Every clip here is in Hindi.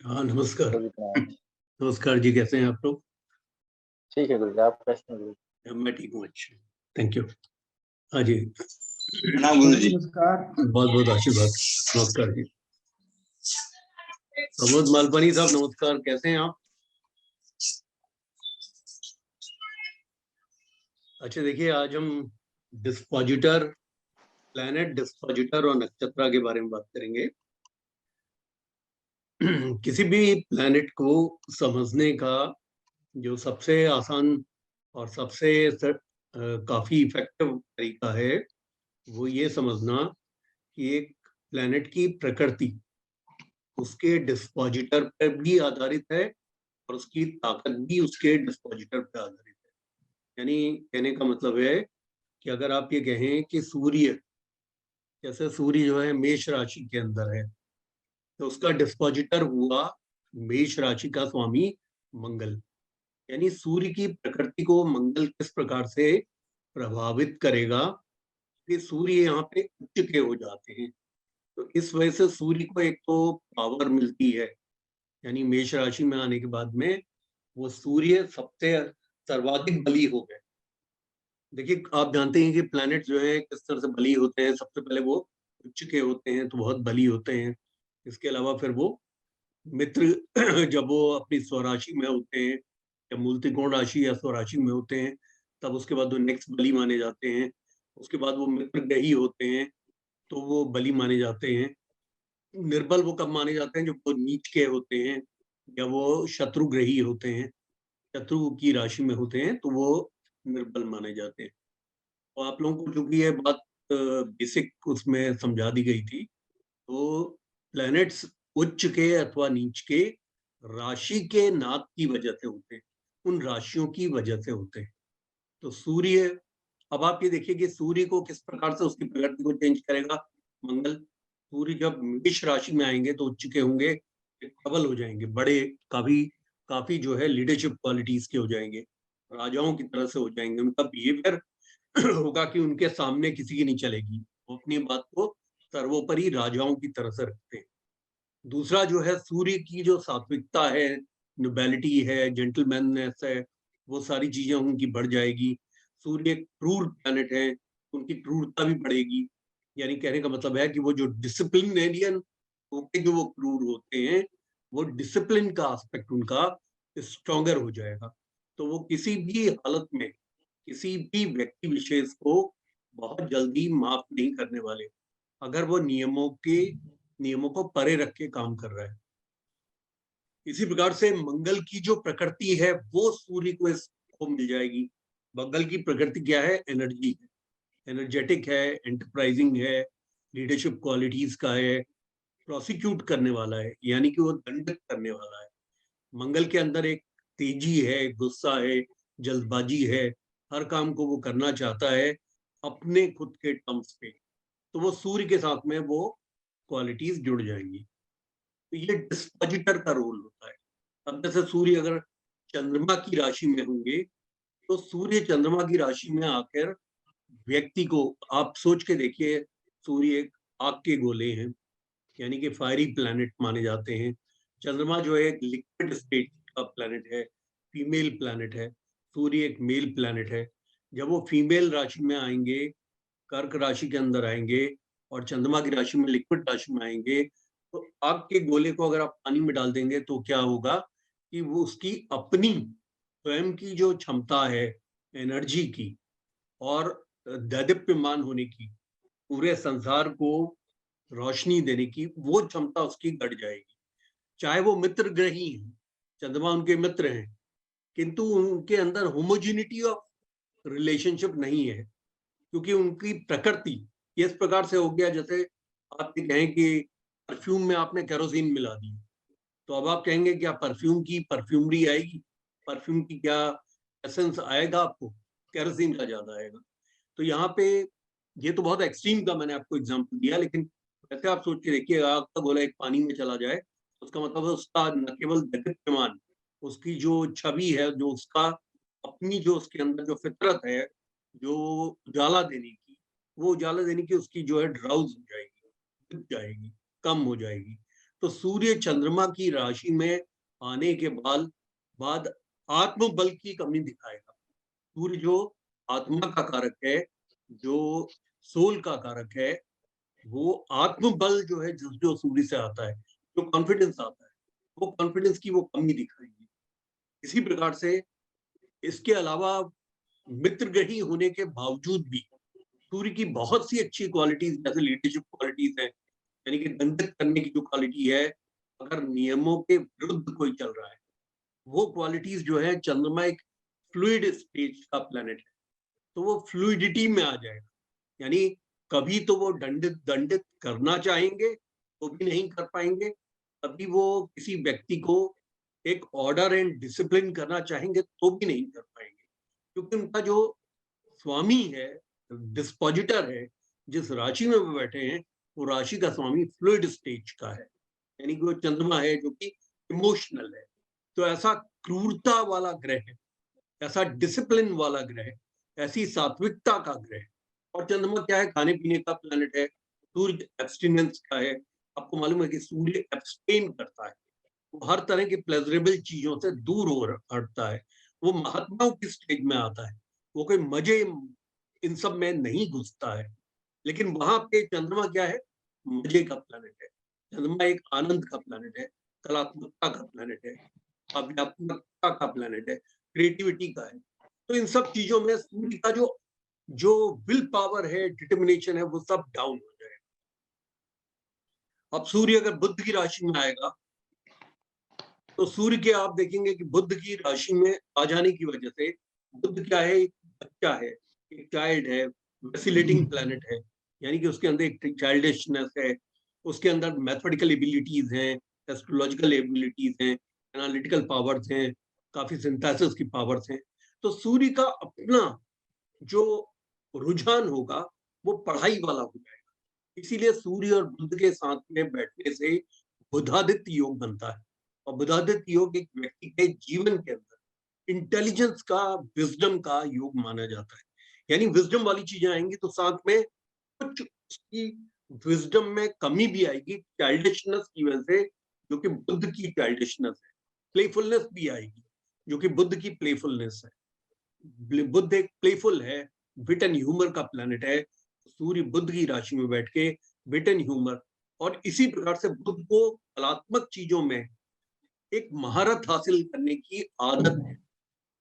हाँ, नमस्कार। गुरुराज। नमस्कार जी, कैसे हैं आप लोग? ठीक है गुरुजी, आप कैसे हैं गुरुजी? मैं ठीक हूँ, अच्छा। Thank you. हाँ जी। प्रणाम गुरु जी। नमस्कार। बहुत-बहुत आशीर्वाद। नमस्कार जी। प्रमोद मालपानी साहब नमस्कार, कैसे हैं आप? अच्छा देखिए, आज हम डिस्पोजिटर, प्लैनेट डिस्पोजिटर और नक्षत्रा के बारे में बात करेंगे। किसी भी प्लैनेट को समझने का जो सबसे आसान और सबसे काफी इफेक्टिव तरीका है, वो ये समझना कि एक प्लैनेट की प्रकृति उसके डिस्पोजिटर पर भी आधारित है और उसकी ताकत भी उसके डिस्पोजिटर पर आधारित है। यानी कहने का मतलब है कि अगर आप ये कहें कि सूर्य, जैसे सूर्य जो है मेष राशि के अंदर है, तो उसका डिस्पोजिटर हुआ मेष राशि का स्वामी मंगल। यानी सूर्य की प्रकृति को मंगल किस प्रकार से प्रभावित करेगा कि सूर्य यहाँ पे उच्च के हो जाते हैं। तो इस वजह से सूर्य को एक तो पावर मिलती है, यानी मेष राशि में आने के बाद में वो सूर्य सबसे सर्वाधिक बली हो गए। देखिए, आप जानते हैं कि प्लैनेट जो है किस तरह से बली होते हैं। सबसे पहले वो उच्च के होते हैं तो बहुत बली होते हैं। इसके अलावा फिर वो मित्र जब वो अपनी स्वराशि में होते हैं या मूल त्रिकोण राशि या स्वराशि में होते हैं, तब उसके बाद वो नेक्स्ट बली माने जाते हैं। उसके बाद वो मित्र ग्रही होते हैं तो वो बली माने जाते हैं। निर्बल वो कब माने जाते हैं? जब वो नीच के होते हैं या वो शत्रुग्रही होते हैं, शत्रु की राशि में होते हैं, तो वो निर्बल माने जाते हैं। तो आप लोगों को चूंकि ये बात बेसिक उसमें समझा दी गई थी, तो प्लैनेट्स उच्च के अथवा नीच के राशि के नाप की वजह से होते हैं, उन राशियों की वजह से होते हैं। तो सूर्य, अब आप ये देखिए कि सूर्य को किस प्रकार से उसकी प्रकृति को चेंज करेगा मंगल। सूर्य जब मेष राशि में आएंगे तो उच्च के होंगे, प्रबल हो जाएंगे, बड़े, काफी काफी जो है लीडरशिप क्वालिटीज के हो जाएंगे, राजाओं की तरह से हो जाएंगे। उनका बिहेवियर होगा कि उनके सामने किसी की नहीं चलेगी, वो अपनी बात को सर्वोपरि राजाओं की तरह से रखते हैं। दूसरा जो है, सूर्य की जो सात्विकता है, नोबेलिटी है, जेंटलमैननेस है, वो सारी चीजें उनकी बढ़ जाएगी। सूर्य एक क्रूर प्लैनेट है, उनकी क्रूरता भी बढ़ेगी। यानी कहने का मतलब है कि वो जो डिसिप्लिनेरियन होके जो वो क्रूर होते हैं, वो डिसिप्लिन का एस्पेक्ट उनका स्ट्रॉन्गर हो जाएगा। तो वो किसी भी हालत में किसी भी व्यक्ति विशेष को बहुत जल्दी माफ नहीं करने वाले, अगर वो नियमों को परे रख के काम कर रहा है। इसी प्रकार से मंगल की जो प्रकृति है वो सूर्य को इसको मिल जाएगी। मंगल की प्रकृति क्या है? एनर्जी है, एनर्जेटिक है, एंटरप्राइजिंग है, लीडरशिप क्वालिटीज का है, प्रोसिक्यूट करने वाला है, यानी कि वो दंडित करने वाला है। मंगल के अंदर एक तेजी है, गुस्सा है, जल्दबाजी है, हर काम को वो करना चाहता है अपने खुद के टर्म्स पे। तो वो सूर्य के साथ में वो क्वालिटीज जुड़ जाएंगी। तो ये डिस्पोजिटर का रोल होता है। अब जैसे सूर्य अगर चंद्रमा की राशि में होंगे, तो सूर्य चंद्रमा की राशि में आकर व्यक्ति को, आप सोच के देखिए, सूर्य एक आग के गोले हैं, यानी कि फायरी प्लैनेट माने जाते हैं। चंद्रमा जो है एक लिक्विड स्टेट का प्लैनेट है, फीमेल प्लैनेट है। सूर्य एक मेल प्लैनेट है। जब वो फीमेल राशि में आएंगे, कर्क राशि के अंदर आएंगे और चंद्रमा की राशि में, लिक्विड राशि में आएंगे, तो आग के गोले को अगर आप पानी में डाल देंगे तो क्या होगा कि वो उसकी अपनी स्वयं की जो क्षमता है एनर्जी की और दैदीप्यमान होने की, पूरे संसार को रोशनी देने की, वो क्षमता उसकी घट जाएगी। चाहे वो मित्र ग्रही हैं, चंद्रमा उनके मित्र हैं, किंतु उनके अंदर होमोजिनिटी ऑफ रिलेशनशिप नहीं है, क्योंकि उनकी प्रकृति इस प्रकार से हो गया, जैसे आप ये कहें कि परफ्यूम में आपने केरोसिन मिला दी, तो अब आप कहेंगे क्या परफ्यूम की परफ्यूमरी आएगी? परफ्यूम की क्या एसेंस आएगा आपको? केरोसिन का ज्यादा आएगा। तो यहाँ पे ये तो बहुत एक्सट्रीम का मैंने आपको एग्जांपल दिया, लेकिन वैसे आप सोच के देखिए, आग का गोला एक पानी में चला जाए, उसका मतलब है उसका न केवल व्यक्तित्वमान, उसकी जो छवि है, जो उसका अपनी, जो उसके अंदर जो फितरत है, जो उजाला देने की, वो उजाला देने की उसकी जो है ड्राउज हो जाएगी, बुझ जाएगी, कम हो जाएगी। तो सूर्य चंद्रमा की राशि में आने के बाद आत्मबल की कमी दिखाएगा। सूर्य जो आत्मा का कारक है, जो सोल का कारक है, वो आत्मबल जो है जो सूर्य से आता है, जो कॉन्फिडेंस आता है, वो कॉन्फिडेंस की वो कमी दिखाएगी। इसी प्रकार से इसके अलावा मित्रग्रही होने के बावजूद भी सूर्य की बहुत सी अच्छी क्वालिटीज जैसे लीडरशिप क्वालिटीज है, यानी कि दंडित करने की जो क्वालिटी है, अगर नियमों के विरुद्ध कोई चल रहा है, वो क्वालिटीज जो है, चंद्रमा एक फ्लूइड स्टेज का प्लैनेट है, तो वो फ्लूइडिटी में आ जाएगा। यानी कभी तो वो दंडित करना चाहेंगे तो भी नहीं कर पाएंगे, कभी वो किसी व्यक्ति को एक ऑर्डर एंड डिसिप्लिन करना चाहेंगे तो भी नहीं कर पाएंगे, क्योंकि उनका जो स्वामी है, डिस्पोजिटर है, जिस राशि में वो बैठे हैं, वो राशि का स्वामी फ्लूइड स्टेज का है, यानी कि वो चंद्रमा है जो कि इमोशनल है। तो ऐसा क्रूरता वाला ग्रह है, ऐसा डिसिप्लिन वाला ग्रह, ऐसी सात्विकता का ग्रह। और चंद्रमा क्या है, खाने पीने का प्लैनेट है, सूर्य एब्सटिनेंस का है। आपको मालूम है कि सूर्य एब्सटेन करता है, वो हर तरह की प्लेजरेबल चीजों से दूर हो हटता है, वो महात्माओं की स्टेज में आता है, वो कोई मजे इन सब में नहीं घुसता है। लेकिन वहां पे चंद्रमा क्या है, मजे का प्लैनेट है, चंद्रमा एक आनंद का प्लैनेट है, कलात्मकता का प्लैनेट है, अध्यात्मकता का प्लैनेट है, क्रिएटिविटी का है। तो इन सब चीजों में सूर्य का जो जो विल पावर है, डिटर्मिनेशन है, वो सब डाउन हो जाएगा। अब सूर्य अगर बुध की राशि में आएगा तो सूर्य के आप देखेंगे कि बुध की राशि में आ जाने की वजह से, बुध क्या है, एक बच्चा है, एक चाइल्ड है, वैसिलेटिंग प्लैनेट है, यानी कि उसके अंदर एक चाइल्डिशनेस है, उसके अंदर मैथमेटिकल एबिलिटीज हैं, एस्ट्रोलॉजिकल एबिलिटीज हैं, एनालिटिकल पावर्स हैं, काफी सिंथेसिस की पावर्स हैं। तो सूर्य का अपना जो रुझान होगा वो पढ़ाई वाला हो जाएगा। इसीलिए सूर्य और बुध के साथ में बैठने से बुधादित्य योग बनता है, और बुधादित्य योग एक व्यक्ति के जीवन के अंदर इंटेलिजेंस का, विजडम का योग माना जाता है। यानी विजडम वाली चीजें आएंगी तो साथ में कुछ उसकी विजडम में कमी भी आएगी, चाइल्डिशनेस की वजह से, जो कि बुद्ध की चाइल्डिशनेस है। प्लेफुलनेस भी आएगी, जो कि बुद्ध की प्लेफुलनेस है। बुद्ध एक प्लेफुल है, विट एंड ह्यूमर का प्लैनेट है। सूर्य बुद्ध की राशि में बैठ के विट एंड ह्यूमर, और इसी प्रकार से बुद्ध को कलात्मक चीजों में एक महारत हासिल करने की आदत है,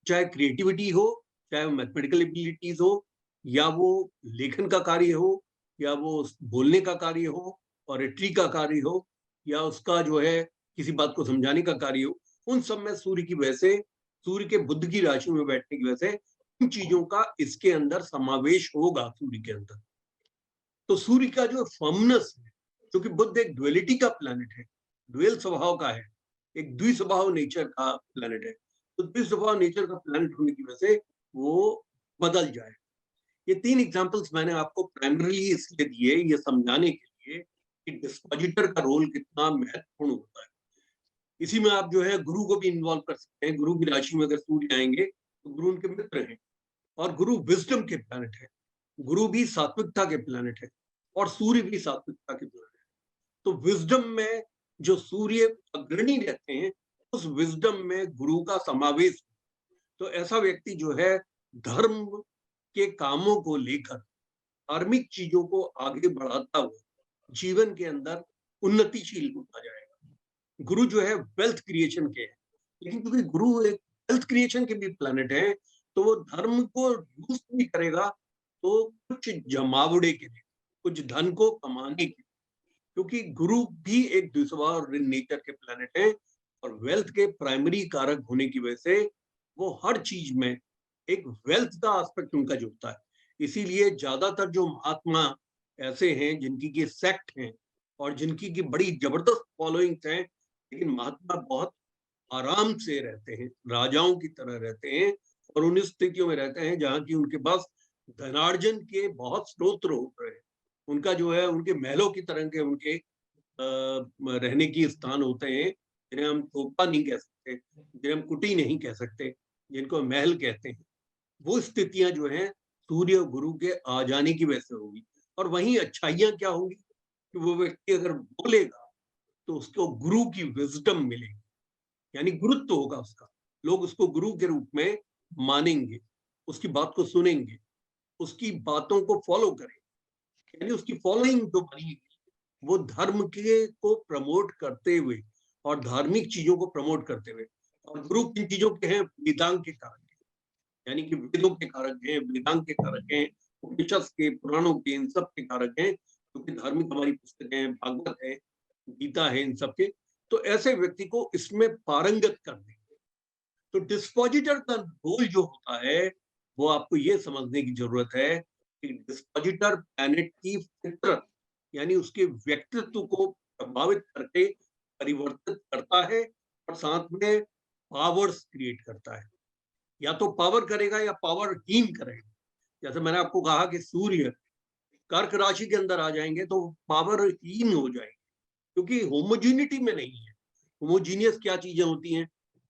चाहे क्रिएटिविटी हो, चाहे वो मैथमेटिकल एबिलिटीज हो, या वो लेखन का कार्य हो, या वो बोलने का कार्य हो, ऑरेटरी का कार्य हो, या उसका जो है किसी बात को समझाने का कार्य हो, उन सब में सूर्य की वजह से, सूर्य के बुध की राशि में बैठने की वजह से उन चीजों का इसके अंदर समावेश होगा सूर्य के अंदर। तो सूर्य का जो फर्मनेस है, क्योंकि बुध एक ड्युअलिटी का प्लैनेट है, ड्युअल स्वभाव का है, एक द्विस्वभाव नेचर का प्लैनेट है, तो द्विस्वभाव नेचर का प्लैनेट होने की वजह से वो बदल जाए। ये 3 एग्जांपल्स मैंने आपको प्राइमरीली इसलिए दिए, ये समझाने के लिए कि डिस्पोजिटर का रोल कितना महत्वपूर्ण होता है। इसी में आप जो है गुरु को भी इन्वॉल्व कर सकते हैं। गुरु की राशि में अगर सूर्य आएंगे तो गुरु उनके मित्र हैं, और गुरु विजडम के प्लैनेट है, गुरु भी सात्विकता के प्लैनेट है, और सूर्य भी सात्विकता के प्लैनेट है। तो विजडम में जो सूर्य अग्रणी रहते हैं, उस विजडम में गुरु का समावेश। तो ऐसा व्यक्ति जो है धर्म के कामों को लेकर, धार्मिक चीजों को आगे बढ़ाता हुआ जीवन के अंदर उन्नतिशील होता जाएगा। गुरु जो है वेल्थ क्रिएशन के हैं, लेकिन क्योंकि गुरु एक वेल्थ क्रिएशन के भी प्लैनेट है, तो वो धर्म को यूज भी करेगा तो कुछ जमावड़े के लिए, कुछ धन को कमाने के लिए, क्योंकि गुरु भी एक द्विस्वभाव नेचर के प्लैनेट है, और वेल्थ के प्राइमरी कारक होने की वजह से वो हर चीज में एक वेल्थ का एस्पेक्ट उनका जुड़ता है। इसीलिए ज्यादातर जो महात्मा ऐसे हैं जिनकी की सेक्ट हैं और जिनकी की बड़ी जबरदस्त फॉलोइंग्स हैं, लेकिन महात्मा बहुत आराम से रहते हैं, राजाओं की तरह रहते हैं, और उन स्थितियों में रहते हैं जहाँ की उनके पास धनार्जन के बहुत स्रोत होते हैं। उनका जो है उनके महलों की तरह के उनके रहने की स्थान होते हैं, जिन्हें हम तोपा नहीं कह सकते, जिन्हें हम कुटी नहीं कह सकते, जिनको महल कहते हैं। वो स्थितियां जो हैं सूर्य और गुरु के आ जाने की वजह से होगी। और वहीं अच्छाइयां क्या होंगी कि वो व्यक्ति अगर बोलेगा तो उसको गुरु की विजडम मिलेगी, यानी गुरुत्व होगा उसका, लोग उसको गुरु के रूप में मानेंगे, उसकी बात को सुनेंगे, उसकी बातों को फॉलो करेंगे, यानी उसकी फॉलोइंग जो बनेगी वो धर्म के को प्रमोट करते हुए और धार्मिक चीजों को प्रमोट करते हुए। और गुरु किन चीजों के हैं? वेदांग के कारक हैं, यानी कि वेदों के कारक हैं, वेदांग के कारक हैं, उपनिषद के, पुराणों के, इन सब के कारक हैं, क्योंकि धार्मिक हमारी पुस्तकें हैं, भागवत है, गीता है, इन सब के। तो ऐसे व्यक्ति को इसमें पारंगत कर देंगे। तो डिस्पोजिटर का रोल जो होता है वो आपको ये समझने की जरूरत है कि डिस्पोजिटर प्लैनेट की फितरत यानी उसके व्यक्तित्व को प्रभावित करके परिवर्तित करता है और साथ में पावर्स क्रिएट करता है। या तो पावर करेगा या पावरहीन करेगा। जैसे मैंने आपको कहा कि सूर्य कर्क राशि के अंदर आ जाएंगे तो पावरहीन हो जाएंगे, क्योंकि होमोजीनिटी में नहीं है। होमोजीनियस क्या चीजें होती हैं?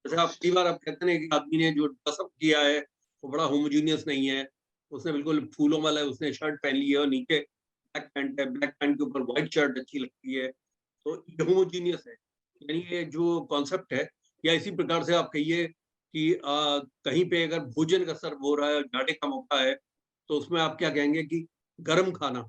जैसे आप कई बार आप कहते हैं कि आदमी ने जो ड्रेसअप किया है वो बड़ा होमोजीनियस नहीं है, उसने बिल्कुल फूलों वाला उसने शर्ट पहन ली है और नीचे ब्लैक पैंट है, ब्लैक पैंट के ऊपर व्हाइट शर्ट अच्छी लगती है, तो ये होमोजीनियस है। यानी ये जो कॉन्सेप्ट है, या इसी प्रकार से आप कहिए कि कहीं पे अगर भोजन का सर्व हो रहा है, जाड़े का मौका है, तो उसमें आप क्या कहेंगे कि गर्म खाना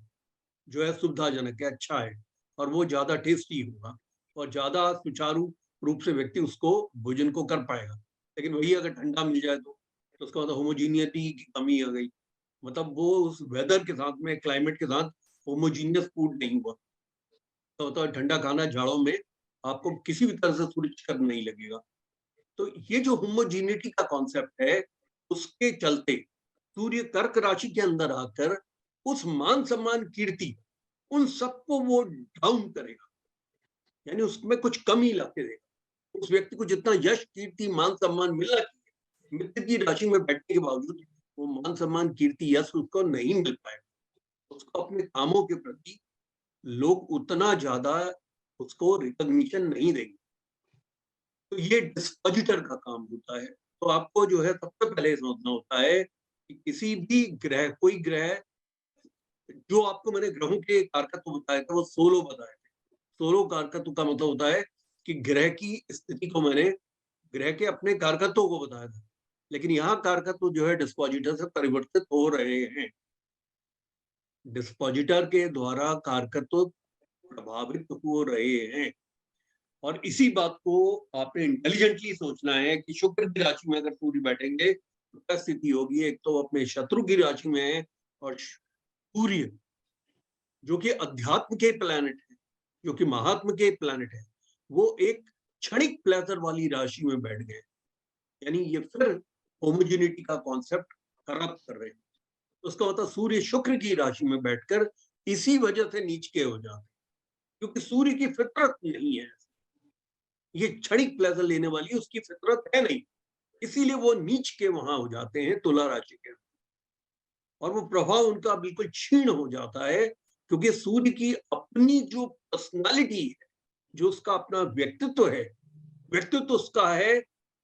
जो है सुविधाजनक है, अच्छा है, और वो ज्यादा टेस्टी होगा और ज्यादा सुचारू रूप से व्यक्ति उसको भोजन को कर पाएगा। लेकिन वही अगर ठंडा मिल जाए तो उसका मतलब होमोजीनियटी की कमी आ गई, मतलब वो उस वेदर के साथ में, क्लाइमेट के साथ होमोजीनियस फूड नहीं हुआ। तो होता है ठंडा खाना जाड़ों में आपको किसी भी तरह से सुरुचिकर नहीं लगेगा। तो ये जो होमोजीनिटी का कॉन्सेप्ट है, उसके चलते सूर्य कर्क राशि के अंदर आकर उस मान सम्मान कीर्ति उन सबको वो डाउन करेगा, यानी उसमें कुछ कमी लाके देगा। उस व्यक्ति को जितना यश कीर्ति मान सम्मान मिलना चाहिए, मित्र की राशि में बैठने के बावजूद वो मान सम्मान कीर्ति यश उसको नहीं मिल पाएगा। उसको अपने कामों के प्रति लोग उतना ज्यादा उसको रिकॉग्निशन नहीं देंगे। तो ये डिस्पोजिटर का काम होता है। तो आपको जो है सबसे पहले समझना होता है कि किसी भी ग्रह, कोई ग्रह, जो आपको मैंने ग्रहों के कारकत्व बताए थे वो 16 बताए थे। 16 कारकत्व का मतलब होता है कि ग्रह की स्थिति को मैंने ग्रह के अपने कारकत्वों को बताया था, लेकिन यहाँ कारकत्व जो है डिस्पोजिटर से परिवर्तित हो रहे हैं। डिस्पोजिटर के द्वारा कारकत्व प्रभावित हो रहे हैं, और इसी बात को आपने इंटेलिजेंटली सोचना है कि शुक्र की राशि में अगर सूर्य बैठेंगे तो क्या स्थिति होगी। एक तो अपने शत्रु की राशि में है, और सूर्य जो कि अध्यात्म के प्लैनेट है, जो कि महात्म के प्लैनेट है, वो एक क्षणिक प्लेजर वाली राशि में बैठ गए, यानी ये फिर होमोजेनिटी का कॉन्सेप्ट खराब कर रहे हैं। तो उसका मतलब सूर्य शुक्र की राशि में बैठकर इसी वजह से नीच के हो जाते, क्योंकि सूर्य की फितरत नहीं है, ये क्षणिक प्लेजर लेने वाली उसकी फितरत है नहीं, इसीलिए वो नीच के वहां हो जाते हैं तुला राशि के, और वो प्रभाव उनका बिल्कुल क्षीण हो जाता है, क्योंकि सूर्य की अपनी जो पर्सनालिटी है, जो उसका अपना व्यक्तित्व है, व्यक्तित्व उसका है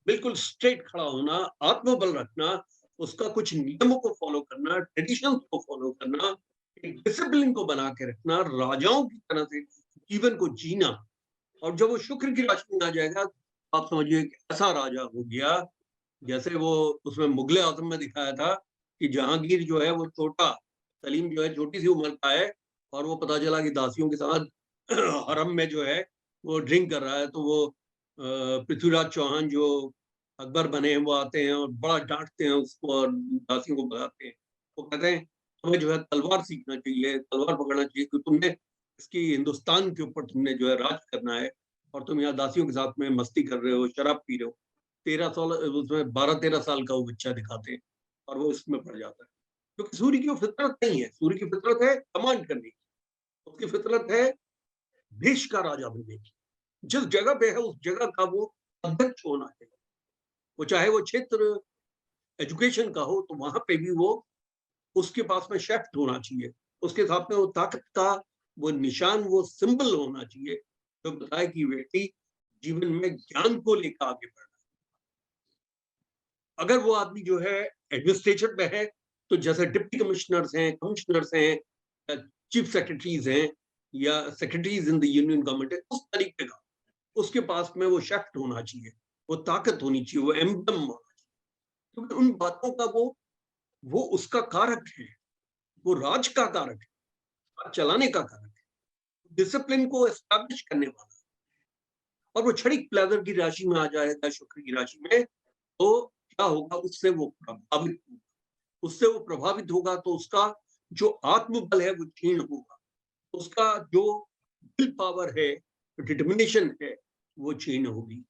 बिल्कुल स्ट्रेट खड़ा होना, आत्मबल रखना, उसका कुछ नियमों को फॉलो करना, ट्रेडिशन को फॉलो करना, एक डिसिप्लिन को बना के रखना, राजाओं की तरह से जीवन को जीना। और जब वो शुक्र की राशि में आ जाएगा तो आप समझिए ऐसा राजा हो गया जैसे वो उसमें मुगले आजम में दिखाया था कि जहांगीर जो है वो छोटा, सलीम जो है छोटी सी उम्र का है, और वो पता चला कि दासियों के साथ हरम में जो है वो ड्रिंक कर रहा है, तो वो पृथ्वीराज चौहान जो अकबर बने हैं वो आते हैं और बड़ा डांटते हैं उसको और दासियों को भगाते हैं। वो कहते हैं तुम्हें जो है तलवार सीखना चाहिए, तलवार पकड़ना चाहिए, क्योंकि तुमने इसकी हिंदुस्तान के ऊपर तुमने जो है राज करना है, और तुम यहाँ दासियों के साथ में मस्ती कर रहे हो, शराब पी रहे हो। 13 साल उसमें 12-13 साल का वो बच्चा दिखाते हैं और वो इसमें पड़ जाता है, क्योंकि सूर्य की वो फितरत नहीं है। सूर्य की फितरत है कमांड करने की, उसकी फितरत है देश का राजा बनने की। जिस जगह पे है उस जगह का वो अध्यक्ष होना चाहिए, वो चाहे वो क्षेत्र एजुकेशन का हो तो वहां पे भी वो उसके पास में शेफ्ट होना चाहिए, उसके साथ में वो ताकत का वो निशान, वो सिंबल होना चाहिए जो बताए कि व्यक्ति जीवन में ज्ञान को लेकर आगे बढ़ रहा है। अगर वो आदमी जो है एडमिनिस्ट्रेशन में है तो जैसे डिप्टी कमिश्नर्स हैं, चीफ सेक्रेटरीज हैं, या secretaries in the union government है, उस तरीके का उसके पास में वो शक्ति होना चाहिए, वो ताकत होनी चाहिए, वो एम्बलम होना चाहिए, क्योंकि उन बातों का वो उसका कारक है, वो राज का कारक है, राज चलाने का कारक है, डिसिप्लिन को एस्टैब्लिश करने वाला। और वो क्षणिक प्लेजर की राशि में आ जाएगा, शुक्र की राशि में, तो क्या होगा, उससे वो प्रभावित होगा तो उसका जो आत्मबल है वो क्षीण होगा, उसका जो विल पावर है, डिटर्मिनेशन है, वो क्षीण होगी।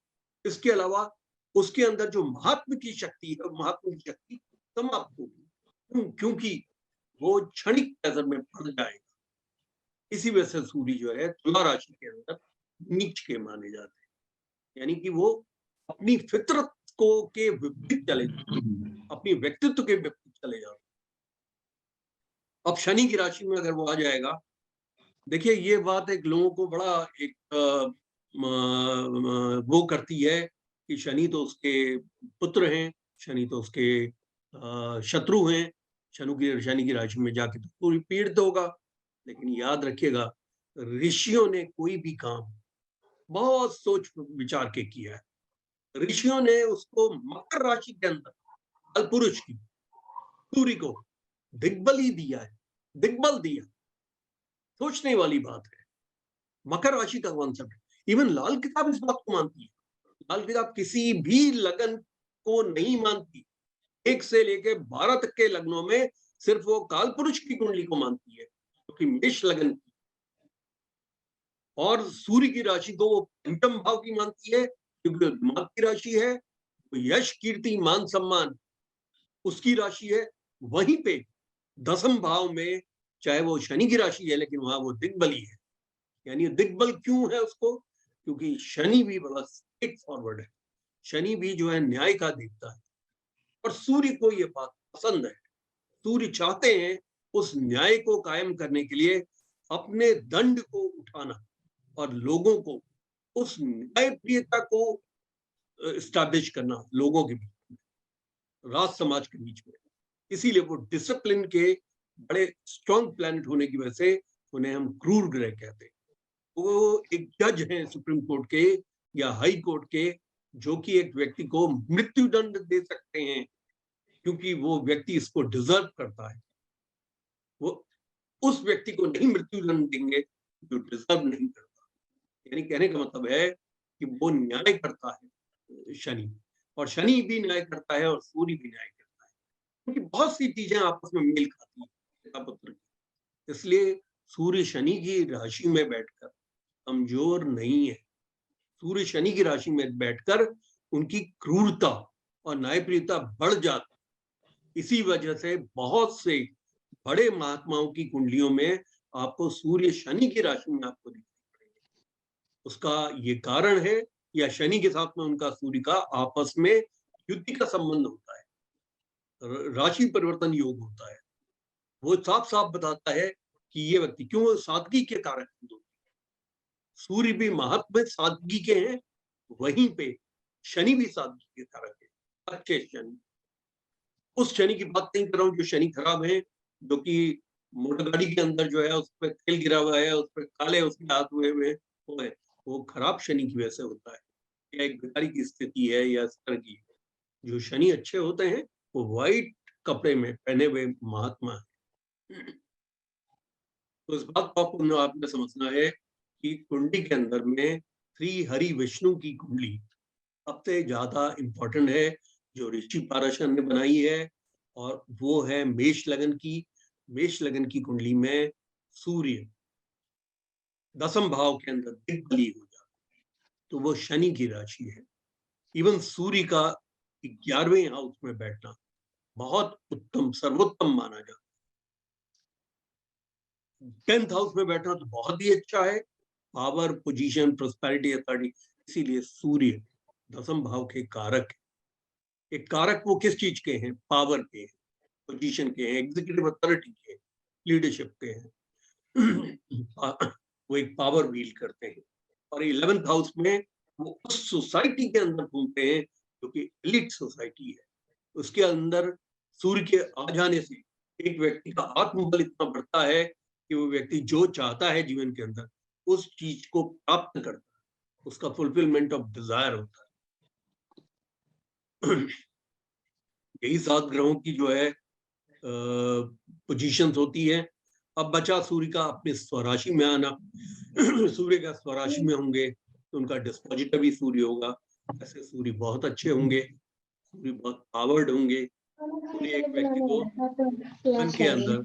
इसके अलावा उसके अंदर जो महात्म की शक्ति है, महात्म की शक्ति समाप्त होगी, क्योंकि वो क्षणिक प्लेजर में पड़ जाएगा। इसी वजह से सूर्य जो है तुला राशि के अंदर नीच के माने जाते हैं, यानी कि वो अपनी फितरत को के विपरीत चले जाते, अपनी व्यक्तित्व के विपरीत चले जाते। अब शनि की राशि में अगर वो आ जाएगा, देखिए ये बात एक लोगों को बड़ा एक वो करती है कि शनि तो उसके पुत्र हैं, शनि तो उसके शत्रु हैं, शनि की राशि में जाके तो पूरी पीड़ित होगा। लेकिन याद रखिएगा, ऋषियों ने कोई भी काम बहुत सोच विचार के किया है। ऋषियों ने उसको मकर राशि के अंदर कालपुरुष की सूर्य को दिग्बल ही दिया है, दिग्बल दिया। सोचने वाली बात है, मकर राशि का कॉन्सेप्ट। इवन लाल किताब इस बात को मानती है। लाल किताब किसी भी लगन को नहीं मानती, 1 से लेके 12 तक के लग्नों में सिर्फ वो कालपुरुष की कुंडली को मानती है, क्योंकि मेष लगन की और सूर्य की राशि को वो पंचम भाव की मानती है, क्योंकि दिमाग की राशि है, तो यश कीर्ति मान सम्मान उसकी राशि है। वहीं पे 10वें भाव में चाहे वो शनि की राशि है, लेकिन वहां वो दिग्बली है। यानी दिग्बल क्यों है उसको? क्योंकि शनि भी बड़ा स्ट्रेट फॉरवर्ड है, शनि भी जो है न्याय का देवता है, और सूर्य को ये बात पसंद है। सूर्य चाहते हैं उस न्याय को कायम करने के लिए अपने दंड को उठाना और लोगों को उस न्याय प्रियता को स्टैब्लिश करना, लोगों के बीच में, राज समाज के बीच में। इसीलिए वो डिसिप्लिन के बड़े स्ट्रॉन्ग प्लैनेट होने की वजह से उन्हें हम क्रूर ग्रह कहते हैं। वो एक जज हैं सुप्रीम कोर्ट के या हाई कोर्ट के, जो कि एक व्यक्ति को मृत्यु दंड दे सकते हैं, क्योंकि वो व्यक्ति इसको डिजर्व करता है। वो उस व्यक्ति को नहीं मृत्यु दंड देंगे जो डिजर्व नहीं करता। यानी कहने का मतलब है कि वो न्याय करता है शनि, और शनि भी न्याय करता है और सूर्य भी न्याय करता है, क्योंकि बहुत सी चीजें आपस में मेल खाती है पिता पुत्र की। इसलिए सूर्य शनि की राशि में बैठकर कमजोर नहीं है। सूर्य शनि की राशि में बैठकर उनकी क्रूरता और न्यायप्रियता बढ़ जाती। इसी वजह से बहुत से बड़े महात्माओं की कुंडलियों में आपको सूर्य शनि की राशि में आपको दिखाई पड़ेगा। उसका ये कारण है, या शनि के साथ में उनका सूर्य का आपस में युति का संबंध होता है, राशि परिवर्तन योग होता है। वो साफ साफ बताता है कि ये व्यक्ति क्यों सादगी के कारक हैं। सूर्य भी महात्मा सादगी के हैं, वहीं पे शनि भी सादगी के कारक है। अच्छे शनि, उस शनि की बात नहीं कर रहा हूं जो शनि खराब है, जो कि मोटर गाड़ी के अंदर जो है उस पर तेल गिरा हुआ है, उस पर काले उसके हाथ हुए हुए वो है, वो खराब शनि की वजह से होता है, या एक बीमारी की स्थिति है या इस तरह की। जो शनि अच्छे होते हैं वो व्हाइट कपड़े में पहने हुए महात्मा है। तो इस बात को आपने समझना है कि कुंडली के अंदर में श्री हरि विष्णु की कुंडली सबसे ज्यादा इंपॉर्टेंट है, जो ऋषि पाराशर ने बनाई है, और वो है मेष लगन की। मेष लगन की कुंडली में सूर्य 10वें भाव के अंदर दिग्बली हो जाता है, तो वो शनि की राशि है। इवन सूर्य का 11वें हाउस में बैठना बहुत उत्तम, सर्वोत्तम माना जाता है। 10th हाउस में बैठना तो बहुत ही अच्छा है, पावर, पोजीशन, प्रोस्पेरिटी, अथॉरिटी। इसीलिए सूर्य 10वें भाव के कारक है। एक कारक वो किस चीज के हैं? पावर के हैं, पोजीशन के हैं, एग्जीक्यूटिव अथॉरिटी के, लीडरशिप के हैं। वो एक पावर व्हील करते हैं। और 11th हाउस में वो उस सोसाइटी के अंदर घूमते हैं जो कि एलिट सोसाइटी है। उसके अंदर सूर्य के आ जाने से एक व्यक्ति का आत्मबल इतना बढ़ता है कि वो व्यक्ति जो चाहता है जीवन के अंदर उस चीज को प्राप्त करता है, उसका फुलफिलमेंट ऑफ डिजायर होता है। यही 7 ग्रहों की जो है पोजीशंस होती है। अब बचा सूर्य का अपने स्वराशि में आना। सूर्य का स्वराशि में होंगे तो उनका डिस्पोजिटर भी सूर्य होगा। ऐसे सूर्य बहुत अच्छे होंगे, सूर्य बहुत पावर्ड होंगे। सूर्य एक व्यक्ति को जीवन के अंदर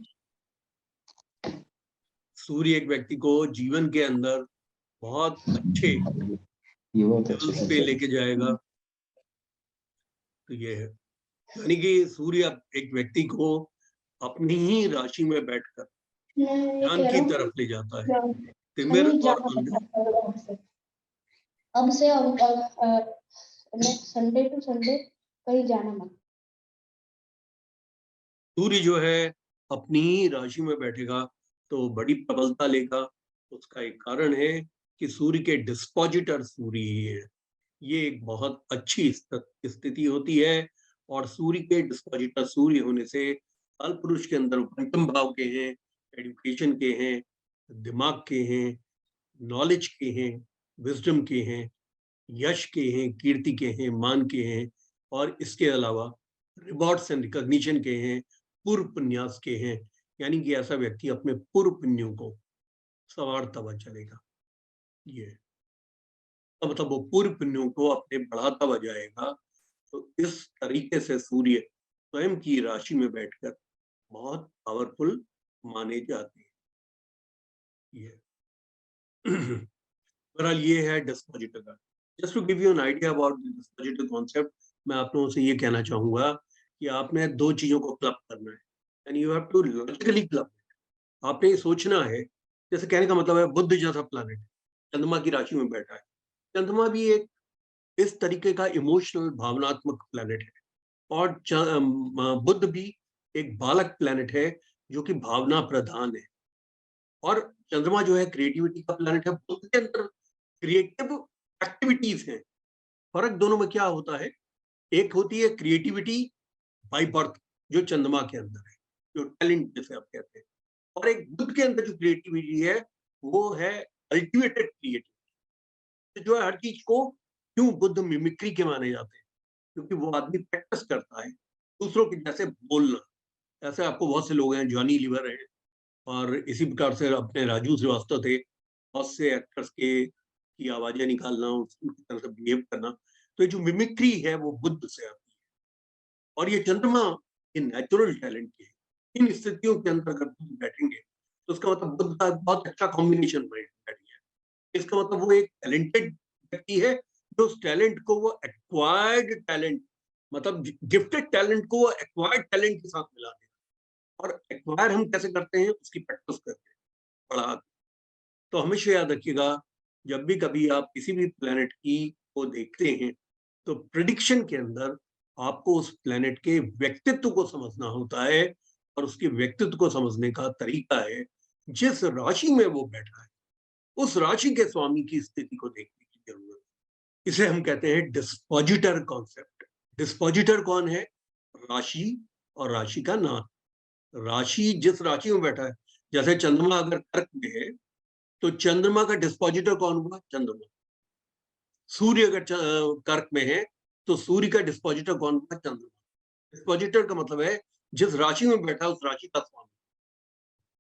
सूर्य एक व्यक्ति को जीवन के अंदर बहुत अच्छे लेवल्स पे लेके जाएगा। तो ये है, यानी कि सूर्य एक व्यक्ति को अपनी ही राशि में बैठकर ज्ञान की तरफ ले जाता है। तिमिर और अंधेरे अब से संडे टू संडे कहीं जाना मत। सूर्य जो है अपनी ही राशि में बैठेगा तो बड़ी प्रबलता लेगा। उसका एक कारण है कि सूर्य के डिस्पोजिटर सूर्य ही है। ये एक बहुत अच्छी स्थिति होती है। और सूर्य के डिस्पोजिटर सूर्य होने से काल पुरुष के अंदर पंचम भाव के हैं, एजुकेशन के हैं, दिमाग के हैं, नॉलेज के हैं, विजडम के हैं, यश के हैं, कीर्ति के हैं, मान के हैं, और इसके अलावा रिवॉर्ड्स एंड रिकॉग्निशन के हैं, पूर्व पुण्यास के हैं। यानी कि ऐसा व्यक्ति अपने पूर्व पुण्यों को संवारता हुआ चलेगा। ये मतलब वो पूर्व पुण्यों को अपने बढ़ाता हुआ जाएगा। तो इस तरीके से सूर्य स्वयं की राशि में बैठकर बहुत पावरफुल माने जाते हैं। ये बहरहाल ये है डिस्पोजिटर का। Just to give you an idea about the dispositor concept, मैं आप लोगों से ये कहना चाहूंगा कि आपने 2 चीजों को क्लब करना है, and you have to logically club. आपने ये सोचना है, जैसे कहने का मतलब है बुध जैसा प्लैनेट चंद्रमा की राशि में बैठा है। चंद्रमा भी एक इस तरीके का इमोशनल भावनात्मक प्लैनेट है, और बुध भी एक बालक प्लैनेट है जो कि भावना प्रधान है। और चंद्रमा जो है क्रिएटिविटी का प्लैनेट है। बुध के अंदर क्रिएटिव एक्टिविटीज हैं। फर्क दोनों में क्या होता है, एक होती है क्रिएटिविटी बाय बर्थ जो चंद्रमा के अंदर है, जो टैलेंट जिसे आप कहते हैं, और एक बुध के अंदर जो क्रिएटिविटी है वो है अल्टीमेटेड क्रिएटिविटी। जो है हर चीज को, क्यों बुद्ध मिमिक्री के माने जाते हैं, क्योंकि वो आदमी प्रैक्टिस करता है दूसरों के जैसे बोलना। ऐसे आपको बहुत से लोग हैं, जॉनी लीवर है, और इसी प्रकार से अपने राजू श्रीवास्तव थे, बहुत से एक्टर्स की आवाजें निकालना, उनकी तरह से बिहेव करना। तो ये जो मिमिक्री है वो बुद्ध से आती है। और ये चंद्रमा ये नेचुरल टैलेंट के है। इन स्थितियों के अंदर अगर बुद्ध बैठेंगे तो उसका मतलब बुद्ध का बहुत अच्छा कॉम्बिनेशन बैठ गया। इसका मतलब वो एक टैलेंटेड व्यक्ति है, जो उस टैलेंट को वो एक्वायर्ड टैलेंट, मतलब गिफ्टेड टैलेंट को वो एक्वायर्ड टैलेंट के साथ मिला दे। और एक्वायर हम कैसे करते हैं, उसकी प्रैक्टिस करते हैं, पढ़ा। तो हमेशा याद रखिएगा, जब भी कभी आप किसी भी प्लेनेट की को देखते हैं तो प्रेडिक्शन के अंदर आपको उस प्लेनेट के व्यक्तित्व को समझना होता है। और उसके व्यक्तित्व को समझने का तरीका है जिस राशि में वो बैठा है उस राशि के स्वामी की स्थिति को देखने की जरूरत है। इसे हम कहते हैं डिस्पोजिटर कॉन्सेप्ट। डिस्पोजिटर कौन है? राशि और राशि का नाम। राशि जिस राशि में बैठा है, जैसे चंद्रमा अगर कर्क में है तो चंद्रमा का डिस्पोजिटर कौन हुआ? चंद्रमा। सूर्य अगर कर्क में है तो सूर्य का डिस्पोजिटर कौन हुआ? चंद्रमा। डिस्पोजिटर का मतलब है जिस राशि में बैठा उस राशि का स्वामी।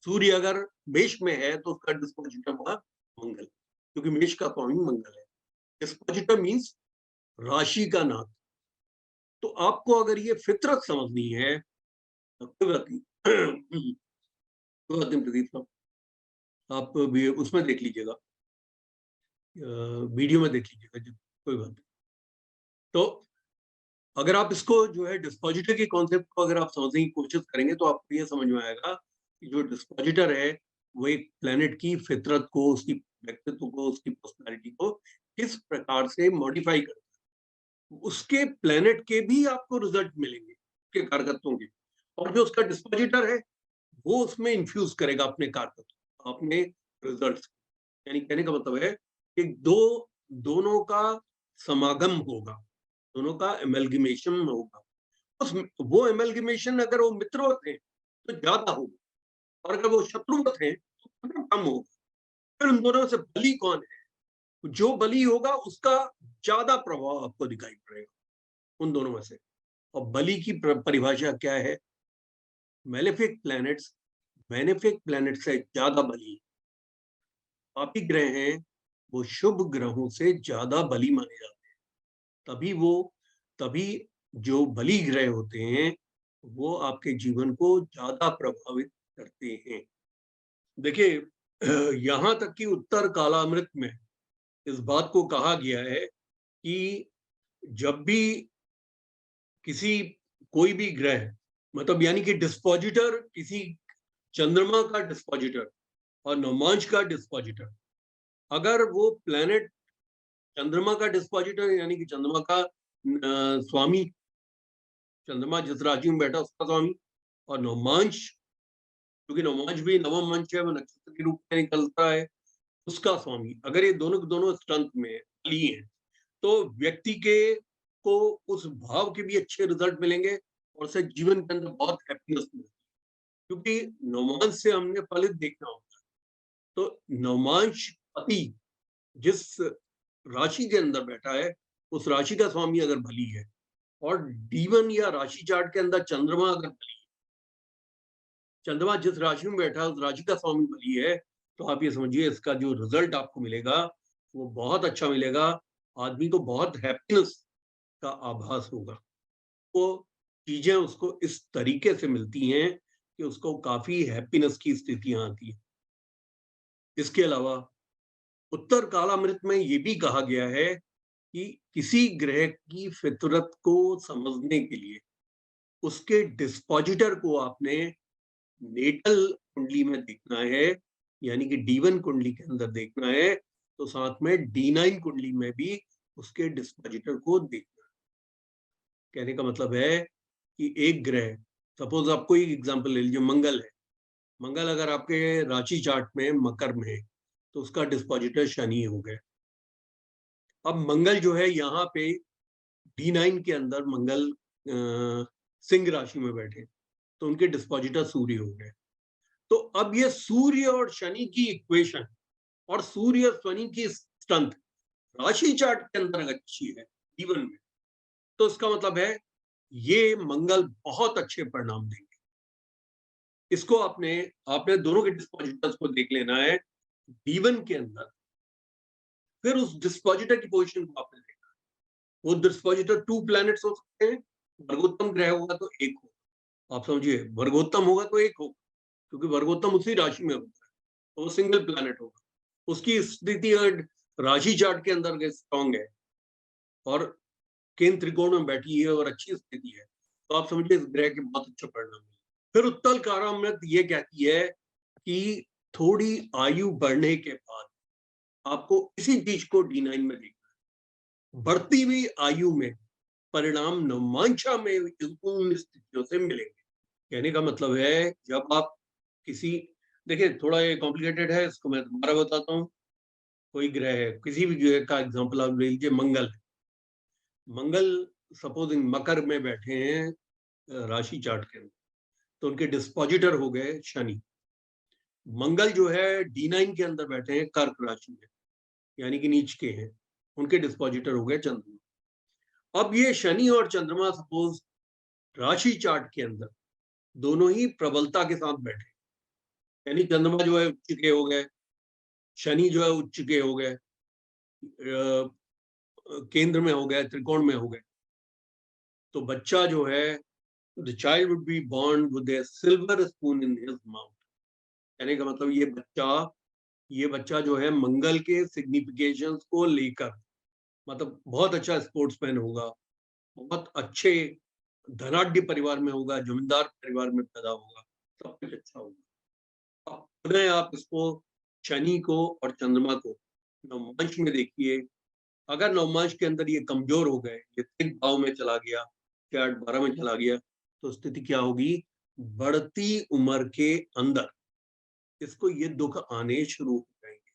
सूर्य अगर मेष में है तो उसका डिस्पोजिटर हुआ मंगल, क्योंकि मेष का स्वामी मंगल है। डिस्पोजिटर मीन्स राशि का नाथ। तो आपको अगर ये फितरत समझनी है तो कोई बात नहीं, प्रदीप साहब, आप भी उसमें देख लीजिएगा, वीडियो में देख लीजिएगा, कोई बात नहीं। तो अगर आप इसको जो है डिस्पोजिटर के कॉन्सेप्ट को अगर आप समझने की कोशिश करेंगे तो आपको ये समझ में आएगा कि जो डिस्पोजिटर है वो एक प्लेनेट की फितरत को, उसकी व्यक्तित्व को, उसकी पर्सनालिटी को किस प्रकार से मॉडिफाई करता है। उसके प्लेनेट के भी आपको रिजल्ट मिलेंगे, उसके कारकत्वों के, और जो उसका डिस्पोजिटर है वो उसमें इन्फ्यूज करेगा अपने कारकत्व, अपने रिजल्ट। यानी कहने का मतलब है कि दोनों का समागम होगा, दोनों का एमलगमेशन होगा। उस वो एमलगमेशन अगर वो मित्रवत है तो ज्यादा होगा, और अगर वो शत्रुवत है तो कम होगा। फिर उन दोनों से बली कौन है? जो बली होगा उसका ज्यादा प्रभाव आपको दिखाई पड़ेगा उन दोनों में से। और बली की परिभाषा क्या है? मेलेफिक प्लैनेट्स बेनिफिक प्लैनेट से ज्यादा बली, पापी ग्रह हैं वो शुभ ग्रहों से ज्यादा बली माने जाते हैं। तभी जो बली ग्रह होते हैं वो आपके जीवन को ज्यादा प्रभावित करते हैं। देखिए, यहां तक कि उत्तर कालामृत में इस बात को कहा गया है कि जब भी किसी कोई भी ग्रह, मतलब यानी कि डिस्पोजिटर, किसी चंद्रमा का डिस्पोजिटर और नवमांश का डिस्पोजिटर, अगर वो प्लैनेट चंद्रमा का डिस्पोजिटर यानी कि चंद्रमा का स्वामी, चंद्रमा जिस राशि में बैठा उसका स्वामी, और नवमांश, क्योंकि नवमांश भी नवम मंच है, वो नक्षत्र के रूप में निकलता है, उसका स्वामी, अगर ये दोनों के दोनों स्ट्रेंथ में बली हैं तो व्यक्ति के को उस भाव के भी अच्छे रिजल्ट मिलेंगे और उसे जीवन के अंदर बहुत हैप्पीनेस मिलेगी, क्योंकि नवमांश से हमने फलित देखना होता है। तो नवमांश पति जिस राशि के अंदर बैठा है उस राशि का स्वामी अगर बली है, और D1 या राशि चार्ट के अंदर चंद्रमा अगर बली है, चंद्रमा जिस राशि में बैठा है उस राशि का स्वामी बली है, तो आप ये समझिए इसका जो रिजल्ट आपको मिलेगा वो बहुत अच्छा मिलेगा। आदमी को बहुत हैप्पीनेस का आभास होगा। वो चीजें उसको इस तरीके से मिलती हैं कि उसको काफी हैप्पीनेस की स्थितियां आती है। इसके अलावा उत्तर कालामृत में ये भी कहा गया है कि किसी ग्रह की फितरत को समझने के लिए उसके डिस्पोजिटर को आपने नेटल कुंडली में देखना है, यानी कि D1 कुंडली के अंदर देखना है, तो साथ में D9 कुंडली में भी उसके डिस्पोजिटर को देखना है। कहने का मतलब है कि एक ग्रह, सपोज आप कोई एग्जांपल ले लीजिए, मंगल है। मंगल अगर आपके राशि चार्ट में मकर में है तो उसका डिस्पोजिटर शनि हो गया। अब मंगल जो है यहाँ पे D9 के अंदर मंगल सिंह राशि में बैठे, तो उनके डिस्पोजिटर सूर्य हो गए। तो अब ये सूर्य और शनि की इक्वेशन और सूर्य और शनि की स्ट्रेंथ राशि चार्ट के अंदर अगर अच्छी है जीवन में, तो इसका मतलब है ये मंगल बहुत अच्छे परिणाम देंगे। इसको आपने दोनों के डिस्पोजिटर्स को देख लेना है D1 के अंदर, फिर उस डिस्पोजिटर की पोजीशन को आपने देखना है। वो डिस्पोजिटर 2 प्लैनेट्स हो सकते हैं, वर्गोत्तम ग्रह होगा तो एक हो, आप समझिए वर्गोत्तम होगा तो एक हो, क्योंकि वर्गोत्तम उसी राशि में होता है, तो वो सिंगल प्लैनेट होगा। उसकी स्थिति राशि चार्ट के अंदर स्ट्रॉन्ग है और केंद्र त्रिकोण में बैठी है और अच्छी स्थिति है, तो आप समझिए इस ग्रह के बहुत अच्छे परिणाम है। फिर उत्तर कारामृत ये कहती है कि थोड़ी आयु बढ़ने के बाद आपको इसी चीज को D9 में देखना है। बढ़ती हुई आयु में परिणाम नवमांशा में उन स्थितियों से मिलेंगे। कहने का मतलब है जब आप देखिए थोड़ा ये कॉम्प्लिकेटेड है, इसको मैं दोबारा बताता हूँ। कोई ग्रह है, किसी भी ग्रह का एग्जांपल आप ले लीजिए, मंगल सपोजिंग मकर में बैठे हैं राशि चार्ट के अंदर, तो उनके डिस्पोजिटर हो गए शनि। मंगल जो है D9 के अंदर बैठे हैं कर्क राशि में, यानी कि नीच के हैं, उनके डिस्पोजिटर हो गए चंद्रमा। अब ये शनि और चंद्रमा सपोज राशि चार्ट के अंदर दोनों ही प्रबलता के साथ बैठे, यानी चंद्रमा जो है उच्च के हो गए, शनि जो है उच्च के हो गए, केंद्र में हो गए, त्रिकोण में हो गए, तो बच्चा जो है the child would be born with A silver spoon in his mouth. कहने का मतलब ये बच्चा जो है मंगल के सिग्निफिकेशंस को लेकर, मतलब बहुत अच्छा स्पोर्ट्समैन होगा, बहुत अच्छे धनाढ्य परिवार में होगा, जमींदार परिवार में पैदा होगा, सब कुछ अच्छा होगा। अब पुनः आप इसको शनि को और चंद्रमा को नवमांश में देखिए। अगर नवमांश के अंदर ये कमजोर हो गए, ये तिक भाव में चला गया, 8-12 में चला गया, तो स्थिति क्या होगी? बढ़ती उम्र के अंदर इसको ये दुख आने शुरू हो जाएंगे।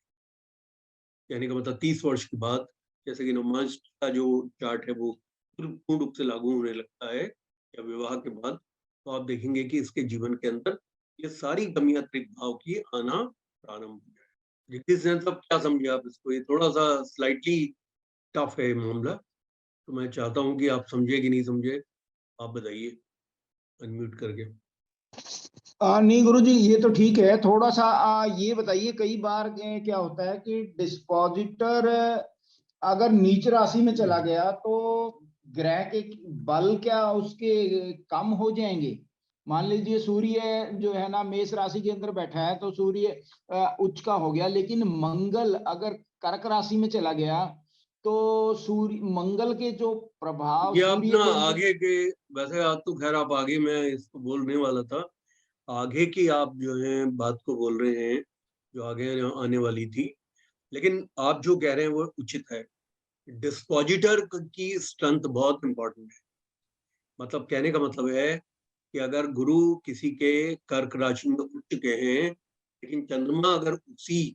कहने का मतलब 30 वर्ष के बाद, जैसे कि नवमांश का जो चार्ट है वो पूर्ण रूप से लागू होने लगता है या विवाह के बाद, तो आप देखेंगे कि इसके जीवन के अंदर ये सारी कमियां त्रिक भाव की आना प्रारंभ हो जाए। जगदीश जैन साहब क्या समझे आप इसको? ये थोड़ा सा स्लाइटली टफ है मामला, तो मैं चाहता हूँ कि आप समझे कि नहीं समझे, आप बताइए अनम्यूट करके। नहीं गुरुजी, ये तो ठीक है। थोड़ा सा ये बताइए, कई बार क्या होता है कि डिस्पोजिटर अगर नीच राशि में चला गया तो ग्रह के बल क्या उसके कम हो जाएंगे? मान लीजिए सूर्य जो है ना मेष राशि के अंदर बैठा है, तो सूर्य उच्च का हो गया, लेकिन मंगल अगर कर्क राशि में चला गया तो सूर्य मंगल के जो प्रभाव ये आप सूर्य ना के अंदर। आगे के, वैसे आज तो खैर आप आगे, मैं इसको बोलने वाला था, आगे की आप जो है बात को बोल रहे हैं जो आगे आने वाली थी, लेकिन आप जो कह रहे हैं वो उचित है। डिस्पोजिटर की स्ट्रेंथ बहुत इंपॉर्टेंट है। मतलब कहने का मतलब है कि अगर गुरु किसी के कर्क राशि में उच्च के हैं, लेकिन चंद्रमा अगर उसी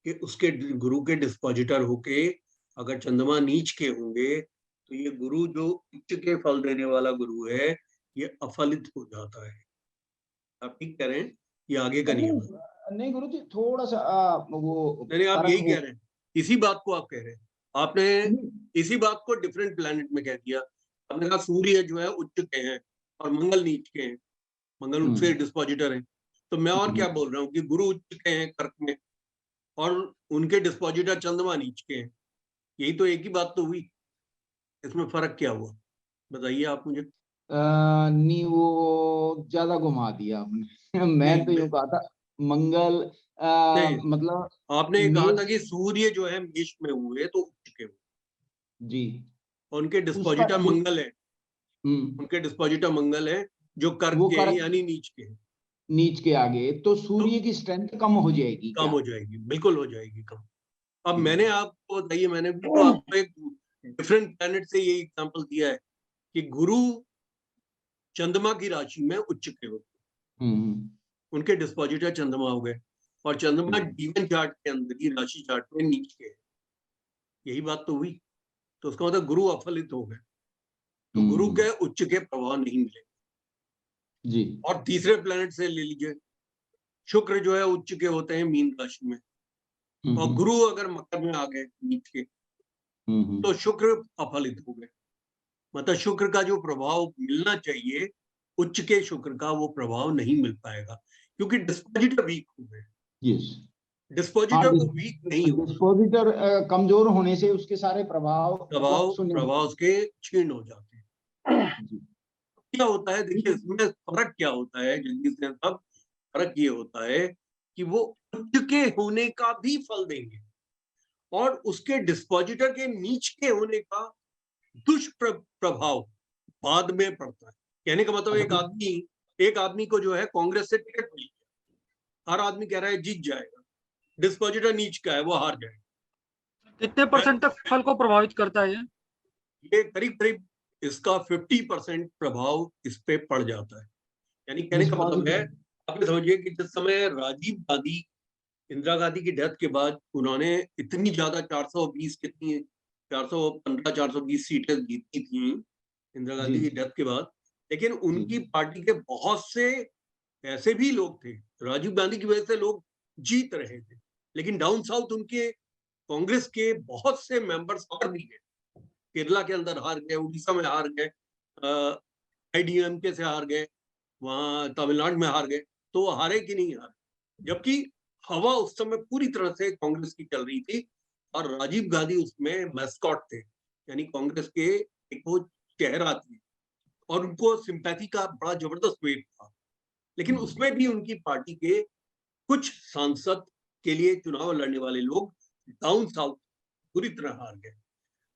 के उसके गुरु के डिस्पोजिटर होके अगर चंद्रमा नीच के होंगे, तो ये गुरु जो उच्च के फल देने वाला गुरु है, ये अफलित हो जाता है। आप ठीक कह रहे हैं, ये आगे का नियम है। नहीं गुरु जी, थोड़ा सा वो नहीं, आप फर्क यही हो। कह रहे हैं, इसी बात को आप कह रहे हैं। आपने नहीं, इसी बात को डिफरेंट प्लैनेट में कह दिया। आपने कहा सूर्य जो है उच्च के हैं और मंगल नीच के हैं, मंगल उससे डिस्पोजिटर है। तो मैं और क्या बोल रहा हूँ कि गुरु उच्च के हैं कर्क में और उनके डिस्पोजिटर चंद्रमा नीच के हैं। यही तो एक ही बात तो हुई, इसमें फर्क क्या हुआ बताइए आप मुझे। नहीं वो ज्यादा घुमा दिया आपने। मैं नहीं तो यूं कहा था मंगल नहीं, मतलब आपने ये कहा था मेष। कि सूर्य जो है मेष में हुए तो उच्च के हुए, जी। और उनके उसका डिस्पोजिटर मंगल है, हम्म, उनके डिस्पोजिटर मंगल है जो कर्क वो के हैं कर्क यानी नीच के हैं। नीच के आगे तो तो सूर्य की स्ट्रेंथ कम हो जाएगी कम क्या? हो जाएगी, बिल्कुल हो जाएगी कम। अब हम्म, मैंने आपको बताइए, मैंने भी तो आपको एक डिफरेंट प्लैनेट से ये एग्जांपल दिया है कि गुरु चंद्रमा की राशि में उच्च के होते हम्म, हैं, उनके डिस्पोजिटर चंद्रमा हो गए, और चंद्रमा हम्म, जीवन चार्ट के अंदर ही राशि चार्ट में नीच के है। यही बात तो हुई। तो उसका मतलब गुरु अफलित हो गए, तो गुरु हम्म, के उच्च के प्रभाव नहीं मिले। जी। और तीसरे प्लैनेट से ले लीजिए, शुक्र जो है उच्च के होते हैं मीन राशि में, और हम्म, गुरु अगर मकर में आ गए नीच के, हम्म, तो शुक्र अफलित हो गए। मतलब शुक्र का जो प्रभाव मिलना चाहिए, उच्च के शुक्र का वो प्रभाव नहीं मिल पाएगा, क्योंकि डिस्पोजिटर वीक हो गए। यस। हाँ, डिस्पोजिटर को वीक नहीं होना, डिस्पोजिटर कमजोर होने से उसके सारे प्रभाव प्रभाव शून्य हो प्रभाव उसके क्षीण हो जाते हैं। जाते। जी। क्या होता है देखिए, इसमें फर्क क्या होता है जल्दी से सब, फर्क ये होता है कि वो उच्च के होने का भी फल देंगे और उसके डिस्पोजिटर के नीच के होने का दुष्प्रभाव बाद में पड़ता है। कहने का मतलब अच्छा। एक आदमी को जो है कांग्रेस से टिकट मिली, हर आदमी कह रहा है जीत जाएगा, डिस्पोजिटर नीच का है वो हार जाएगा। कितने परसेंट तक फल को प्रभावित करता है ये करीब करीब इसका 50% प्रभाव इस पे पड़ जाता है। यानी कहने का मतलब है, डिस्पोजिटर। आप ये समझिए कि जिस समय इंदिरा गांधी की डेथ के बाद उन्होंने इतनी ज्यादा 420 कितनी 415 420 सीटें जीती थी इंदिरा जी। गांधी की डेथ के बाद, लेकिन जी। उनकी पार्टी के बहुत से ऐसे भी लोग थे, राजीव गांधी की वजह से लोग जीत रहे थे, लेकिन डाउन साउथ उनके कांग्रेस के बहुत से मेंबर्स हार भी गए। केरला के अंदर हार गए, उड़ीसा में हार गए, आईडीएमके से हार गए, वहां तमिलनाडु में हार गए। तो वो हारे कि नहीं हारे, जबकि हवा उस समय पूरी तरह से कांग्रेस की चल रही थी और राजीव गांधी उसमें मैस्कॉट थे, यानी कांग्रेस के एक वो चेहरा थे, और उनको सिंपैथी का बड़ा जबरदस्त वेट था। लेकिन उसमें भी उनकी पार्टी के कुछ सांसद के लिए चुनाव लड़ने वाले लोग डाउन साउथ पूरी तरह हार गए।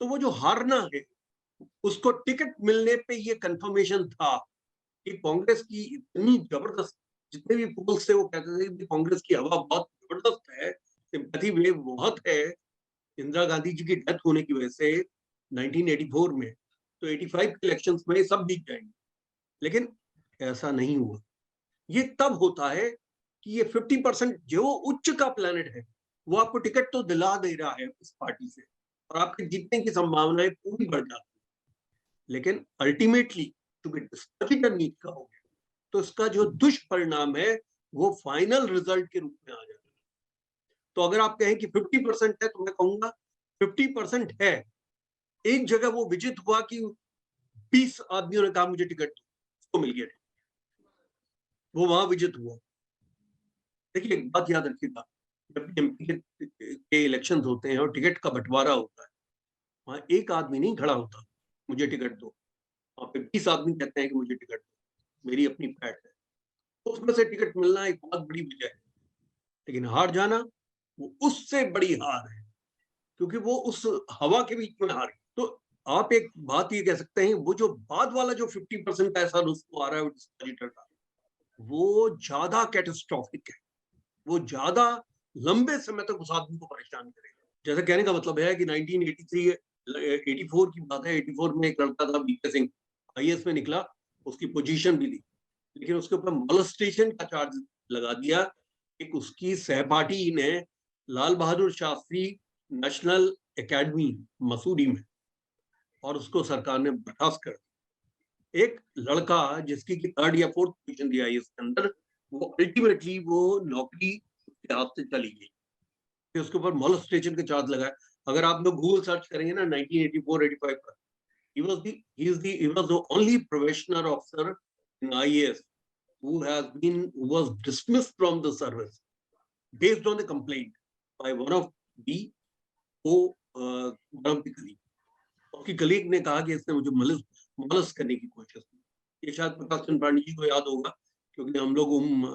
तो वो जो हारना है, उसको टिकट मिलने पे ये कंफर्मेशन था कि कांग्रेस की इतनी जबरदस्त, जितने भी पोल्स थे वो कहते थे कि कांग्रेस की हवा बहुत जबरदस्त है, सिंपैथी वेव बहुत है इंदिरा गांधी जी की डेथ होने की वजह से 1984 में, तो 85 के इलेक्शंस में सब जीत जाएंगे। लेकिन ऐसा नहीं हुआ। ये तब होता है कि ये 50% जो उच्च का प्लैनेट है वो आपको टिकट तो दिला दे रहा है उस पार्टी से, और आपके जीतने की संभावनाएं पूरी बढ़ जाती है, लेकिन अल्टीमेटली क्योंकि डिस्पोजिटर नीच का हो गया, तो इसका जो दुष्परिणाम है वो फाइनल रिजल्ट के रूप में आ जाता है। तो अगर आप कहें कि 50% है तो मैं कहूंगा 50% है। एक जगह वो विजित हुआ कि 20 आदमियों ने कहा मुझे टिकट दो, उसको मिल गया, वो वहां विजित हुआ। देखिए एक बात याद रखिएगा, जब एमपी के इलेक्शंस होते हैं और टिकट का बंटवारा होता है, वहां एक आदमी नहीं खड़ा होता मुझे टिकट दो, वहां पे 20 आदमी कहते हैं कि मुझे टिकट दो, मेरी अपनी पैठ है। तो उसमें से टिकट मिलना एक बहुत बड़ी वजह है, लेकिन हार जाना वो उससे बड़ी हार है, क्योंकि वो उस हवा के बीच में हार गई। तो आप एक बात ये कह सकते हैं, वो जो बाद वाला जो 50% ऐसा उसको आ रहा है डिस्पोजिटर का, वो ज्यादा कैटास्ट्रोफिक है, वो ज्यादा लंबे समय तक उस आदमी को परेशान करेगा। जैसे कहने का मतलब है कि 1983 84 की बात है, 84 में एक लड़का था बीके सिंह, आईएएस में निकला, उसकी पोजीशन भी दी, लेकिन उसके ऊपर मोलेस्टेशन का चार्ज लगा दिया। एक उसकी सहपाठी ने लाल बहादुर शास्त्री नेशनल एकेडमी मसूरी में, और उसको सरकार ने बर्खास्त कर दिया। एक लड़का जिसकी 3rd या 4th पोजीशन थी आईएएस के अंदर, वो अल्टीमेटली वो नौकरी उसके हाथ से चली गई, फिर उसके ऊपर मोलेस्टेशन का चार्ज लगाया। अगर आप लोग गूगल सर्च करेंगे ना 1984-85 पर, he was the only probationer officer in IAS who was dismissed from the service based on the complaint by one of the colleague. उसकी कलीग ने कहा कि इसने मुझे मोलेस्ट करने की कोशिश की। ये शायद प्रकाश चंद्र पांडे जी को याद होगा, क्योंकि हम लोग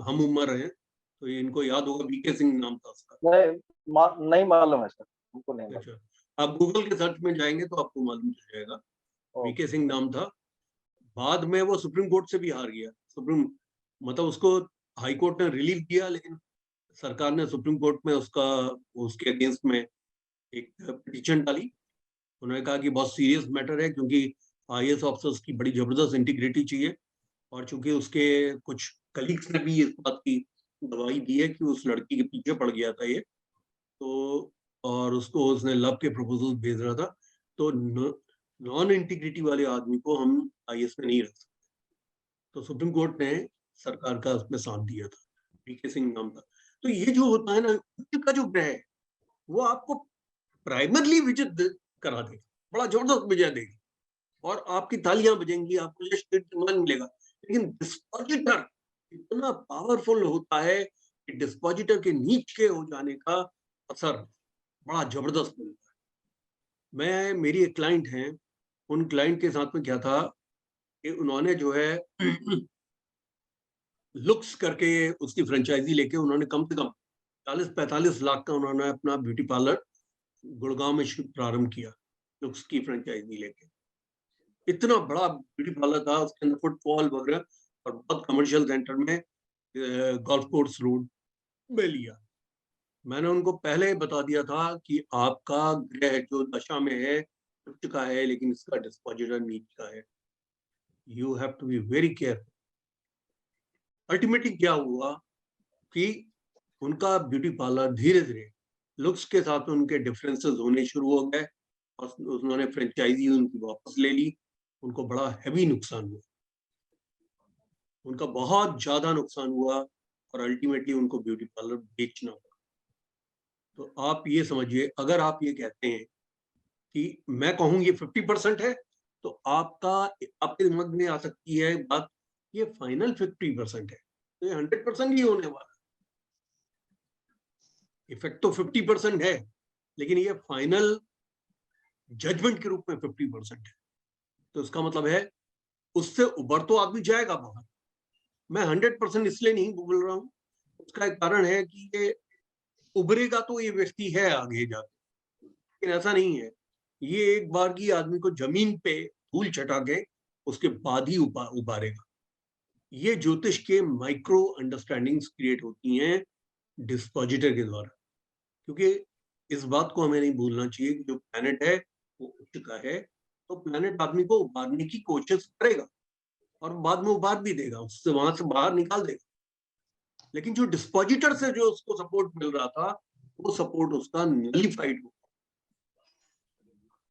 हम उम्र हैं, तो ये इनको याद होगा, बीके सिंह नाम था उसका। नहीं मालूम है सर, हमको नहीं मालूम। अच्छा, आप गूगल के सर्च में जाएंगे तो आपको मालूम चल जाएगा, बीके सिंह नाम था। बाद में वो सुप्रीम कोर्ट से भी हार गया, मतलब उसको हाई कोर्ट ने रिलीव किया, लेकिन सरकार ने सुप्रीम कोर्ट में उसके अगेंस्ट में एक पिटीशन डाली। उन्होंने कहा कि बहुत सीरियस मैटर है, क्योंकि आईएएस ऑफिसर्स की बड़ी जबरदस्त इंटीग्रिटी चाहिए, और चूंकि उसके कुछ कलीग्स ने भी इस बात की गवाही दी है कि उस लड़की के पीछे पड़ गया था ये, तो और उसको उसने लव के प्रपोजल भेज रहा था, तो नॉन इंटीग्रिटी वाले आदमी को हम आईएएस में नहीं रख सकते। तो सुप्रीम कोर्ट ने सरकार का उसमें साथ दिया था, बीके सिंह नाम था। तो ये जो होता है ना, का जो ग्रह है वो आपको प्राइमरली विजिट करा देगा, बड़ा जबरदस्त विजय देगी, और आपकी तालियां बजेंगी, आपको यश कीर्तिमान मिलेगा। लेकिन डिस्पोजिटर इतना पावरफुल होता है कि डिस्पोजिटर के नीचे हो जाने का असर बड़ा जबरदस्त मिलता है। मेरी एक क्लाइंट हैं, उन क्लाइंट के साथ में क्या था कि उन्होंने जो है लुक्स करके उसकी फ्रेंचाइजी लेके उन्होंने कम से कम 40-45 लाख का उन्होंने अपना ब्यूटी पार्लर गुड़गांव में प्रारंभ किया, लुक्स की फ्रेंचाइजी लेके। इतना बड़ा ब्यूटी पार्लर था, उसके अंदर फुटफॉल वगैरह, और बहुत कमर्शियल सेंटर में गोल्फ कोर्स रोड में लिया। मैंने उनको पहले बता दिया था कि आपका ग्रह जो दशा में है उच्च का है, लेकिन इसका डिस्पोजिटर नीच का है, you have to be very careful. Ultimately क्या हुआ कि उनका ब्यूटी पार्लर धीरे धीरे लुक्स के साथ उनके डिफरेंसेस होने शुरू हो गए, और उन्होंने फ्रेंचाइजी उनकी वापस ले ली। उनको बड़ा हैवी नुकसान हुआ, उनका बहुत ज्यादा नुकसान हुआ, और अल्टीमेटली उनको ब्यूटी पार्लर बेचना पड़ा। तो आप ये समझिए, अगर आप ये कहते हैं कि मैं कहूँ ये 50% है, तो आपके दिमाग में आ सकती है बात, ये फाइनल 50% है, तो ये 100% ही होने वाला है। इफेक्ट तो 50% है, लेकिन ये फाइनल जजमेंट के रूप में 50% है। तो इसका मतलब है उससे उबर तो आदमी जाएगा बाहर। मैं 100% इसलिए नहीं बोल रहा हूं, उसका एक कारण है कि ये उभरेगा तो ये व्यक्ति है आगे जाके, लेकिन ऐसा नहीं है। ये एक बार की आदमी को जमीन पे धूल चटा के उसके बाद ही उबारेगा। ये ज्योतिष के माइक्रो अंडरस्टैंडिंग्स क्रिएट होती हैं डिस्पोजिटर के द्वारा, क्योंकि इस बात को हमें नहीं भूलना चाहिए कि जो प्लैनेट है वो उच्च का है, तो प्लैनेट आदमी को उबारने की कोशिश करेगा, और बाद में उबार भी देगा, उससे वहां से बाहर निकाल देगा। लेकिन जो डिस्पोजिटर से जो उसको सपोर्ट मिल रहा था, वो सपोर्ट उसका नलिफाइड हो।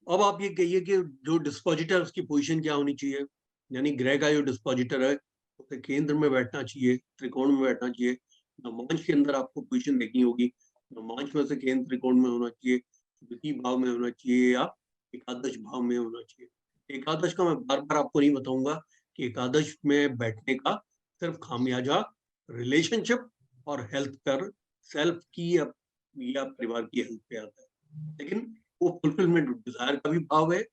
अब आप ये कहिए कि जो डिस्पोजिटर उसकी पोजीशन क्या होनी चाहिए, यानी ग्रह का जो डिस्पोजिटर है उसे केंद्र में बैठना चाहिए, त्रिकोण में बैठना चाहिए। नवांश के अंदर आपको पोजीशन देखनी होगी, नवमांश में से केंद्र त्रिकोण में होना चाहिए, द्वितीय भाव में होना चाहिए या एकादश भाव में होना चाहिए। एकादश का मैं बार बार आपको नहीं बताऊंगा कि एकादश में बैठने का सिर्फ खामियाजा रिलेशनशिप और हेल्थ पर, सेल्फ की या परिवार की हेल्थ पे आता है, लेकिन वो फुलफिलमेंट डिजायर का भी भाव है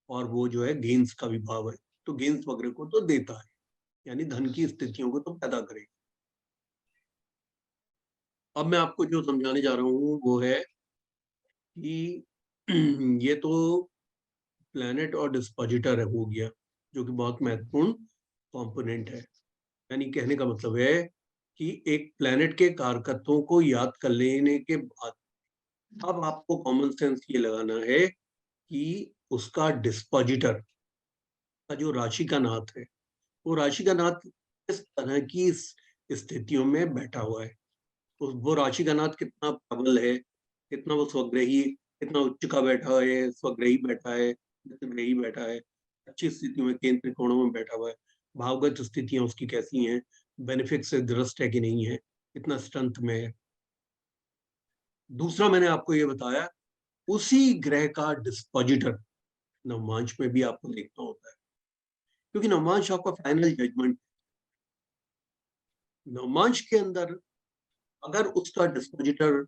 और वो जो है गेन्स का भी भाव है। तो गेन्स वगैरह को तो देता है, यानी धन की स्थितियों को तो पैदा करेगा। अब मैं आपको जो समझाने जा रहा हूँ वो है कि ये तो प्लैनेट और डिस्पोजिटर हो गया, जो कि बहुत महत्वपूर्ण कंपोनेंट है। यानी कहने का मतलब है कि एक प्लैनेट के कारकत्वों को याद कर लेने के बाद अब आपको कॉमन सेंस ये लगाना है कि उसका डिस्पोजिटर का जो राशि का नाथ है, वो राशि का नाथ किस तरह की स्थितियों में बैठा हुआ है, वो राशि का नाथ कितना प्रबल है, कितना वो स्वग्रही, कितना उच्च का बैठा है, स्वग्रही बैठा है, ग्रही बैठा है, अच्छी स्थितियों में केंद्र त्रिकोणों में बैठा हुआ है, भावगत स्थितियां उसकी कैसी हैं, बेनिफिट से ग्रस्त है कि नहीं है, कितना स्ट्रेंथ में है। दूसरा मैंने आपको ये बताया, उसी ग्रह का डिस्पोजिटर नवमांश में भी आपको देखना होता है, क्योंकि नवमांश आपका फाइनल जजमेंट। नवमांश के अंदर अगर उसका डिस्पोजिटर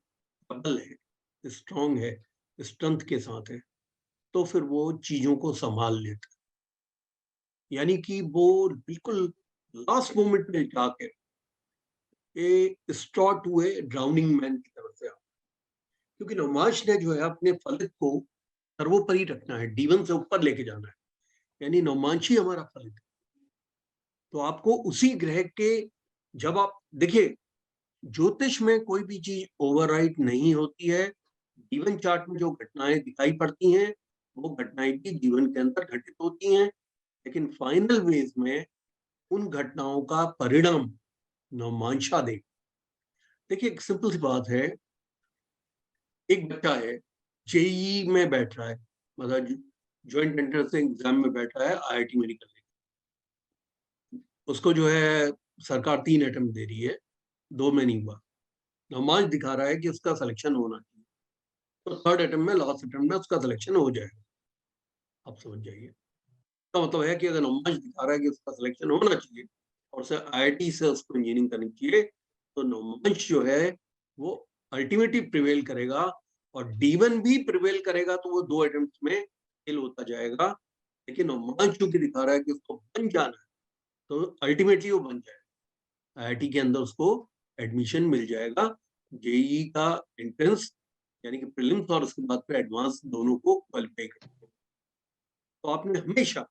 प्रबल है, स्ट्रांग है, स्ट्रेंथ के साथ है, तो फिर वो चीजों को संभाल लेता है। यानी कि वो बिल्कुल लास्ट मोमेंट में जाकर स्टॉट हुए ड्राउनिंग मैन की तरफ से, क्योंकि नवमांश ने जो है अपने फलित को सर्वोपरि रखना है, D1 से ऊपर लेके जाना है, यानी नवमांश ही हमारा फलित है। तो आपको उसी ग्रह के, जब आप देखिए ज्योतिष में कोई भी चीज ओवरराइट नहीं होती है। जीवन चार्ट में जो घटनाएं दिखाई पड़ती हैं वो घटनाएं भी जीवन के अंदर घटित होती हैं, लेकिन फाइनल वेज में उन घटनाओं का परिणाम नवमांशा दे। देखिए एक सिंपल सी बात है, एक बच्चा है जेईई में बैठ रहा है, मतलब ज्वाइंट एंट्रेंस एग्जाम में बैठ रहा है IIT में निकलने, उसको जो है सरकार 3 अटेम्प्ट दे रही है, 2 में नहीं हुआ, नवमांश दिखा रहा है कि उसका सिलेक्शन होना चाहिए, तो 3rd अटेम्प्ट में, लास्ट अटेम्प्ट में उसका सिलेक्शन हो जाएगा। आप समझ जाइए, तो मतलब है कि अगर नवमांश दिखा रहा है कि उसका सिलेक्शन होना चाहिए और उसे IIT से उसको इंजीनियरिंग करनी चाहिए, तो नवमांश जो है वो अल्टीमेटली प्रिवेल करेगा, और D1 भी प्रिवेल करेगा तो वो 2 अटेम्प्ट में फेल होता जाएगा। लेकिन नवमांश चूंकि दिखा रहा है कि उसको बन जाना है, तो अल्टीमेटली वो बन जाएगा, IIT के अंदर उसको एडमिशन मिल जाएगा। जेईई का एंट्रेंस यानी कि प्रीलिम्स और उसके बाद पे एडवांस दोनों को क्वालिफाई करते हैं। तो आपने हमेशा,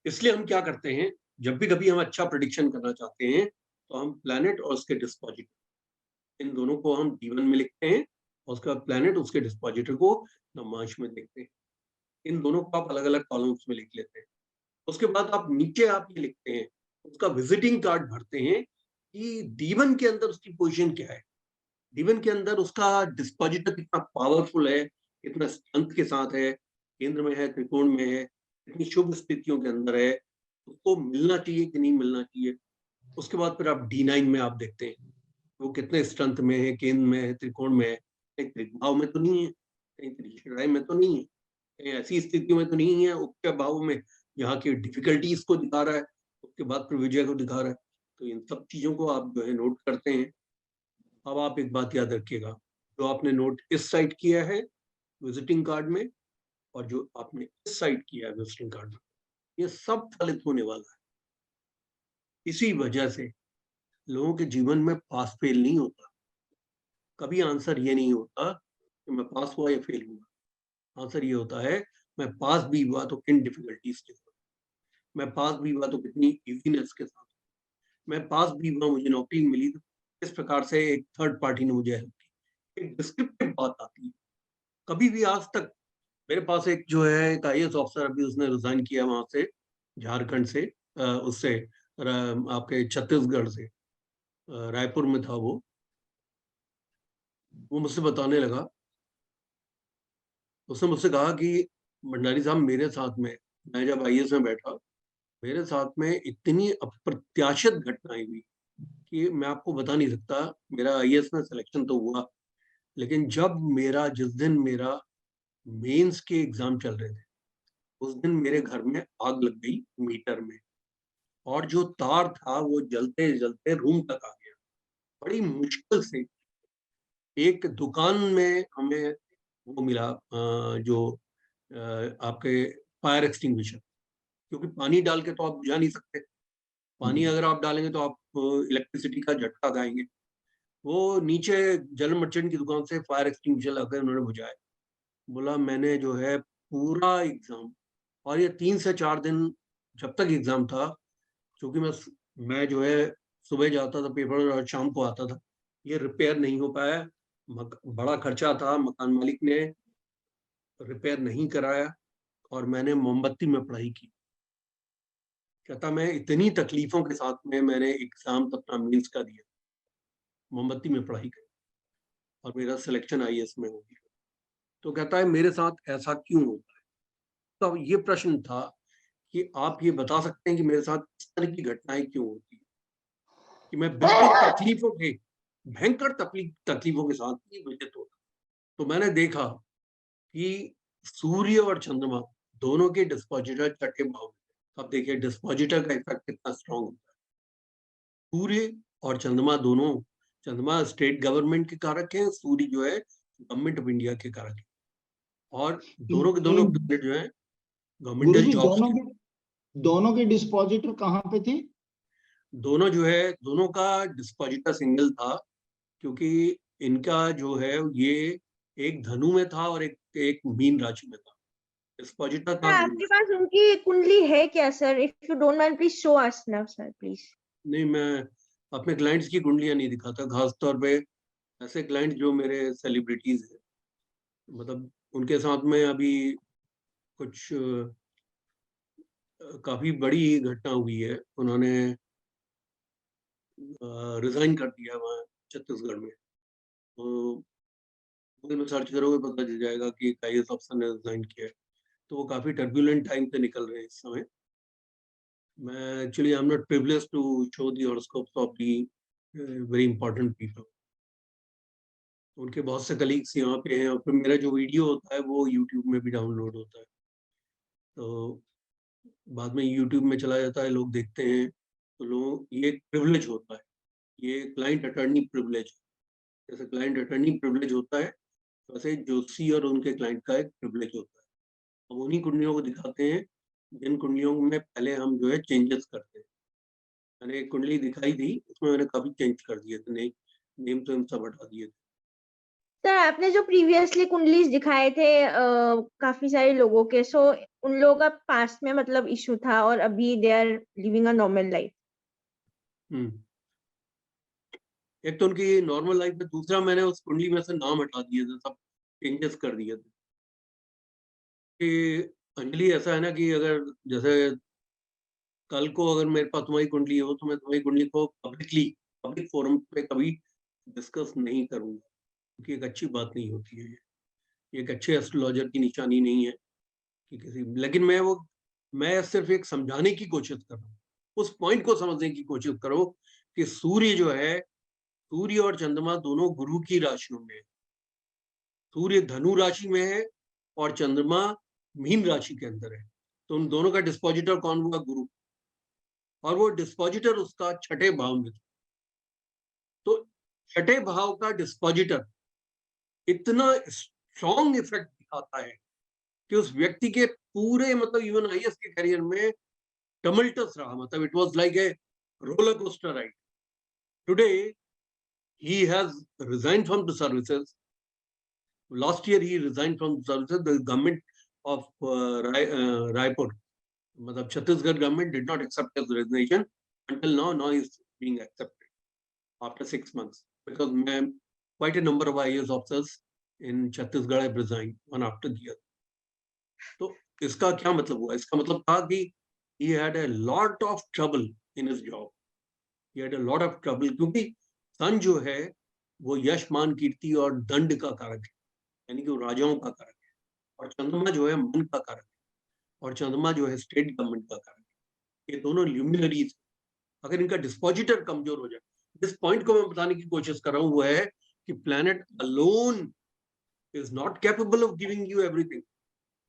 इसलिए हम क्या करते हैं, जब भी कभी हम अच्छा प्रेडिक्शन करना चाहते हैं तो हम प्लैनेट और उसके डिस्पोजिटर, इन दोनों को हम D1 में लिखते हैं और उसका प्लैनेट उसके डिस्पोजिटर को नवमांश में देखते हैं। इन दोनों को आप अलग अलग कॉलम्स में लिख लेते हैं। उसके बाद आप नीचे आप ये लिखते हैं, उसका विजिटिंग कार्ड भरते हैं कि D1 के अंदर उसकी पोजीशन क्या है, D1 के अंदर उसका डिस्पोजिटर कितना पावरफुल है, कितना स्ट्रेंथ के साथ है, केंद्र में है, त्रिकोण में है, कितनी शुभ स्थितियों के अंदर है, उसको मिलना चाहिए कि नहीं मिलना चाहिए। उसके बाद फिर आप D9 में आप देखते हैं वो कितने स्ट्रेंथ में है, केंद्र में है, त्रिकोण में है, कहीं त्रिभाव में तो नहीं है, कहीं त्रिशिराय में तो नहीं है, कहीं ऐसी स्थितियों में तो नहीं है उच्च भाव में यहाँ की डिफिकल्टीज को दिखा रहा है, उसके बाद फिर विजय को दिखा रहा है। तो इन सब चीजों को आप जो है नोट करते हैं। अब आप एक बात याद रखिएगा, जो आपने नोट इस साइड किया है विजिटिंग कार्ड में और जो आपने इस साइड किया है विजिटिंग कार्ड में, ये सब फलित होने वाला है। इसी वजह से लोगों के जीवन में पास फेल नहीं होता, कभी आंसर ये नहीं होता कि मैं पास हुआ या फेल हुआ। आंसर ये होता है मैं पास भी हुआ तो किन डिफिकल्टीज के साथ, मैं पास भी हुआ तो कितनी इजीनेस के साथ, मैं पास भी हुआ मुझे नौकरी मिली तो किस प्रकार से एक थर्ड पार्टी ने मुझे हेल्प की। एक डिस्क्रिप्टिव बात आती है। कभी भी आज तक मेरे पास एक जो है एक IAS ऑफिसर, अभी उसने रिजाइन किया वहां से, झारखंड से, उससे आपके छत्तीसगढ़ से, रायपुर में था वो मुझसे बताने लगा, उसने मुझसे कहा कि भंडारी साहब मेरे साथ में, मैं जब IAS में बैठा, मेरे साथ में इतनी अप्रत्याशित घटनाएं हुई कि मैं आपको बता नहीं सकता। मेरा IAS में सिलेक्शन तो हुआ, लेकिन जिस दिन मेरा मेंस के एग्जाम चल रहे थे, उस दिन मेरे घर में आग लग गई मीटर में, और जो तार था वो जलते जलते रूम तक आ गया। बड़ी मुश्किल से एक दुकान में हमें वो मिला, जो आपके फायर एक्सटिंग्विशर, क्योंकि पानी डाल के तो आप बुझा नहीं सकते। पानी अगर आप डालेंगे तो आप इलेक्ट्रिसिटी का झटका खाएंगे। वो नीचे जल मर्चेंट की दुकान से फायर एक्सटिंग्विशर लाकर उन्होंने बुझाया। बोला मैंने जो है पूरा एग्जाम, और ये 3 से 4 दिन जब तक एग्जाम था, क्योंकि मैं जो है सुबह जाता था पेपर और शाम को आता था, ये रिपेयर नहीं हो पाया। बड़ा खर्चा था, मकान मालिक ने रिपेयर नहीं कराया, और मैंने मोमबत्ती में पढ़ाई की। कहता मैं इतनी तकलीफों के साथ में मैंने एग्जाम अपना मेंस का दिया, मोमबत्ती में पढ़ाई की, और मेरा सिलेक्शन आईएएस में हो गया। तो कहता है मेरे साथ ऐसा क्यों होता है? तो ये प्रश्न था कि आप ये बता सकते हैं कि मेरे साथ इस तरह की घटनाएं क्यों होती है, कि मैं बिल्कुल भयंकर तकलीफों के साथ ही व्यतीत होता। तो मैंने देखा कि सूर्य और चंद्रमा दोनों के डिस्पोजिटर छठे भाव में। अब देखिए डिस्पोजिटर का इफेक्ट कितना स्ट्रांग होता है। सूर्य और चंद्रमा दोनों, चंद्रमा स्टेट गवर्नमेंट के कारक हैं, सूर्य जो है गवर्नमेंट ऑफ इंडिया के कारक है, और दोनों के दोनों प्लैनेट जो है गवर्नमेंटल जॉब्स के। दोनों के डिस्पोजिटर कहाँ पे थे? दोनों जो है, दोनों का डिस्पोजिटर सिंगल था, क्योंकि इनका जो है ये एक धनु में था और एक मीन राशि में था। डिस्पोजिटर था गुरु। आपके पास उनकी कुंडली है क्या sir? If you don't mind please show us now sir please. नहीं, मैं अपने क्लाइंट्स की कुंडलियां नहीं दिखाता, खास तौर पे ऐसे क्लाइंट जो मेरे सेलिब्रिटीज हैं। मतलब उनके साथ में अभी कुछ काफी बड़ी घटना हुई है। उन्होंने रिजाइन कर दिया वहाँ छत्तीसगढ़ में। तो गूगल में सर्च करोगे पता चल जाएगा कि एक आईएएस अफसर ने रिजाइन किया है। तो वो काफी टर्बुलेंट टाइम से निकल रहे हैं इस समय। मैं actually I am not privileged to show the horoscopes of the very important people. उनके बहुत से कलीग्स यहाँ पे हैं, और फिर मेरा जो वीडियो होता है वो यूट्यूब में भी डाउनलोड होता है। तो बाद में यूट्यूब में चला जाता है, लोग देखते हैं, तो लोग ये एक प्रिविलेज होता है, ये क्लाइंट अटर्नी प्रिविलेज। जैसे क्लाइंट अटर्नी प्रिविलेज होता है, वैसे जोशी और उनके क्लाइंट का एक प्रिविलेज होता है। हम उन्हीं कुंडलियों को दिखाते हैं जिन कुंडलियों में पहले हम जो है चेंजेस करते हैं। मैंने एक कुंडली दिखाई थी, उसमें मैंने काफी चेंज कर दिए थे, नेम तो सब हटा दिए थे। सर आपने जो प्रीवियसली कुंडलीज दिखाए थे काफी सारे लोगों के, सो उन लोगों का पास्ट में मतलब इशू था और अभी they are living a normal life. एक तो उनकी नॉर्मल लाइफ में, दूसरा मैंने उस कुंडली में से नाम हटा दिए थे, सब चेंजेस कर दिए थे। कि अंजलि ऐसा है ना कि अगर जैसे कल को अगर मेरे पास तुम्हारी कुंडली हो तो मैं तुम्हारी कुंडली को पब्लिक फोरम पे कभी डिस्कस नहीं करूंगा, क्योंकि एक अच्छी बात नहीं होती है। ये एक अच्छे एस्ट्रोलॉजर की निशानी नहीं है कि किसी, लेकिन मैं सिर्फ एक समझाने की कोशिश कर रहा हूँ, उस पॉइंट को समझने की कोशिश करो कि सूर्य जो है, सूर्य और चंद्रमा दोनों गुरु की राशियों में है। सूर्य धनु राशि में है और चंद्रमा मीन राशि के अंदर है। तो उन दोनों का डिस्पोजिटर कौन हुआ? गुरु। और वो डिस्पोजिटर उसका छठे भाव में था। तो छठे भाव का डिस्पोजिटर इतना स्ट्रॉन्ग इफेक्ट दिखाता है कि उस व्यक्ति के पूरे, मतलब इवन आईएएस के करियर में टमल्टस रहा। मतलब it was like a roller coaster ride. Today he has resigned from the services. Last year he resigned from the services. The government of Raipur, मतलब Chhattisgarh government did not accept his resignation until now. Now he is being accepted after 6 months, because quite a number of IAS officers in Chhattisgarh have resigned one after the other. तो इसका क्या मतलब हुआ? इसका मतलब था कि he had a lot of trouble in his job. He had a lot of trouble, क्योंकि सन जो है वो यश मान कीर्ति और दंड का कारक है, यानी कि वो राजाओं का कारक है। और चंद्रमा जो है मन का कारक है, और चंद्रमा जो है स्टेट गवर्नमेंट का कारक है। ये दोनों ल्यूमिनरीज, अगर इनका डिस्पोजिटर कमजोर हो जाए, जिस पॉइंट को मैं बताने की कोशिश कर रहा हूँ वो है कि planet alone is not capable of giving you everything.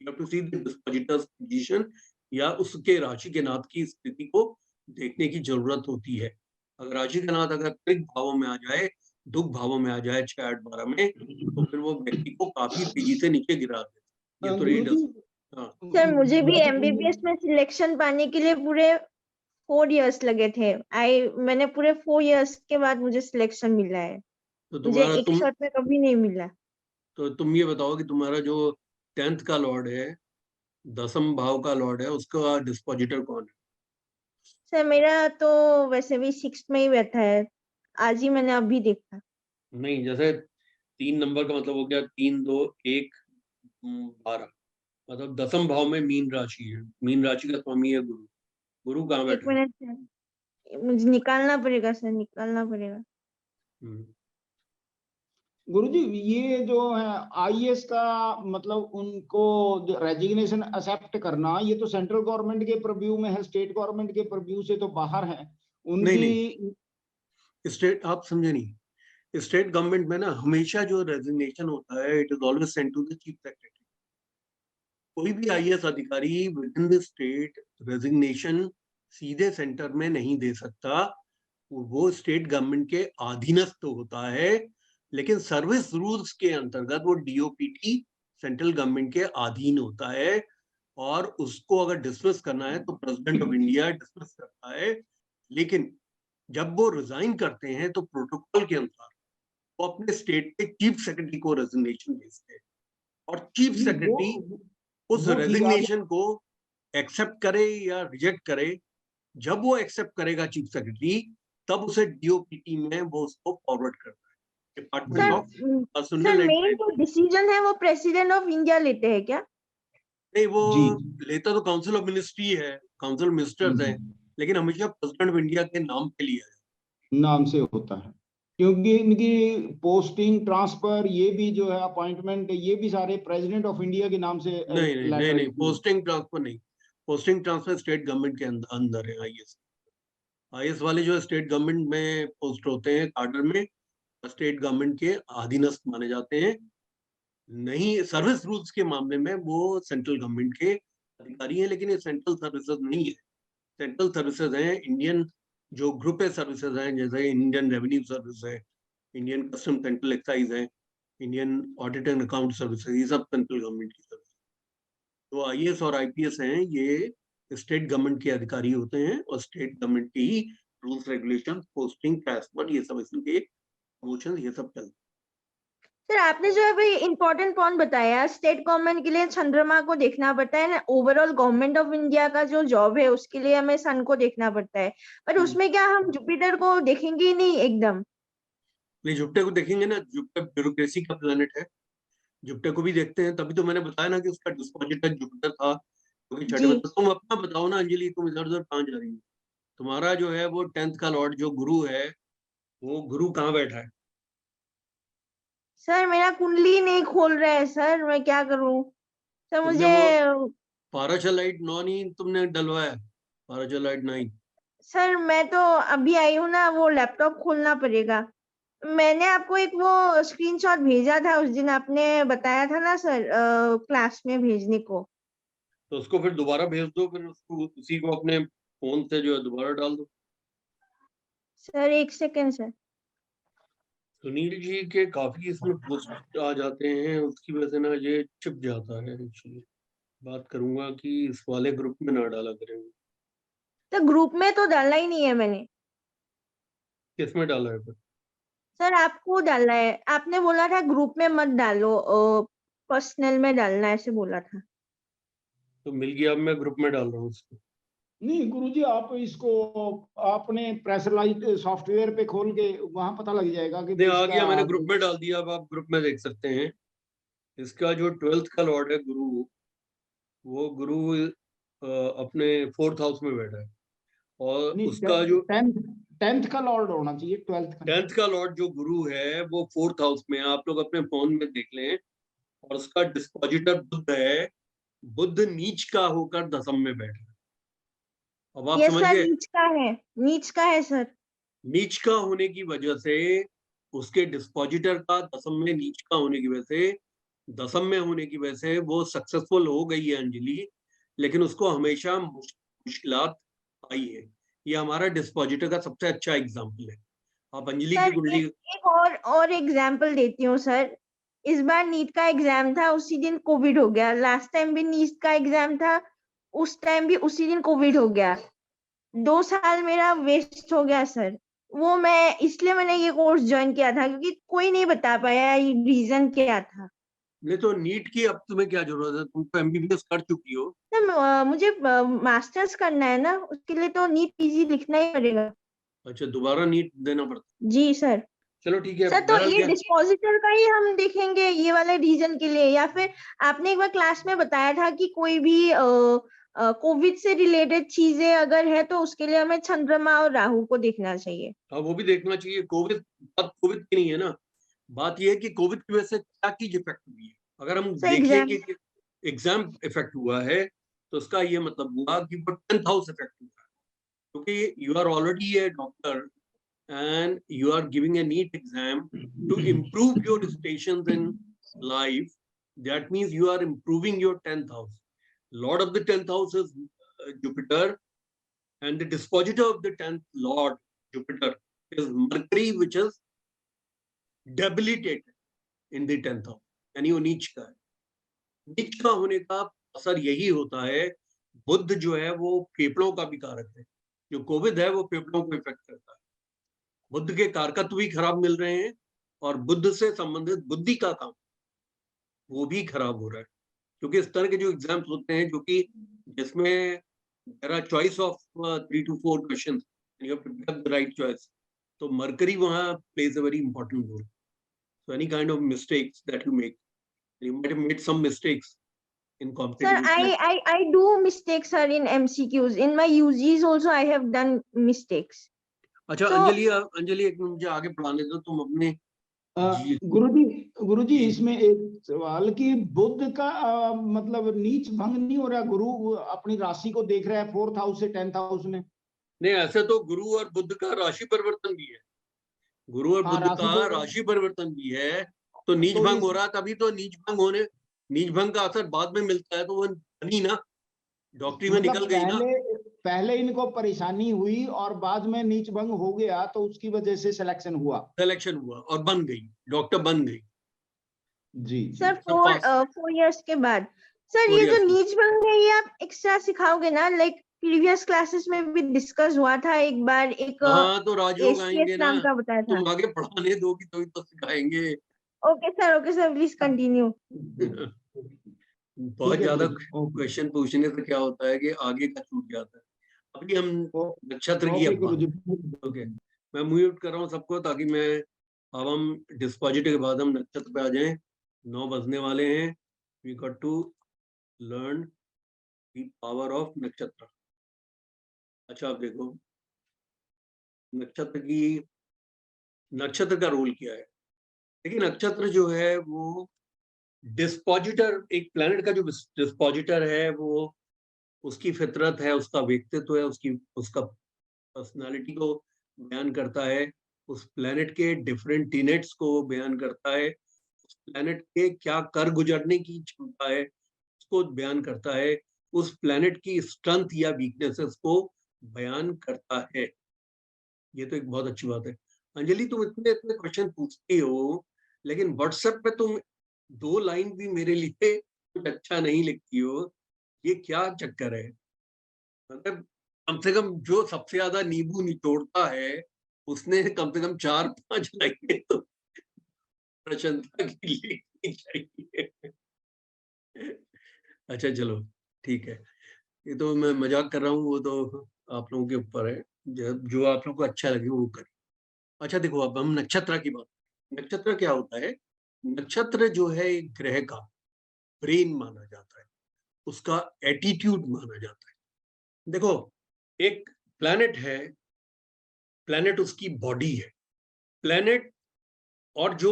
You have to see the dispositor's position, या उसके राशि के नाथ की स्थिति को देखने की जरूरत होती है। अगर राशि का नाथ अगर त्रिक भावों में आ जाए, दुख भावों में आ जाए 6, 8, 12 में, तो फिर वो व्यक्ति को काफी तेजी से नीचे गिरा देता है। ये तो रीडर्स। हाँ सर मुझे भी एमबीबीएस में सिलेक्शन पाने के लिए पूरे 4 इयर्स लगे थे। मैंने पूरे 4 इयर्स के बाद मुझे सिलेक्शन मिला है। तो मुझे तुम्हारा एक शॉट में कभी नहीं मिला। तो तुम ये बताओ कि तुम्हारा जो 10th का लॉर्ड है, 10th भाव का लॉर्ड है, उसका डिस्पोजिटर कौन है? सर मेरा तो वैसे भी 6th में ही बैठा है। आज ही मैंने अभी देखा। नहीं, जैसे 3 नंबर का मतलब हो गया 3, 2, 1, 12, मतलब 10th भाव में मीन राशि है। मीन राशि का स्वामी है गुरु। गुरु कहाँ एक बैठा है? मिनट मुझे निकालना पड़ेगा सर, निकालना पड़ेगा। गुरुजी ये जो है आईएएस का मतलब उनको रेजिग्नेशन एक्सेप्ट करना, ये तो सेंट्रल गवर्नमेंट के प्रव्यू में है, स्टेट गवर्नमेंट के प्रव्यू से तो बाहर है उनकी। स्टेट, आप समझे नहीं, स्टेट गवर्नमेंट में ना हमेशा जो रेजिग्नेशन होता है, it is always sent to the chief secretary. कोई भी आईएएस अधिकारी within the state resignation सीधे सेंटर में नहीं दे सकता, वो स्टेट गवर्नमेंट के अधीनस्थ होता है, लेकिन सर्विस रूल्स के अंतर्गत वो डीओपीटी सेंट्रल गवर्नमेंट के अधीन होता है, और उसको अगर डिसमिस करना है तो प्रेसिडेंट ऑफ इंडिया डिसमिस करता है। लेकिन जब वो रिजाइन करते हैं तो प्रोटोकॉल के अनुसार वो अपने स्टेट के चीफ सेक्रेटरी को रेजिग्नेशन भेजते हैं, और चीफ सेक्रेटरी उस रेजिग्नेशन को एक्सेप्ट करे या रिजेक्ट करे। जब वो एक्सेप्ट करेगा चीफ सेक्रेटरी, तब उसे डीओपीटी में वो उसको फॉरवर्ड करता है, डिपार्टमेंट ऑफ पर्सनल। मेन जो डिसीजन है वो प्रेसिडेंट ऑफ इंडिया लेते हैं क्या? नहीं, वो लेता तो काउंसिल ऑफ मिनिस्ट्री है, काउंसिल मिनिस्टर्स है, लेकिन हमेशा प्रेसिडेंट ऑफ इंडिया के नाम पे लिया है, नाम से होता है, क्योंकि इनकी पोस्टिंग ट्रांसफर ये भी जो है अपॉइंटमेंट, ये भी सारे प्रेसिडेंट ऑफ इंडिया के नाम से। नहीं, पोस्टिंग ट्रांसफर नहीं, पोस्टिंग ट्रांसफर स्टेट गवर्नमेंट के अंदर है। आईएएस वाले जो स्टेट गवर्नमेंट में पोस्ट होते हैं कार्डर में, स्टेट गवर्नमेंट के अधीनस्थ माने जाते हैं। नहीं, सर्विस रूल्स के मामले में वो सेंट्रल गवर्नमेंट के अधिकारी हैं, लेकिन ये सेंट्रल सर्विसेज नहीं है। सेंट्रल सर्विसेज हैं इंडियन, जो ग्रुप ए सर्विसेज हैं, जैसे इंडियन रेवेन्यू सर्विस है, इंडियन कस्टम सेंट्रल एक्साइज है, Indian audit and account services, ये सब सेंट्रल गवर्नमेंट की सर्विस। तो आईएएस और आईपीएस हैं, ये स्टेट गवर्नमेंट के अधिकारी होते हैं, और स्टेट गवर्नमेंट के ही रूल्स रेगुलेशन, पोस्टिंग, ट्रांसफर, ये सब इसके प्रमोशन, ये सब चलते हैं। सर आपने जो अभी इम्पोर्टेंट पॉइंट बताया, स्टेट गवर्नमेंट के लिए चंद्रमा को देखना पड़ता है ना, ओवरऑल गवर्नमेंट ऑफ इंडिया का जो जॉब है उसके लिए हमें सन को देखना पड़ता है, पर उसमें क्या हम जुपिटर को देखेंगे ही नहीं एकदम? नहीं, जुपिटर को देखेंगे ना, जुपिटर ब्यूरोक्रेसी का प्लैनेट है, जुपिटर को भी देखते हैं। तभी तो मैंने बताया ना कि उसका डिस्पोजिटर जुपिटर था, क्योंकि छठे में। तुम अपना बताओ ना अंजलि, तुम इधर उधर कहाँ जा रही हो? तुम्हारा जो है वो 10th का लॉर्ड जो गुरु है, वो गुरु कहाँ बैठा है? सर मेरा कुंडली नहीं खोल रहा है सर, मैं क्या करूं? सर मुझे पाराचलाइट 9 ही तुमने डलवाया, पाराचलाइट 9। सर मैं तो अभी आई हूँ ना, वो लैपटॉप खोलना पड़ेगा। मैंने आपको एक वो स्क्रीनशॉट भेजा था उस दिन, आपने बताया था ना सर क्लास में भेजने को, तो उसको फिर दोबारा भेज दो, फिर उसको उसी को अपने फोन से जो है दोबारा डाल दो। सर एक सेकेंड सर। सुनील जी के काफी इसमें पोस्ट आ जाते हैं, उसकी वजह से ना ये छिप जाता है। एक्चुअली बात करूंगा कि इस वाले ग्रुप में ना डाला करेंगे। तो ग्रुप में तो डालना ही नहीं है मैंने। किसमें डाला है फिर? सर आपको डालना है, आपने बोला था ग्रुप में मत डालो, पर्सनल में डालना है, ऐसे बोला था। तो मिल गया, अब मैं ग्रुप में डाल रहा हूँ उसको। नहीं गुरुजी, आप इसको आपने प्रेशराइज सॉफ्टवेयर पे खोल के वहां पता लग जाएगा कि आ गया, मैंने ग्रुप में डाल दिया। अब आप ग्रुप में देख सकते हैं। इसका जो 12th का लॉर्ड है गुरु, वो गुरु अपने 4th हाउस में बैठा है, और उसका जो 10th का लॉर्ड होना चाहिए, 10th का लॉर्ड जो गुरु है वो 4th हाउस में है। आप लोग अपने फोन में देख लें, और उसका डिस्पोजिटर बुध है। बुध नीच का होकर 10th में बैठा है। अब आप समझ गए, नीच का है, नीच का है सर। नीच का होने की वजह से उसके डिस्पोजिटर का दशम में नीच का होने की वजह से, दशम में होने की वजह से वो सक्सेसफुल हो गई है अंजलि, लेकिन उसको हमेशा मुश्किलात आई है। ये हमारा डिस्पोजिटर का सबसे अच्छा एग्जाम्पल है। आप अंजलि की सर कुंडली एक और एग्जाम्पल देती हूँ सर। इस बार नीट का एग्जाम था, उसी दिन कोविड हो गया। लास्ट टाइम भी नीट का एग्जाम था, उस टाइम भी उसी दिन कोविड हो गया। 2 साल मेरा वेस्ट हो गया सर। वो मैं इसलिए मैंने ये कोर्स ज्वाइन किया था क्योंकि कोई नहीं बता पाया रीजन क्या था। नहीं तो नीट की अब तुम्हें क्या जरूरत है, तुम तो एमबीबीएस कर चुकी हो। सर मुझे मास्टर्स करना है ना, उसके लिए तो नीट पीजी लिखना ही पड़ेगा। अच्छा, दोबारा नीट देना पड़ता। जी सर। चलो ठीक है। सर तो बहरहाल ये क्या, डिस्पोजिटर का ही हम देखेंगे ये वाले रीजन के लिए, या फिर आपने एक बार क्लास में बताया था कि कोई भी कोविड से रिलेटेड चीजें अगर है तो उसके लिए हमें चंद्रमा और राहु को देखना चाहिए। हाँ वो भी देखना चाहिए। कोविड, बात कोविड की नहीं है ना, बात ये है कि कोविड की वजह से क्या चीज इफेक्ट हुई है। अगर हम सर देखें एग्जाम कि एग्जाम इफेक्ट हुआ है तो उसका ये मतलब हुआ कि 10th हाउस इफेक्ट हुआ है, क्योंकि you are already a doctor and you are giving a NEET exam to improve your stations in life. That means you are improving your 10th house. Lord of the 10th house is Jupiter, and the dispositor of the 10th Lord, Jupiter, is Mercury, which is debilitated in the 10th house. यानी वो नीच का है। नीच का होने का असर यही होता है, बुध जो है वो फेफड़ों का भी कारक है। जो कोविड है वो फेफड़ों को इफेक्ट करता है। बुद्ध के कारकत्व भी खराब मिल रहे हैं और बुद्ध से संबंधित बुद्धि का काम वो भी खराब हो रहा है, क्योंकि इस तरह के जो एग्जाम्स होते हैं जो कि जिसमें there are choice of 3 to 4 questions and you have to get the right choice, तो मरकरी वहां plays a very important role. So any kind of mistakes that you make, you might have made some mistakes in Sir, competitive. I do mistakes, sir, in MCQs. In my UGs also, I have done mistakes. अच्छा So- अंजलि एक मिनट मुझे आगे पढ़ाने दो, तुम अपने गुरुजी इसमें एक सवाल कि बुध का मतलब नीच भंग नहीं हो रहा, गुरु अपनी राशि को देख रहा है 4th हाउस से 10th हाउस में। नहीं, ऐसे तो गुरु और बुध का राशि परिवर्तन भी है, गुरु और बुध का राशि परिवर्तन भी है, तो नीच भंग हो रहा, तभी तो नीच भंग का असर बाद में मिलता है, तो वो बनी ना, डॉक्टरी में निकल गई ना। पहले इनको परेशानी हुई और बाद में नीच भंग हो गया, तो उसकी वजह से सिलेक्शन हुआ और बन गई, डॉक्टर बन गई। जी सर 4 years के बाद। सर ये जो नीच भंग है ये आप एक्स्ट्रा सिखाओगे ना, लाइक प्रीवियस क्लासेस में भी डिस्कस हुआ था एक बार, एक हाँ तो राजयोग आएंगे ना, नाम का बताया था। तुम आगे पढ़ाने दोगी तो सिखाएंगे। Okay sir please continue. बहुत ज्यादा क्वेश्चन पूछने से क्या होता है कि आगे का छूट जाता है। अभी हम नक्षत्र की ओके, मैं म्यूट कर रहा हूँ सबको, ताकि अब हम डिस्पोजिट के बाद हम नक्षत्र पे आ जाएं। 9 बजने वाले हैं। We got to learn the power of नक्षत्र। अच्छा आप देखो नक्षत्र का रोल क्या है। देखिए नक्षत्र जो है वो डिस्पोजिटर, एक प्लैनेट का जो डिस्पोजिटर है वो उसकी फितरत है, उसका व्यक्तित्व है, उसका पर्सनालिटी को बयान करता है, उस प्लैनेट के डिफरेंट टीनेट्स को बयान करता है, उस प्लैनेट के क्या कर गुजरने की क्षमता है उसको बयान करता है, उस प्लैनेट की स्ट्रेंथ या वीकनेसेस को बयान करता है। ये तो एक बहुत अच्छी बात है। अंजलि तुम इतने क्वेश्चन पूछती हो, लेकिन व्हाट्सएप पे तुम 2 लाइन भी मेरे लिए कुछ अच्छा नहीं लिखती हो, ये क्या चक्कर है? मतलब कम से कम जो सबसे ज्यादा नींबू निचोड़ता है उसने कम से कम 4-5 लाइनें तो प्रशंसा की लिखनी चाहिए। अच्छा चलो ठीक है, ये तो मैं मजाक कर रहा हूँ, वो तो आप लोगों के ऊपर है, जो आप लोगों को अच्छा लगे वो करें। अच्छा देखो अब हम नक्षत्र की बात। नक्षत्र क्या होता है? नक्षत्र जो है एक ग्रह का ब्रेन माना जाता है, उसका एटीट्यूड माना जाता है। देखो एक प्लैनेट है, प्लैनेट उसकी बॉडी है, प्लैनेट और जो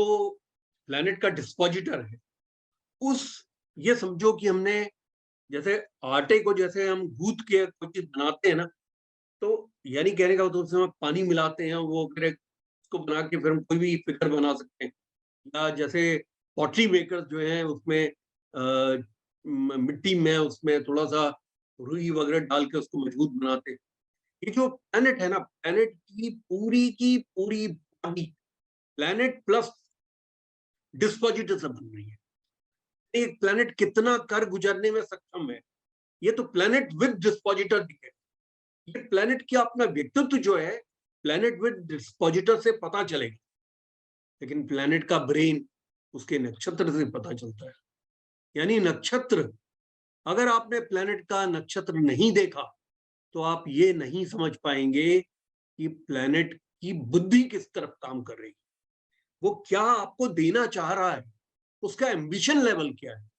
प्लैनेट का डिस्पोजिटर है ये समझो कि हमने जैसे आटे को जैसे हम गूंथ के कोई चीज बनाते हैं ना, तो यानी कहने का तो उसमें पानी मिलाते हैं, वो उसको बना के फिर हम कोई भी फिगर बना सकते हैं, या जैसे पॉटरी मेकर जो है उसमें मिट्टी में उसमें थोड़ा सा रुई वगैरह डाल के उसको मजबूत बनाते हैं। ये जो प्लेनेट है ना, प्लेनेट की पूरी बॉडी प्लेनेट प्लस डिस्पोजिटर से बन रही है। एक प्लेनेट कितना कर गुजरने में सक्षम है, ये तो प्लेनेट विद डिस्पोजिटर दिखे। ये प्लेनेट की अपना व्यक्तित्व जो है प्लेनेट विद डिस्पोजिटर से पता चलेगा, लेकिन प्लेनेट का ब्रेन उसके नक्षत्र से पता चलता है। यानी नक्षत्र, अगर आपने प्लेनेट का नक्षत्र नहीं देखा तो आप ये नहीं समझ पाएंगे कि प्लेनेट की बुद्धि किस तरफ काम कर रही है, वो क्या आपको देना चाह रहा है, उसका एम्बिशन लेवल क्या है,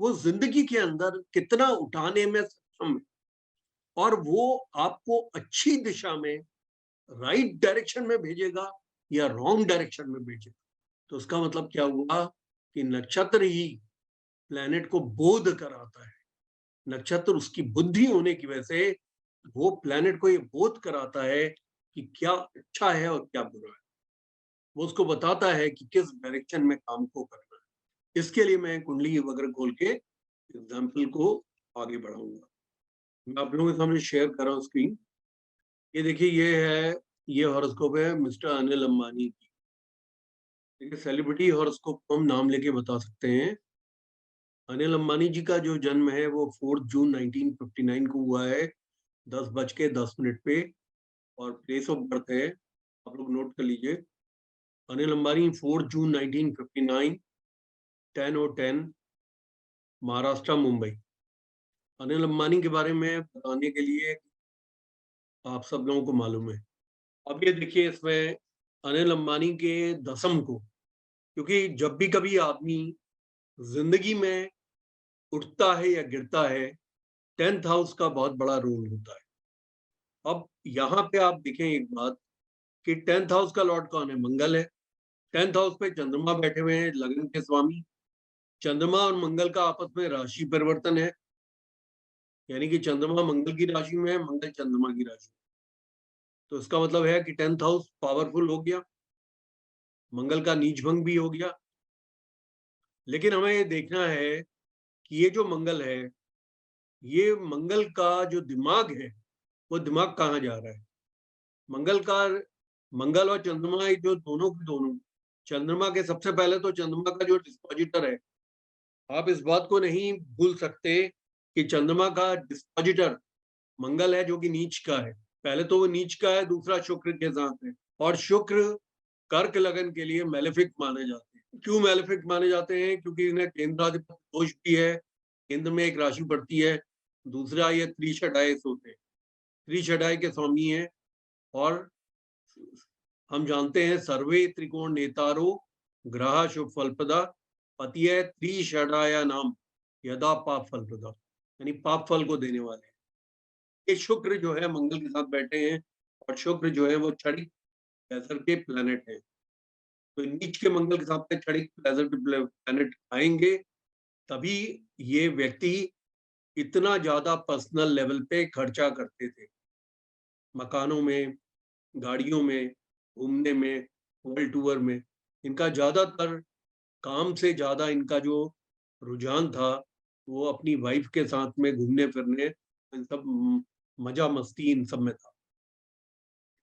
वो जिंदगी के अंदर कितना उठाने में सक्षम है, और वो आपको अच्छी दिशा में राइट डायरेक्शन में भेजेगा या रॉन्ग डायरेक्शन में भेजेगा। तो उसका मतलब क्या हुआ कि नक्षत्र ही प्लेनेट को बोध कराता है। नक्षत्र उसकी बुद्धि होने की वजह से वो प्लेनेट को ये बोध कराता है कि क्या अच्छा है और क्या बुरा है। वो उसको बताता है कि किस डायरेक्शन में काम को करना है। इसके लिए मैं कुंडली वगैरह खोल के एग्जाम्पल को आगे बढ़ाऊंगा। मैं आप लोगों के सामने शेयर कर रहा हूँ स्क्रीन। ये देखिए, ये हॉरोस्कोप है मिस्टर अनिल अंबानी की। देखिए, सेलिब्रिटी हॉरोस्कोप को हम नाम लेके बता सकते हैं। अनिल अंबानी जी का जो जन्म है वो 4 जून 1959 को हुआ है, 10:10 पे, और प्लेस ऑफ बर्थ है, आप लोग नोट कर लीजिए, अनिल अंबानी 4 जून 1959, 10:10, महाराष्ट्र, मुंबई। अनिल अंबानी के बारे में बताने के लिए आप सब लोगों को मालूम है। अब ये देखिए, इसमें अनिल अंबानी के दसम को, क्योंकि जब भी कभी आदमी जिंदगी में उठता है या गिरता है, 10th हाउस का बहुत बड़ा रोल होता है। अब यहाँ पे आप देखें एक बात कि 10th हाउस का लॉर्ड कौन है? मंगल है। 10th हाउस पे चंद्रमा बैठे हुए हैं, लगन के स्वामी। चंद्रमा और मंगल का आपस में राशि परिवर्तन है, यानी कि चंद्रमा मंगल की राशि में है, मंगल चंद्रमा की राशि। तो इसका मतलब है कि 10th हाउस पावरफुल हो गया, मंगल का नीच भंग भी हो गया। लेकिन हमें ये देखना है कि ये जो मंगल है, ये मंगल का जो दिमाग है वो दिमाग कहाँ जा रहा है। मंगल और चंद्रमा जो दोनों के दोनों, चंद्रमा के सबसे पहले तो चंद्रमा का जो डिस्पोजिटर है, आप इस बात को नहीं भूल सकते कि चंद्रमा का डिस्पोजिटर मंगल है, जो कि नीच का है। पहले तो वो नीच का है, दूसरा शुक्र के साथ है, और शुक्र कर्क लगन के लिए मैलेफिक माने जाते हैं। क्यों मैलेफिक माने जाते हैं? क्योंकि इन्हें केंद्राधिपति दोष भी है, केंद्र में एक राशि पड़ती है। दूसरा, ये त्रिषडाय होते हैं, त्रिषडाय के स्वामी है। और हम जानते हैं सर्वे त्रिकोण नेतारो ग्रह शुभ फलप्रदा पतिय त्रिषडाया नाम यदा पाप फलप्रदा, यानी पाप फल को देने वाले। ये शुक्र जो है मंगल के साथ बैठे हैं, और शुक्र जो है वो क्षणिक प्लेजर के प्लेनेट है। तो नीच के मंगल के साथ में क्षणिक प्लेजर के प्लेनेट आएंगे, तभी ये व्यक्ति इतना ज्यादा पर्सनल लेवल पे खर्चा करते थे, मकानों में, गाड़ियों में, घूमने में, वर्ल्ड टूर में। इनका ज्यादातर काम से ज्यादा इनका जो रुझान था वो अपनी वाइफ के साथ में घूमने फिरने, इन सब मजा मस्ती इन सब में था।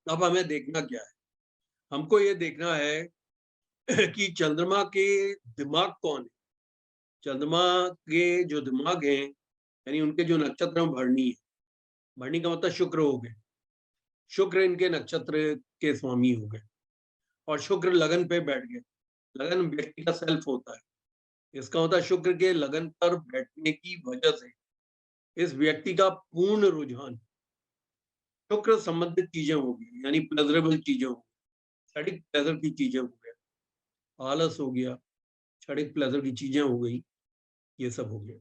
अब हमें देखना क्या है? हमको ये देखना है कि चंद्रमा के दिमाग कौन है। चंद्रमा के जो दिमाग हैं, यानी उनके जो नक्षत्र हैं, भरणी है। भरणी का मतलब शुक्र हो गए, शुक्र इनके नक्षत्र के स्वामी हो गए, और शुक्र लगन पे बैठ गए। लगन व्यक्ति का सेल्फ होता है। इसका होता है शुक्र के लगन पर बैठने की वजह से इस व्यक्ति का पूर्ण रुझान शुक्र संबंधित चीजें होगी, यानी प्लेजरेबल चीजें होगी, क्षणिक प्लेजर की चीजें हो गया, आलस हो गया, क्षणिक प्लेजर की चीजें हो गई, ये सब हो गया।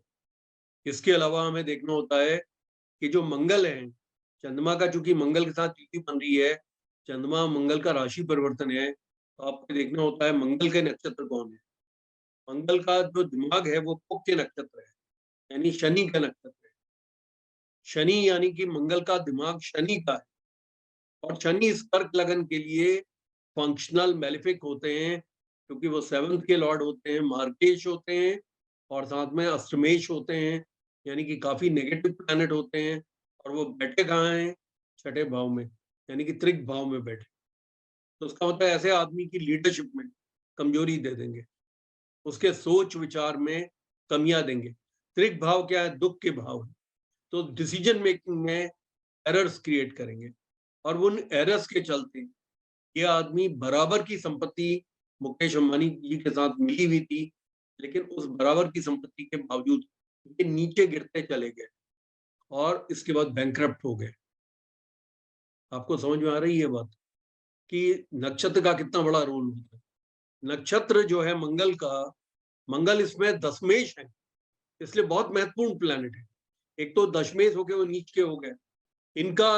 इसके अलावा हमें देखना होता है कि जो मंगल है, चंद्रमा का चूंकि मंगल के साथ युति बन रही है, चंद्रमा मंगल का राशि परिवर्तन है, तो आपको देखना होता है मंगल के नक्षत्र कौन है। मंगल का जो दिमाग है वो पुष्य नक्षत्र है, यानी शनि का नक्षत्र है। शनि यानी कि मंगल का दिमाग शनि का है, और शनि इस कर्क लगन के लिए फंक्शनल मेलिफिक होते हैं, क्योंकि वो 7th के लॉर्ड होते हैं, मार्केश होते हैं और साथ में अष्टमेश होते हैं, यानी कि काफी नेगेटिव प्लैनेट होते हैं। और वो बैठे कहाँ हैं? छठे भाव में, यानी कि त्रिक भाव में बैठे। तो उसका मतलब ऐसे आदमी की लीडरशिप में कमजोरी दे देंगे, उसके सोच विचार में कमियां देंगे। त्रिक भाव क्या है? दुख के भाव है। तो डिसीजन मेकिंग में एरर्स क्रिएट करेंगे और उन एरर्स के चलते ये आदमी बराबर की संपत्ति मुकेश अंबानी जी के साथ मिली हुई थी, लेकिन उस बराबर की संपत्ति के बावजूद ये नीचे गिरते चले गए और इसके बाद बैंकरप्ट हो गए। आपको समझ में आ रही है बात कि नक्षत्र का कितना बड़ा रोल होता है? नक्षत्र जो है मंगल का, मंगल इसमें दशमेश है, इसलिए बहुत महत्वपूर्ण प्लैनेट है। एक तो दशमेश होके वो नीच के हो गए, इनका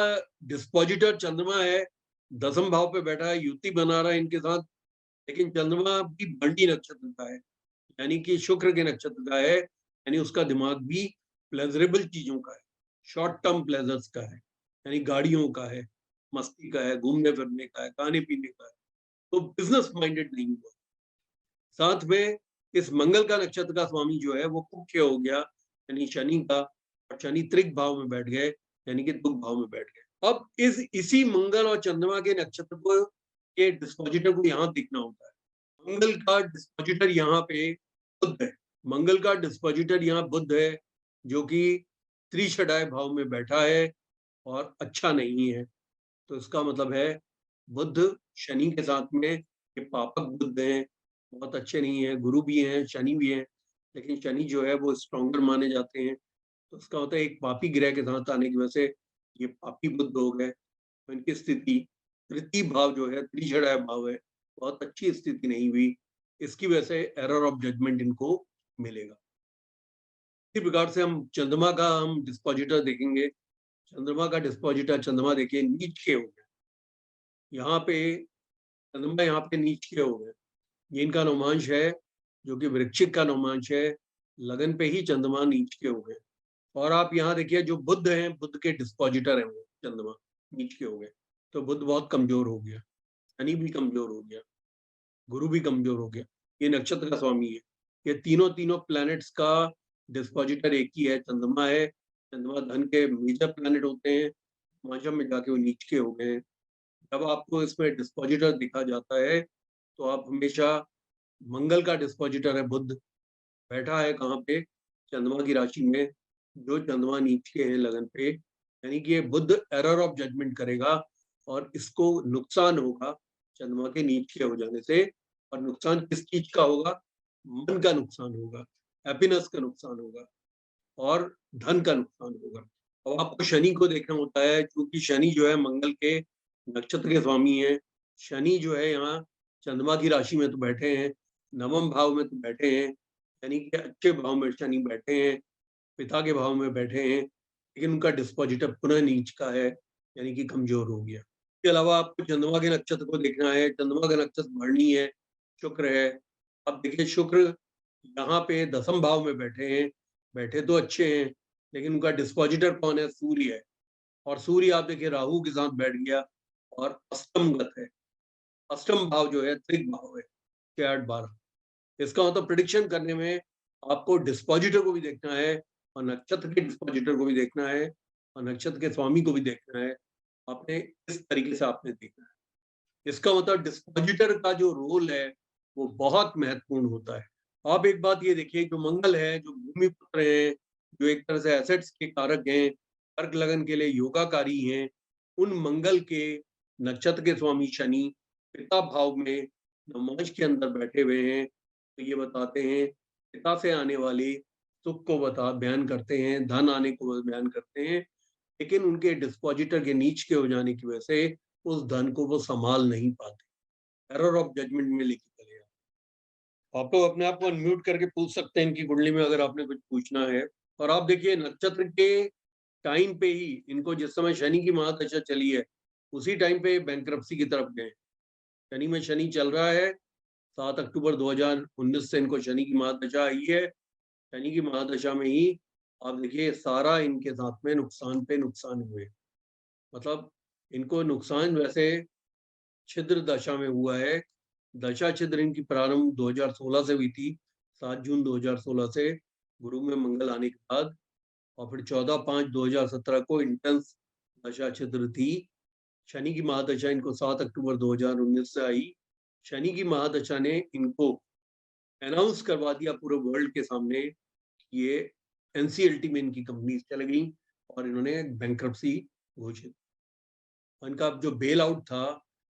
डिस्पोजिटर चंद्रमा है, 10वें भाव पे बैठा है, युति बना रहा है इनके साथ, लेकिन चंद्रमा भी बंडी नक्षत्र का है, यानी कि शुक्र के नक्षत्र का है, यानी उसका दिमाग भी प्लेजरेबल चीजों का है, शॉर्ट टर्म प्लेजर्स का है, यानी गाड़ियों का है, मस्ती का है, घूमने फिरने का है, खाने पीने का है, तो बिजनेस माइंडेड नहीं हुआ। साथ में इस मंगल का नक्षत्र का स्वामी जो है वो कुख्य हो गया, यानी शनि का, और शनि त्रिक भाव में बैठ गए, यानी कि दुख भाव में बैठ गए। अब इसी मंगल और चंद्रमा के नक्षत्र को के डिस्पोजिटर को यहाँ दिखना होता है। मंगल का डिस्पोजिटर यहाँ पे बुध है, मंगल का डिस्पोजिटर यहाँ बुध है, जो कि त्रिषडाय भाव में बैठा है और अच्छा नहीं है। तो इसका मतलब है बुध शनि के साथ में ये पापक बुध हैं, बहुत अच्छे नहीं है। गुरु भी हैं, शनि भी है, लेकिन शनि जो है वो स्ट्रॉन्गर माने जाते हैं। तो उसका होता है एक पापी ग्रह के साथ आने की वजह से ये पापी बुध हो गए, तो इनकी स्थिति तृतीय भाव जो है त्रिषडाय भाव है, बहुत अच्छी स्थिति नहीं हुई। इसकी वजह से एरर ऑफ जजमेंट इनको मिलेगा। इसी प्रकार से हम चंद्रमा का हम डिस्पोजिटर देखेंगे। चंद्रमा का डिस्पोजिटर, चंद्रमा देखिए नीच के हो गए, यहाँ पे चंद्रमा यहाँ पे नीच के हो गए। ये इनका नवमांश है, जो कि वृश्चिक का नवमांश है, लगन पे ही चंद्रमा नीच के हो गए। और आप यहाँ देखिए जो बुध हैं, बुध के डिस्पोजिटर हैं वो चंद्रमा नीच के हो गए, तो बुध बहुत कमजोर हो गया, शनि भी कमजोर हो गया, गुरु भी कमजोर हो गया। ये नक्षत्र का स्वामी है। ये तीनों प्लैनेट्स का डिस्पोजिटर एक ही है, चंद्रमा है। चंद्रमा धन के मेजर प्लैनेट होते हैं, माशम में जाके वो नीच के हो गए हैं। जब आपको इसमें डिस्पोजिटर दिखा जाता है तो आप हमेशा, मंगल का डिस्पोजिटर है बुध, बैठा है कहाँ पे? चंद्रमा की राशि में, जो चंद्रमा नीच के हैं लगन पे, यानी कि ये बुध एरर ऑफ जजमेंट करेगा और इसको नुकसान होगा चंद्रमा के नीच के हो जाने से। और नुकसान किस चीज का होगा? मन का नुकसान होगा, हैप्पीनेस का नुकसान होगा और धन का नुकसान होगा। और आपको शनि को देखना होता है, क्योंकि शनि जो है मंगल के नक्षत्र के स्वामी है। शनि जो है यहाँ चंद्रमा की राशि में तो बैठे हैं, 9वें भाव में तो बैठे हैं, यानी कि अच्छे भाव में शनि बैठे हैं, पिता के भाव में बैठे हैं, लेकिन उनका डिस्पोजिटर पुनः नीच का है, यानी कि कमजोर हो गया। इसके अलावा आपको चंद्रमा के नक्षत्र को देखना है। चंद्रमा का नक्षत्र भरणी है, शुक्र है। अब देखिए शुक्र यहाँ पे 10वें भाव में बैठे हैं, बैठे तो अच्छे हैं, लेकिन उनका डिस्पोजिटर कौन है? सूर्य है। और सूर्य आप देखिए राहु के साथ बैठ गया और अष्टमगत है। अष्टम भाव जो है त्रिक भाव है, 6, 8, 12। इसका मतलब प्रिडिक्शन करने में आपको डिस्पोजिटर को भी देखना है और नक्षत्र के डिस्पोजिटर को भी देखना है और नक्षत्र के स्वामी को भी देखना है। आपने इस तरीके से आपने देखना है। इसका मतलब डिस्पोजिटर का जो रोल है वो बहुत महत्वपूर्ण होता है। आप एक बात ये देखिए, जो मंगल है, जो भूमि पुत्र है, जो एक तरह से एसेट्स के कारक हैं, कर्क लगन के लिए योगाकारी हैं, उन मंगल के नक्षत्र के स्वामी शनि पिता भाव में नवमांश के अंदर बैठे हुए हैं। तो ये बताते हैं पिता से आने वाले सुख को बयान करते हैं, धन आने को बयान करते हैं, लेकिन उनके डिस्पोजिटर के नीच के हो जाने की वजह से उस धन को वो संभाल नहीं पाते। एरर ऑफ जजमेंट में लेके चलेगा। आप लोग अपने आप को अनम्यूट करके पूछ सकते हैं इनकी कुंडली में, अगर आपने कुछ पूछना है। और आप देखिए नक्षत्र के टाइम पे ही इनको, जिस समय शनि की महादशा चली है, उसी टाइम पे बैंकरप्सी की तरफ गए। शनि में शनि चल रहा है, 7 अक्टूबर 2019 से इनको शनि की महादशा आई है। शनि की महादशा में ही आप देखिए सारा इनके साथ में नुकसान पे नुकसान हुए। मतलब इनको नुकसान वैसे छिद्र दशा में हुआ है। दशा छिद्र इनकी प्रारंभ 2016 से हुई थी, 7 जून 2016 से गुरु में मंगल आने के बाद, और फिर 14/5/2017 को इंटेंस दशा छिद्र थी। शनि की महादशा इनको 7 अक्टूबर 2019 से आई। शनि की महादशा ने इनको अनाउंस करवा दिया पूरे वर्ल्ड के सामने, ये एनसीएलटी में इनकी कंपनी चल गई और इन्होंने बैंक्रप्सी घोषित। इनका जो बेल आउट था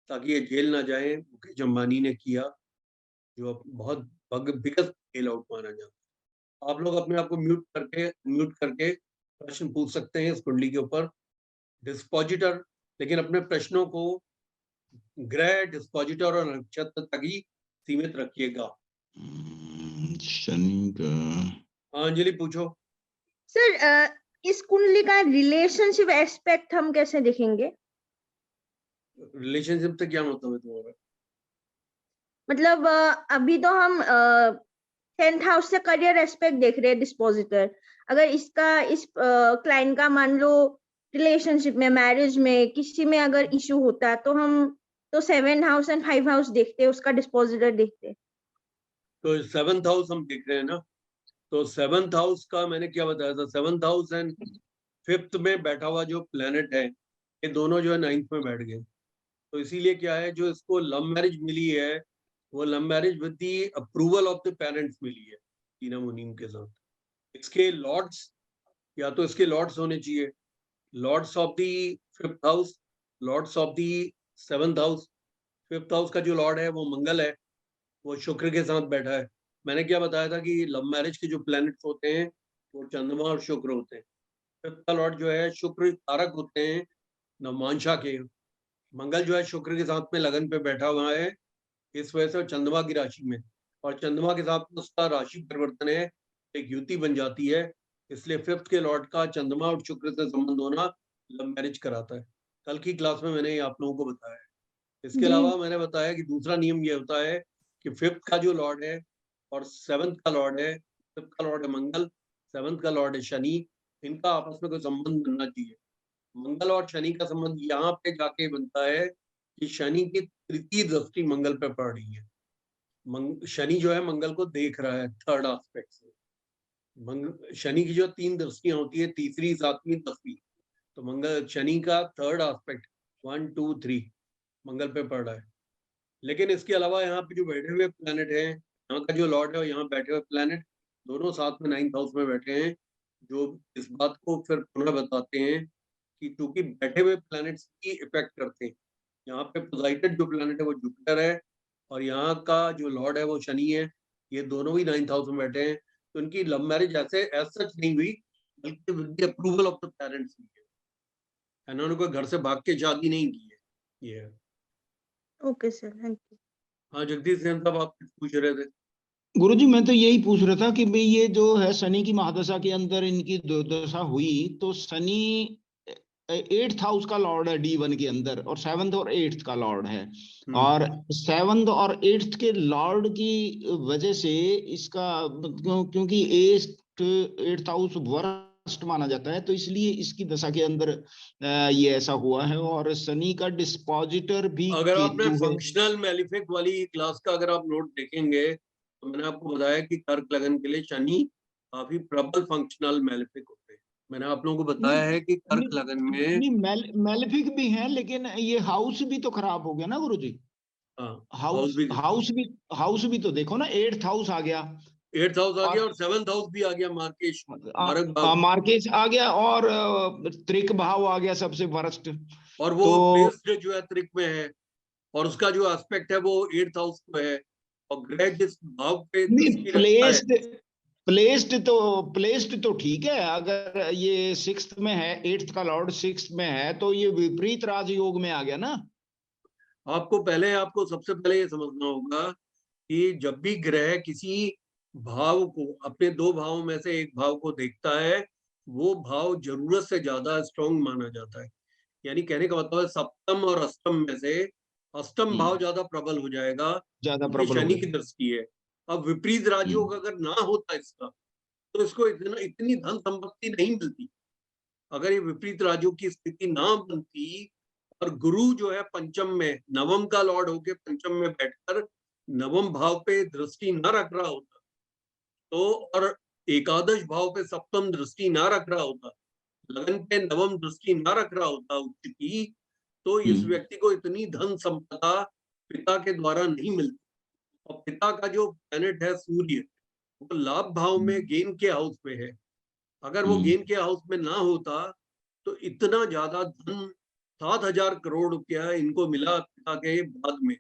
ताकि ये जेल ना जाए, मुकेश अंबानी ने किया, जो बहुत बिगेस्ट बेल आउट माना जाता है। आप लोग अपने आप को म्यूट करके प्रश्न पूछ सकते हैं इस कुंडली के ऊपर, डिस्पोजिटर, लेकिन अपने प्रश्नों को ग्रह, डिस्पोजिटर और नक्षत्र तक ही सीमित रखिएगा। शनि का अंजलि पूछो। सर इस कुंडली का रिलेशनशिप एस्पेक्ट हम कैसे देखेंगे? रिलेशनशिप से क्या मतलब है तुम्हारा? मतलब अभी तो हम 10th हाउस से करियर एस्पेक्ट देख रहे हैं डिस्पोजिटर। अगर इसका इस क्लाइंट का मान लो रिलेशनशिप में, मैरिज में, किसी में अगर इशू होता है तो हम तो 7th house and 5th house देखते हैं, उसका डिस्पोजिटर देखते हैं। तो 7th हाउस हम देख रहे हैं ना, तो 7th हाउस का मैंने क्या बताया था, 7th हाउस एंड 5th में बैठा हुआ जो प्लेनेट है, ये दोनों जो है 9th में बैठ गए। तो इसीलिए क्या है, जो इसको लव मैरिज मिली है वो love marriage with the approval of the parents मिली है तीना मुनीम के साथ। इसके लॉर्ड्स, या तो इसके लॉर्ड्स होने चाहिए, lords of the 5th house, lords of the 7th house. 5th house का जो लॉर्ड है वो मंगल है, वो शुक्र के साथ बैठा है। मैंने क्या बताया था कि लव मैरिज के जो प्लैनेट्स होते हैं वो चंद्रमा और शुक्र होते हैं। 5th का लॉर्ड जो है शुक्र कारक होते हैं नवमांशा के। मंगल जो है शुक्र के साथ में लगन पे बैठा हुआ है, इस वजह से चंद्रमा की राशि में, और चंद्रमा के साथ उसका राशि परिवर्तन है, एक युति बन जाती है। इसलिए 5th के लॉर्ड का चंद्रमा और शुक्र से संबंध होना लव मैरिज कराता है। कल की क्लास में मैंने आप लोगों को बताया है। इसके अलावा मैंने बताया कि दूसरा नियम ये होता है कि 5th का जो लॉर्ड है और 7th का लॉर्ड है, 5th का लॉर्ड है मंगल, 7th का लॉर्ड है शनि, इनका आपस में कोई संबंध बनना चाहिए। मंगल और शनि का संबंध यहाँ पे जाके बनता है कि शनि की तृतीय दृष्टि मंगल पे पड़ रही है। शनि जो है मंगल को देख रहा है 3rd एस्पेक्ट से। शनि की जो 3 दृष्टियां होती है, तीसरी, 7वीं, 10वीं, तो मंगल शनि का 3rd एस्पेक्ट 1 2 3 मंगल पे पड़ रहा है। लेकिन इसके अलावा यहाँ पे जो बैठे हुए प्लैनेट हैं, यहाँ का जो लॉर्ड है और यहाँ बैठे हुए प्लैनेट दोनों साथ में 9th हाउस में बैठे हैं, जो इस बात को फिर पुनः बताते हैं कि क्योंकि बैठे हुए प्लैनेट्स की इफेक्ट करते हैं। यहाँ पे पोजिटेड जो प्लैनेट है वो जुपिटर है और यहाँ का जो लॉर्ड है वो शनि है, ये दोनों ही 9th हाउस में बैठे हैं। तो इनकी लव मैरिज ऐसे एज सच नहीं हुई, बल्कि with the approval of the parents हुई है। इन्होंने कोई घर से भाग के शादी नहीं की है। ये है। Okay sir, thank you. हाँ जगदीश सेन साहब, आप कुछ पूछ रहे थे। गुरुजी मैं तो यही पूछ रहा था कि भाई ये जो है शनि की महादशा के अंदर इनकी दुर्दशा हुई, तो शनि 8th हाउस का लॉर्ड है D1 के अंदर, और 7th और 8th का लॉर्ड है, और 7th और 8th के लॉर्ड की वजह से इसका, क्योंकि 8th हाउस वर्स्ट माना जाता है, तो इसलिए इसकी दशा के अंदर ये ऐसा हुआ है। और शनि का डिस्पोजिटर भी अगर आपने केतु है। फंक्शनल मैलिफिक वाली क्लास का अगर आप नोट देखेंगे तो मैंने आपको बताया कि कर्क लगन के लिए शनि काफी प्रबल फंक्शनल मैलिफिक होते हैं। मैंने आप लोगों को बताया है कि कर्क लगन में मैलिफिक भी हैं, लेकिन ये हाउस भी तो खराब हो गया ना गुरुजी। हाउस भी तो देखो ना, 8th हाउस आ गया, 8th हाउस आ गया और 7th हाउस भी आ गया, मार्केश मार्केज आ गया, और त्रिक भाव आ गया सबसे वर्स्ट, और वो प्लेस्ड जो है त्रिक में है, और उसका जो एस्पेक्ट है वो 8th हाउस को है, और ग्रह जिस भाव पे प्लेस्ड तो ठीक है। अगर ये 6th में है, 8th का लॉर्ड 6th में है, तो ये विपरीत राजयोग में आ गया ना। आपको सबसे पहले ये समझना होगा कि जब भी ग्रह किसी भाव को, अपने 2 भावों में से एक भाव को देखता है, वो भाव जरूरत से ज्यादा स्ट्रॉन्ग माना जाता है। यानी कहने का मतलब है सप्तम और अष्टम में से अष्टम भाव ज्यादा प्रबल हो जाएगा, ज्यादा प्रबल शनि की दृष्टि है। अब विपरीत राजयोग अगर ना होता इसका, तो इसको इतनी धन संपत्ति नहीं मिलती। अगर ये विपरीत राजयोग की स्थिति ना बनती और गुरु जो है पंचम में, नवम का लॉर्ड होके पंचम में बैठकर नवम भाव पे दृष्टि न रख रहा होता तो, और एकादश भाव पे सप्तम दृष्टि ना रख रहा होता, लगन पे नवम दृष्टि ना रख रहा होता उच्च की, तो इस व्यक्ति को इतनी धन संपदा पिता के द्वारा नहीं मिलती। और पिता का जो प्लैनेट है सूर्य, वो लाभ भाव में गेन के हाउस में है। अगर वो गेन के हाउस में ना होता तो इतना ज्यादा धन 7,000 करोड़ रुपया इनको मिला पिता के बाद में,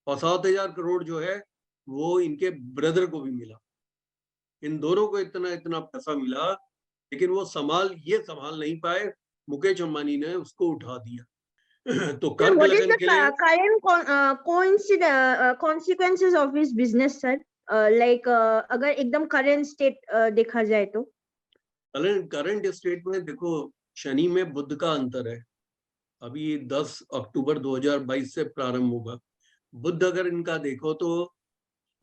और 7,000 करोड़ जो है वो इनके ब्रदर को भी मिला। इन दोनों को इतना इतना पैसा मिला, लेकिन वो संभाल नहीं पाए, मुकेश अंबानी ने उसको उठा दिया। तो कर्क What is लगन के लिए the current consequences of his business, sir? Like अगर एकदम current state देखा जाए तो करंट स्टेट में देखो, शनि में बुध का अंतर है। अभी 10 अक्टूबर 2022 से प्रारंभ होगा। बुध अगर इनका देखो तो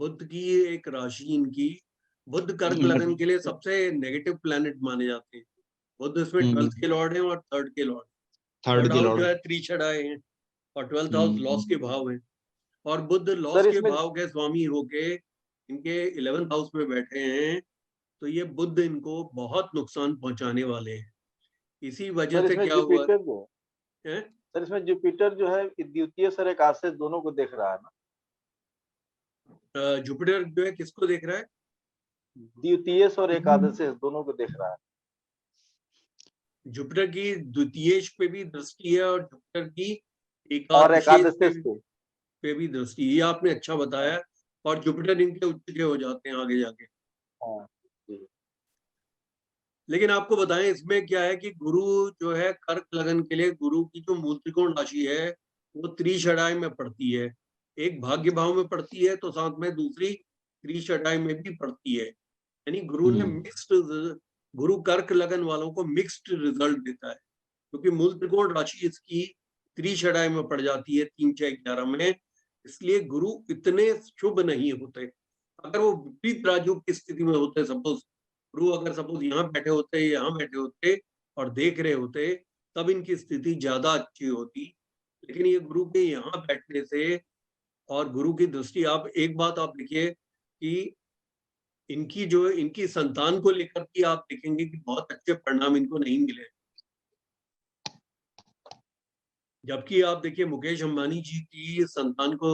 बुध की एक राशि इनकी, बुध कर्क लगन के लिए सबसे नेगेटिव प्लैनेट माने जाते हैं। बुध इसमें 12th के लॉर्ड हैं और 3rd के लॉर्ड, थर्ड हाउस जो है त्रिछड़ाए हैं और 12th हाउस लॉस के भाव है। और बुध लॉस के भाव के स्वामी होके इनके 11th हाउस में बैठे हैं, तो ये बुध इनको बहुत नुकसान पहुंचाने वाले हैं। इसी वजह से क्या हुआ है, सर इसमें जुपिटर जो है द्वितीय सर एकादश दोनों को देख रहा है ना। जुपिटर जो है किसको देख रहा है? द्वितीय और एकादश दोनों को देख रहा है। जुपिटर की द्वितीयेश पे भी दृष्टि है और जुपिटर की एकादश पे भी दृष्टि। ये आपने अच्छा बताया। और जुपिटर इनके उच्च के हो जाते हैं आगे जाके। लेकिन आपको बताएं इसमें क्या है कि गुरु जो है कर्क लगन के लिए, गुरु की जो मूल त्रिकोण राशि है वो त्रिषडाई में पड़ती है। एक भाग्य भाव में पड़ती है तो साथ में दूसरी त्रिषडाई में भी पड़ती है। यानी गुरु ने मिक्स्ड, गुरु कर्क लगन वालों को मिक्स्ड रिजल्ट देता है, क्योंकि मूल त्रिकोण राशि इसकी त्रिषडाई में पड़ जाती है 3, 6, 11 में। इसलिए गुरु इतने शुभ नहीं होते। अगर वो विपरीत राजयोग की स्थिति में होते, सपोज गुरु अगर सपोज यहाँ बैठे होते, यहाँ बैठे होते और देख रहे होते, तब इनकी स्थिति ज्यादा अच्छी होती। लेकिन ये गुरु के यहाँ बैठने से और गुरु की दृष्टि, आप एक बात आप देखिए कि इनकी संतान को लेकर के आप देखेंगे कि बहुत अच्छे परिणाम इनको नहीं मिले। जबकि आप देखिए मुकेश अंबानी जी की संतान को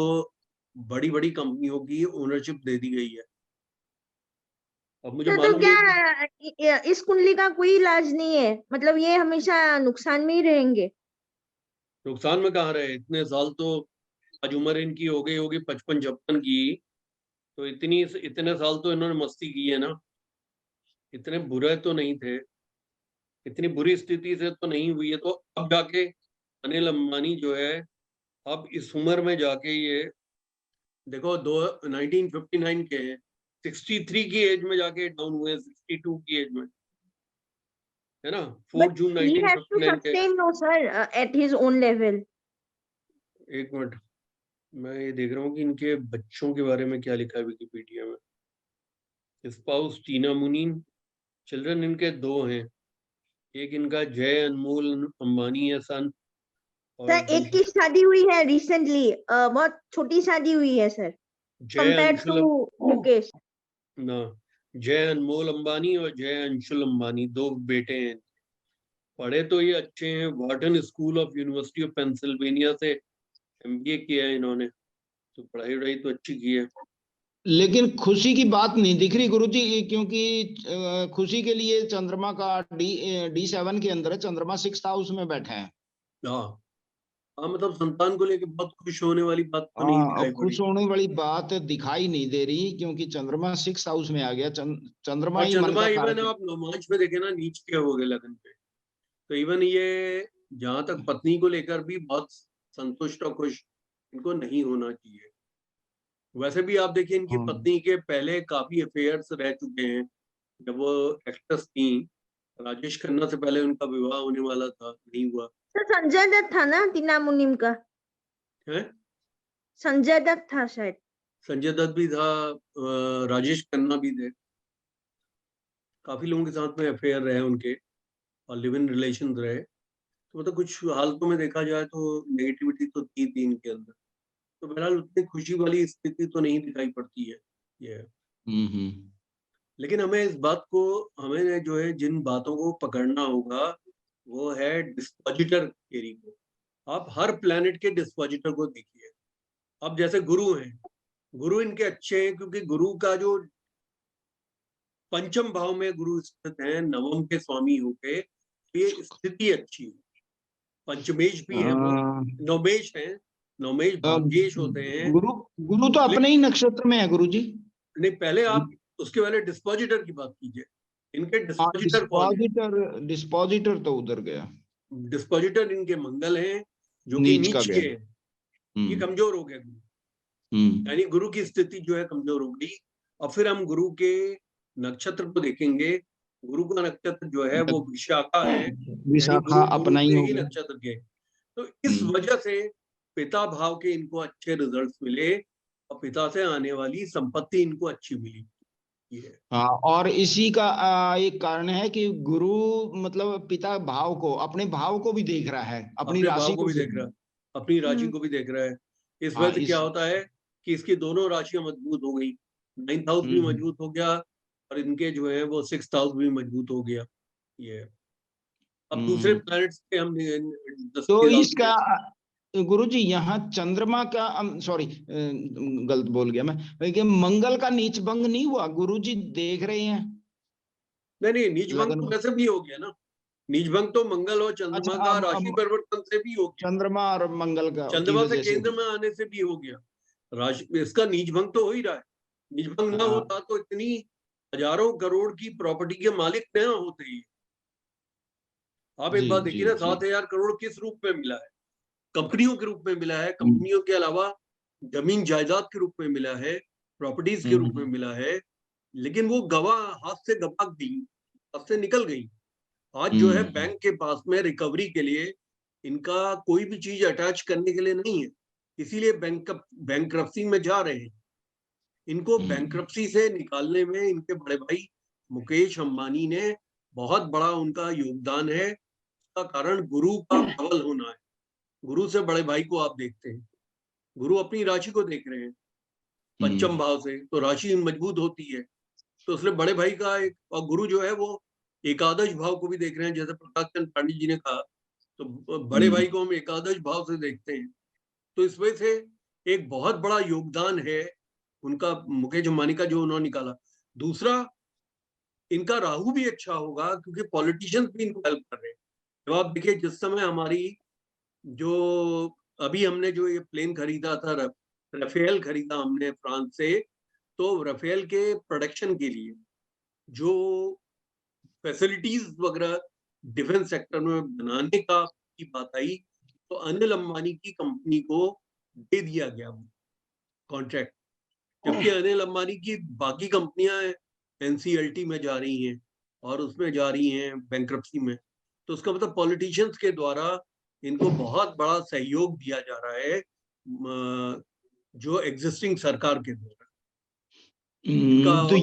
बड़ी बड़ी कंपनियों की ओनरशिप दे दी गई है। अब मुझे तो क्या इस कुंडली का कोई इलाज नहीं है? मतलब ये हमेशा नुकसान में ही रहेंगे? नुकसान में कहाँ रहे? इतने साल तो आज उम्र इनकी हो गई होगी 55-56 की, तो इतने साल तो इन्होंने मस्ती की है ना। इतने बुरे तो नहीं थे, इतनी बुरी स्थिति से तो नहीं हुई है। तो अब जाके अनिल अंबानी जो है, अब इस उम्र में जाके ये देखो 1959 के हैं, 63 की एज में जाके डाउन हुए, 62 की एज में, है ना। 4 जून 1959 के। at his own level. एक मिनट, मैं ये देख रहा हूँ कि इनके बच्चों के बारे में क्या लिखा है विकिपीडिया में। स्पाउस टीना मुनीन, चिल्ड्रन इनके 2 हैं। एक इनका जय अनमोल अंबानी है सन, सर एक की शादी हुई है रिसेंटली, बहुत छोटी शादी हुई है सर, कंपेयर्ड टू मुकेश ना। जय अनमोल अंबानी और जय अंशुल अंबानी 2 बेटे हैं। पढ़े तो ये अच्छे हैं, Wharton school of university of Pennsylvania से MBA किया है इन्होंने, तो पढ़ाई तो अच्छी की है। लेकिन खुशी की बात नहीं दिख रही गुरुजी, क्योंकि खुशी के लिए चंद्रमा का D7 के अंदर है, चंद्रमा 6th हाउस में बैठे हैं। हाँ, मतलब संतान को लेकर बहुत खुश होने वाली बात तो नहीं दिखाई पड़ी। खुश होने वाली बात दिखाई नहीं दे रही, क्योंकि चंद्रमा 6th हाउस में आ गया। चंद्रमा ही मन का इवन आप नवमांश में देखे ना, नीच के हो गए लगन पे। तो इवन ये जहां तक पत्नी को लेकर भी बहुत संतुष्ट और खुश इनको नहीं होना चाहिए। वैसे भी आप देखिए इनकी पत्नी के पहले काफी अफेयर्स रह चुके हैं। जब वो एक्ट्रेस थी, राजेश खन्ना से पहले उनका विवाह होने वाला था, नहीं हुआ। तो संजय दत्त था ना टीना मुनीम का? है संजय दत्त था शायद। संजय दत्त भी था, राजेश खन्ना भी थे। काफी लोगों के साथ में अफेयर रहे उनके और लिव इन रिलेशन रहे। तो मतलब कुछ हालतों में देखा जाए तो नेगेटिविटी तो थी इनके अंदर। तो बहरहाल उतनी खुशी वाली स्थिति तो नहीं दिखाई पड़ती है ये। लेकिन हमें इस बात को, हमें जो है जिन बातों को पकड़ना होगा वो है डिस्पोजिटर थियरी को। आप हर प्लैनेट के डिस्पोजिटर को देखिए। अब जैसे गुरु हैं, गुरु इनके अच्छे हैं क्योंकि गुरु का जो पंचम भाव में गुरु स्थित है, नवम के स्वामी होके, ये स्थिति अच्छी है। पंचमेश भी है वो, नवमेश है, नवमेश भाग्येश होते हैं। गुरु गुरु तो अपने ही नक्षत्र में है गुरु जी। नहीं, पहले आप उसके पहले डिस्पोजिटर की बात कीजिए। इनके डिस्पोजिटर कौन है? डिस्पोजिटर तो उधर गया, डिस्पोजिटर इनके मंगल हैं जो कि नीच का नीच के गया। हैं। ये कमजोर हो गया गुरु, यानी गुरु की स्थिति जो है कमजोर हो गई। और फिर हम गुरु के नक्षत्र को देखेंगे। गुरु का नक्षत्र जो है वो विशाखा है, यानी विशाखा गुरु अपना ही के हो ही गया। नक्षत्र के। तो इस वजह से पिता भाव के इनको अच्छे रिजल्ट्स मिले और पिता से आने वाली संपत्ति इनको अच्छी मिली। ये हाँ, और इसी का एक कारण है कि गुरु मतलब पिता भाव को, अपने भाव को भी देख रहा है, अपनी अपने राशि भाव को भी देख रहा है, अपनी राशि को भी देख रहा है। इस हाँ, वजह से क्या होता है कि इसकी दोनों राशियां मजबूत हो गई। 9th हाउस भी मजबूत हो गया और इनके जो है वो 6th हाउस भी मजबूत हो गया। ये अब दूसरे प्लैनेट्स पे हम तो इसका गुरु जी यहाँ चंद्रमा का, सॉरी गलत बोल गया मैं, लेकिन मंगल का नीच भंग नहीं हुआ, गुरु जी देख रहे हैं। नहीं, नीच भंग तो वैसे भी हो गया ना। नीच भंग तो मंगल और चंद्रमा का राशि परिवर्तन से भी हो गया। चंद्रमा और मंगल का चंद्रमा से केंद्र में आने से भी हो गया। राशि इसका नीच भंग तो हो ही रहा है। नीच भंग ना होता तो इतनी हजारों करोड़ की प्रॉपर्टी के मालिक न होते ही। आप एक बात देखिए ना, 7,000 करोड़ किस रूप में मिला है? कंपनियों के रूप में मिला है। कंपनियों के अलावा जमीन जायदाद के रूप में मिला है, प्रॉपर्टीज के रूप में मिला है। लेकिन वो हाथ से गवा गई, हाथ से निकल गई। आज जो है बैंक के पास में रिकवरी के लिए इनका कोई भी चीज अटैच करने के लिए नहीं है, इसीलिए बैंकरप्सी में जा रहे हैं। इनको बैंकरप्सी से निकालने में इनके बड़े भाई मुकेश अंबानी ने बहुत बड़ा उनका योगदान है। इसका कारण गुरु का प्रबल होना है। गुरु से बड़े भाई को आप देखते हैं, गुरु अपनी राशि को देख रहे हैं पंचम भाव से, तो राशि मजबूत होती है। तो इसलिए बड़े भाई का एक, और गुरु जो है वो एकादश भाव को भी देख रहे हैं, जैसे प्रकाश चंद पांडे जी ने कहा। तो बड़े भाई को हम एकादश भाव से देखते हैं। तो इस वजह से एक बहुत बड़ा योगदान है उनका, मुकेश अंबानी का, जो उन्होंने निकाला। दूसरा, इनका राहु भी अच्छा होगा क्योंकि पॉलिटिशियंस भी इनको हेल्प कर रहे हैं। जब आप देखिए, जिस समय हमारी जो अभी हमने जो ये प्लेन खरीदा था, राफेल खरीदा हमने फ्रांस से, तो राफेल के प्रोडक्शन के लिए जो फैसिलिटीज वगैरह डिफेंस सेक्टर में बनाने का की बात आई, तो अनिल अंबानी की कंपनी को दे दिया गया वो कॉन्ट्रैक्ट। जबकि अनिल अंबानी की बाकी कंपनियां एनसीएलटी में जा रही हैं और उसमें जा रही हैं बैंकरप्सी में। तो उसका मतलब पॉलिटिशियंस के द्वारा इनको बहुत बड़ा सहयोग दिया जा रहा है जो एग्जिस्टिंग सरकार के द्वारा। तो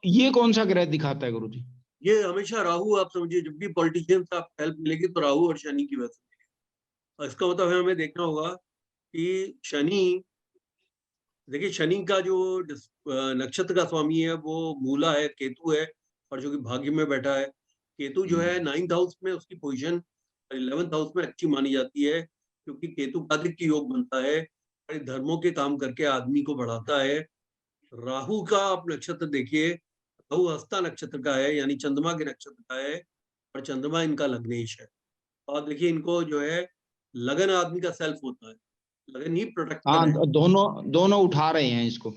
ये कौन सा ग्रह दिखाता है गुरु जी? ये हमेशा राहु, आप समझिए, जब भी पॉलिटिशियंस आप हेल्प मिलेगी तो राहु और शनि की वजह से मिलेगी। इसका मतलब है हमें देखना होगा कि शनि, देखिए शनि का जो नक्षत्र का स्वामी है वो मूला है, केतु है, और जो कि भाग्य में बैठा है। केतु जो है 9th हाउस में, उसकी पोजीशन 11th हाउस में अच्छी मानी जाती है क्योंकि केतु आदित्य योग बनता है, धर्मों के काम करके आदमी को बढ़ाता है। राहु का आप नक्षत्र देखिए, राहु हस्ता नक्षत्र का है, यानी चंद्रमा के नक्षत्र का है, और चंद्रमा इनका लग्नेश है। और देखिए इनको जो है लगन आदमी का सेल्फ होता है, लगन ही प्रोटेक्टर है। दोनों उठा रहे हैं इसको,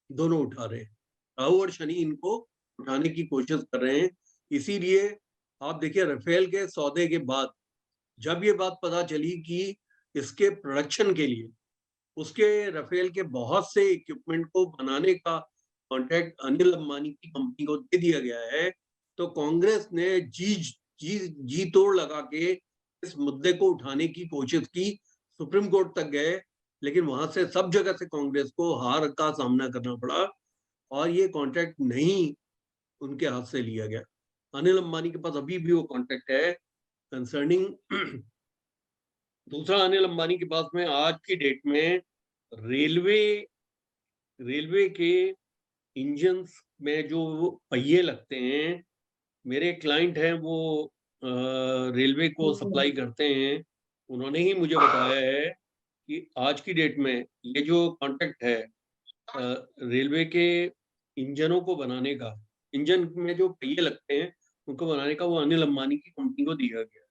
दोनों उठा रहे हैं। राहु और शनि इनको उठाने की कोशिश कर रहे हैं। इसीलिए आप देखिए राफेल के सौदे के बाद जब ये बात पता चली कि इसके प्रोडक्शन के लिए उसके राफेल के बहुत से इक्विपमेंट को बनाने का कॉन्ट्रैक्ट अनिल अंबानी की कंपनी को दे दिया गया है, तो कांग्रेस ने जी तोड़ लगा के इस मुद्दे को उठाने की कोशिश की, सुप्रीम कोर्ट तक गए, लेकिन वहां से सब जगह से कांग्रेस को हार का सामना करना पड़ा और ये कॉन्ट्रैक्ट नहीं उनके हाथ से लिया गया। अनिल अंबानी के पास अभी भी वो कॉन्ट्रैक्ट है कंसर्निंग दूसरा, अनिल अंबानी के पास में आज की डेट में रेलवे के इंजन्स में जो पहिए लगते हैं, मेरे क्लाइंट हैं वो रेलवे को सप्लाई करते हैं, उन्होंने ही मुझे बताया है कि आज की डेट में ये जो कॉन्ट्रैक्ट है रेलवे के इंजनों को बनाने का, इंजन में जो पहिए लगते हैं उनको बनाने का, वो अनिल अंबानी की कंपनी को दिया गया।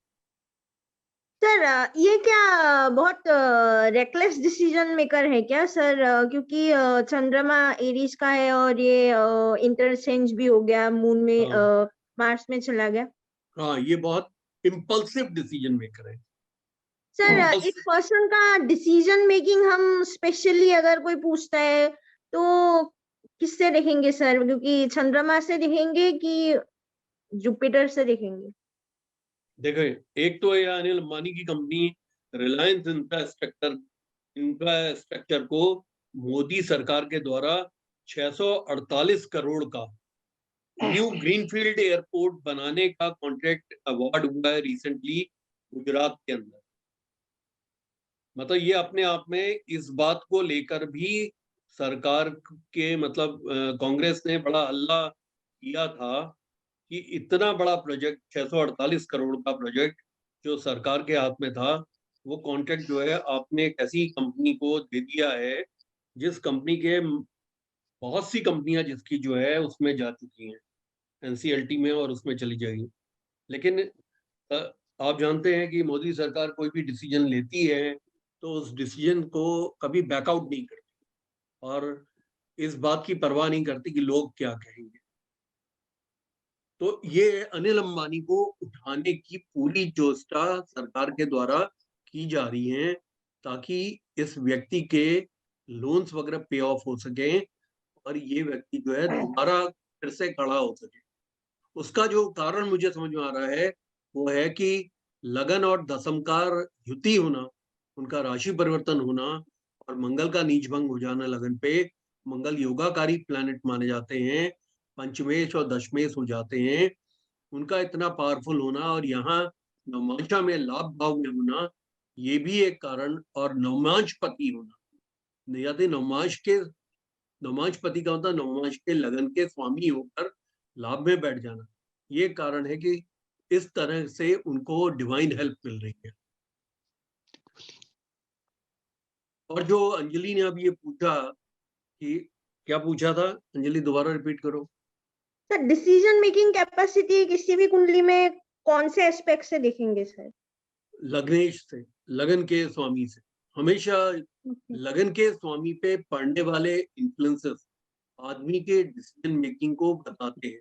सर ये क्या बहुत रेकलेस डिसीजन मेकर है क्या सर? क्योंकि चंद्रमा एरीज का है और ये इंटरचेंज भी हो गया, मून में मार्स में चला गया। हाँ, ये बहुत इम्पल्सिव डिसीजन मेकर है सर एक पर्सन का डिसीजन मेकिंग हम स्पेशली अगर कोई पूछता है तो किससे देखेंगे सर? क्योंकि चंद्रमा से देखेंगे कि जुपिटर से देखेंगे? देखिए, एक तो ये अनिल अंबानी की कंपनी रिलायंस इंफ्रास्ट्रक्चर को मोदी सरकार के द्वारा 648 करोड़ का न्यू ग्रीनफील्ड एयरपोर्ट बनाने का कॉन्ट्रैक्ट अवार्ड हुआ है रिसेंटली गुजरात के अंदर। मतलब ये अपने आप में इस बात को लेकर भी सरकार के मतलब कांग्रेस ने बड़ा हल्ला किया था कि इतना बड़ा प्रोजेक्ट 648 करोड़ का प्रोजेक्ट जो सरकार के हाथ में था, वो कॉन्ट्रैक्ट जो है आपने एक ऐसी कंपनी को दे दिया है जिस कंपनी के बहुत सी कंपनियां जिसकी जो है उसमें जा चुकी हैं एनसीएलटी में और उसमें चली जाएगी। लेकिन आप जानते हैं कि मोदी सरकार कोई भी डिसीजन लेती है तो उस डिसीजन को कभी बैकआउट नहीं करती और इस बात की परवाह नहीं करती कि लोग क्या कहेंगे। तो ये अनिल अंबानी को उठाने की पूरी चेष्टा सरकार के द्वारा की जा रही है ताकि इस व्यक्ति के लोन्स वगैरह पे ऑफ हो सके और ये व्यक्ति जो है दोबारा फिर से खड़ा हो सके। उसका जो कारण मुझे समझ में आ रहा है वो है कि लगन और दशमकार युति होना, उनका राशि परिवर्तन होना और मंगल का नीच भंग हो जाना लगन पे। मंगल योगाकारी प्लैनेट माने जाते हैं, पंचमेश और दशमेश हो जाते हैं। उनका इतना पावरफुल होना और यहाँ नवमांशा में लाभ भाव में होना, ये भी एक कारण, और नवमांशपति होना, यदि नवमांशपति का होता नवमांश के लगन के स्वामी होकर लाभ में बैठ जाना, ये कारण है कि इस तरह से उनको डिवाइन हेल्प मिल रही है। और जो अंजलि ने अब ये पूछा कि क्या पूछा था, अंजलि दोबारा रिपीट करो। सर डिसीजन मेकिंग कैपेसिटी किसी भी कुंडली में कौन से एस्पेक्ट से देखेंगे सर? लग्नेश से, लगन के स्वामी से। हमेशा लगन के स्वामी पे पड़ने वाले इन्फ्लुएंसेस आदमी के डिसीजन मेकिंग को बताते हैं।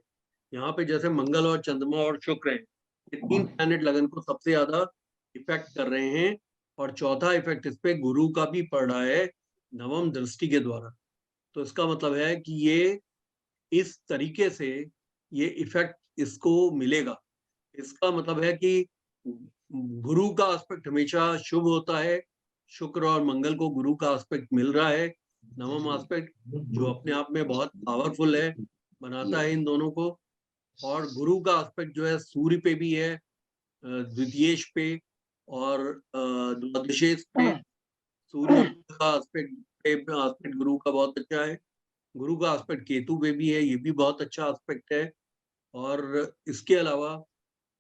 यहाँ पे जैसे मंगल और चंद्रमा और शुक्र हैं, ये तीन प्लैनेट लगन को सबसे ज्यादा इफेक्ट कर रहे हैं और चौथा इफेक्ट इस पे गुरु का भी पड़ रहा है नवम दृष्टि के द्वारा। तो इसका मतलब है कि ये इस तरीके से ये इफेक्ट इसको मिलेगा। इसका मतलब है कि गुरु का एस्पेक्ट हमेशा शुभ होता है, शुक्र और मंगल को गुरु का एस्पेक्ट मिल रहा है, नवम एस्पेक्ट जो अपने आप में बहुत पावरफुल है, बनाता है इन दोनों को। और गुरु का एस्पेक्ट जो है सूर्य पे भी है, द्वितीयेश पे और द्वादशेश पे। सूर्य का एस्पेक्ट गुरु का बहुत अच्छा है, गुरु का एस्पेक्ट केतु पे भी है, ये भी बहुत अच्छा एस्पेक्ट है। और इसके अलावा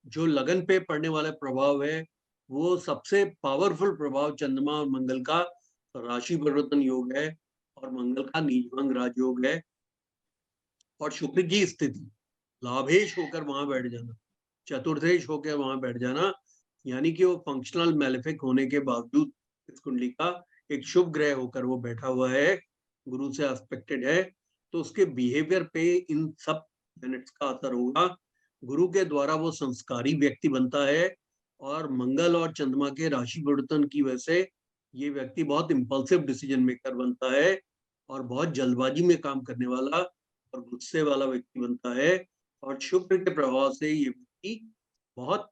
जो लगन पे पड़ने वाला प्रभाव है वो सबसे पावरफुल प्रभाव चंद्रमा और मंगल का राशि परिवर्तन योग है और मंगल का नीचभंग राजयोग है। और शुक्र की स्थिति लाभेश होकर वहां बैठ जाना, चतुर्थेश होकर वहां बैठ जाना, यानी कि वो फंक्शनल मैलेफिक होने के बावजूद इस कुंडली का एक शुभ ग्रह होकर वो बैठा हुआ है, गुरु से एस्पेक्टेड है, तो उसके बिहेवियर पे इन सब प्लैनेट्स का असर होगा। गुरु के द्वारा वो संस्कारी व्यक्ति बनता है और मंगल और चंद्रमा के राशि परिवर्तन की वजह से ये व्यक्ति बहुत इंपल्सिव डिसीजन मेकर बनता है और बहुत जल्दबाजी में काम करने वाला और गुस्से वाला व्यक्ति बनता है। और शुक्र के प्रभाव से ये व्यक्ति बहुत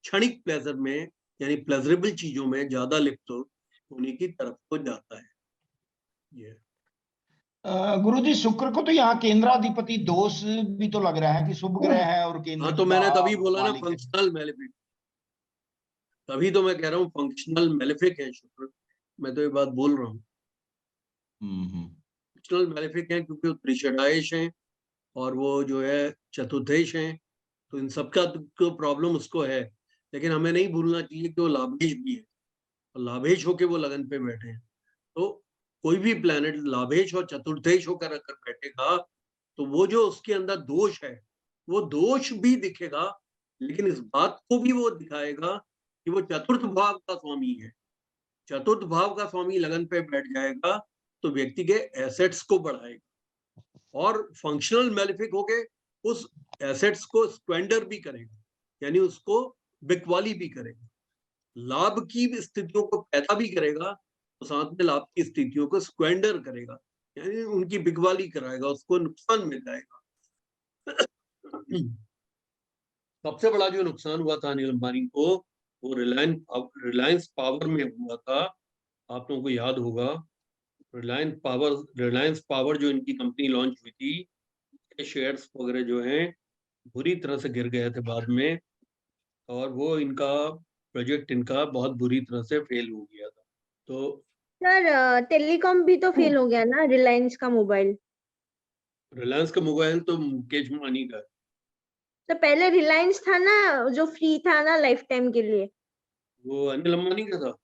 क्षणिक प्लेजर में यानी प्लेजरेबल चीजों में ज्यादा लिप्त होने की तरफ को जाता है। ये गुरुजी शुक्र को तो यहाँ केंद्राधिपति दोष भी तो लग रहा है कि शुभ ग्रह है और केंद्र। हाँ, तो मैंने तभी बोला ना फंक्शनल मैलेफिक। तभी तो मैं कह रहा हूँ फंक्शनल मेलेफिक है शुक्र, मैं तो ये बात बोल रहा हूँ। फंक्शनल मेलेफिक है क्योंकि वो त्रिषडायश हैं और वो जो है चतुर्थेश हैं, तो इन सबका तो प्रॉब्लम उसको है, लेकिन हमें नहीं भूलना चाहिए कि वो लाभेश भी है, और लाभेश होके वो लगन पे बैठे हैं। तो कोई भी प्लैनेट लाभेश और चतुर्थेश होकर अगर बैठेगा तो वो जो उसके अंदर दोष है वो दोष भी दिखेगा, लेकिन इस बात को भी वो दिखाएगा कि वो चतुर्थ भाव का स्वामी है। चतुर्थ भाव का स्वामी लगन पे बैठ जाएगा तो व्यक्ति के एसेट्स को बढ़ाएगा, और फंक्शनल मेलेफिक होके उस एसेट्स को स्क्वेंडर भी करेगा, यानी उसको बिकवाली भी करेगा, लाभ की स्थितियों को पैदा भी करेगा, तो साथ में लाभ की स्थितियों को स्क्वेंडर करेगा, यानी उनकी बिकवाली कराएगा, उसको नुकसान मिल जाएगा। सबसे बड़ा जो नुकसान हुआ था अनिल अंबानी को वो रिलायंस पावर में हुआ था। आप लोगों को याद होगा, रिलायंस पावर जो इनकी कंपनी लॉन्च हुई थी, शेयर्स वगैरह जो हैं बुरी तरह से गिर गए थे बाद में, और वो इनका प्रोजेक्ट इनका बहुत बुरी तरह से फेल हो गया था। तो सर टेलीकॉम भी तो फेल हो गया ना, रिलायंस का मोबाइल। रिलायंस का मोबाइल तो मुकेश अंबानी का है। तो पहले रिलायंस था ना जो फ्री था ना लाइफ टाइम के लिए। वो अनिल अंबानी का था।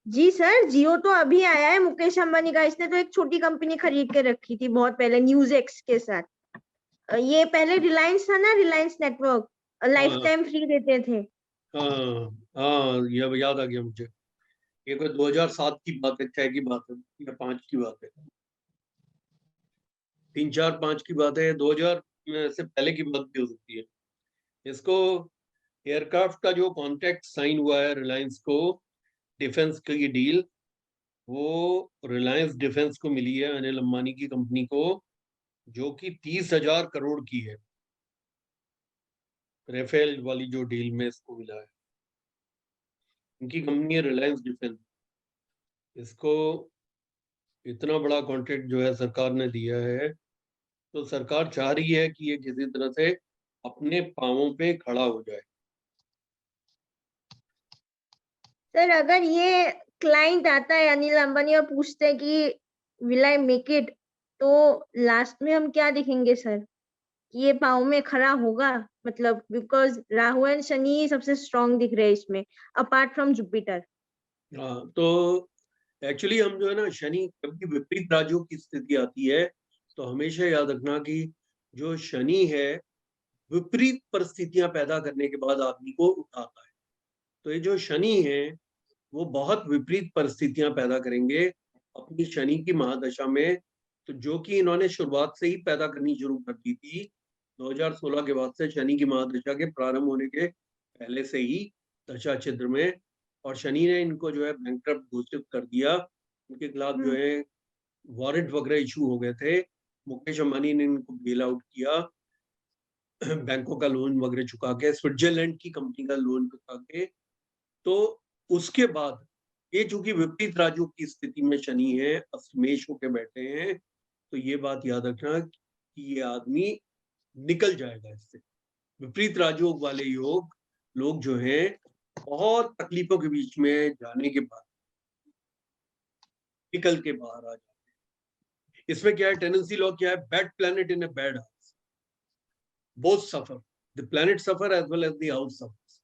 जी सर, जियो तो अभी आया है मुकेश अंबानी का, इसने तो एक छोटी कंपनी खरीद के रखी थी बहुत पहले न्यूज एक्स के साथ। ये पहले रिलायंस था ना, Reliance network, life time free देते थे। हाँ, ये याद आ गया मुझे। ये कोई 2007 की बात है, 6 की बात है या 5 की बात है, 3, 4, 5 की बात है, 2000 से पहले की बात भी हो सकती है। इसको एयरक्राफ्ट का जो कॉन्ट्रैक्ट साइन हुआ है रिलायंस को, डिफेंस की डील, वो रिलायंस डिफेंस को मिली है, अनिल अंबानी की कंपनी को, जो कि 30,000 करोड़ की है। राफेल वाली जो डील में इसको मिला है, इनकी कंपनी है रिलायंस डिफेंस। इसको इतना बड़ा कॉन्ट्रैक्ट जो है सरकार ने दिया है, तो सरकार चाह रही है कि ये किसी तरह से अपने पांवों पे खड़ा हो जाए। सर अगर ये क्लाइंट आता है अनिल अंबानी और पूछते हैं कि विल आई मेक इट, तो लास्ट में हम क्या दिखेंगे सर? ये पाँव में खड़ा होगा, मतलब बिकॉज राहु एंड शनि सबसे स्ट्रॉन्ग दिख रहे हैं इसमें अपार्ट फ्रॉम जुपिटर। हाँ, तो एक्चुअली हम जो है ना, शनि कभी विपरीत राजयोग की स्थिति आती है तो हमेशा याद रखना कि जो शनि है विपरीत परिस्थितियां पैदा करने के बाद आदमी को उठाता है। तो ये जो शनि है वो बहुत विपरीत परिस्थितियां पैदा करेंगे अपनी शनि की महादशा में, तो जो कि इन्होंने शुरुआत से ही पैदा करनी शुरू कर दी थी 2016 के बाद से, शनि की महादशा के प्रारंभ होने के पहले से ही दशा छिद्र में, और शनि ने इनको जो है बैंकक्रप्ट घोषित कर दिया। उनके खिलाफ जो है वारंट वगैरह इशू हो गए थे। मुकेश अंबानी ने इनको बेल आउट किया, बैंकों का लोन वगैरह चुका के, स्विट्जरलैंड की कंपनी का लोन चुका के। तो उसके बाद ये चूंकि विपरीत राजयोग की स्थिति में शनि है, अष्टमेश होके बैठे हैं, तो ये बात याद रखना कि ये आदमी निकल जाएगा इससे। विपरीत राजयोग वाले योग लोग जो हैं बहुत तकलीफों के बीच में जाने के बाद निकल के बाहर आ जाते हैं। इसमें क्या है, टेंडेंसी लॉ क्या है, bad planet in a bad house both suffer, the planet suffer as well as the house suffers,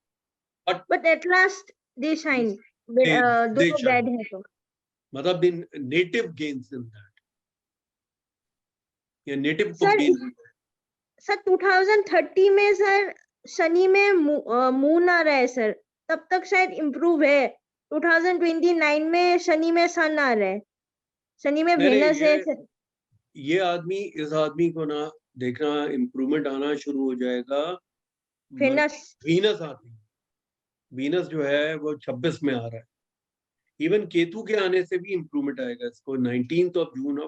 but at last they shine। they दोनों shine। बैड है तो मतलब the native gains in that, या नेटिव को सर गेन होता है। सर 2030 में सर शनि में मून आ रहा है सर, तब तक शायद इम्प्रूव है। 2029 में शनि में सन आ रहा है, शनि में नहीं, वेनस है। ये आदमी, इस आदमी को ना देखना इम्प्रूवमेंट आना शुरू हो जाएगा वीनस आती, वीनस जो है वो 26 में आ रहा है। इवन केतु के आने से भी इम्प्रूवमेंट आएगा इसको 19 जून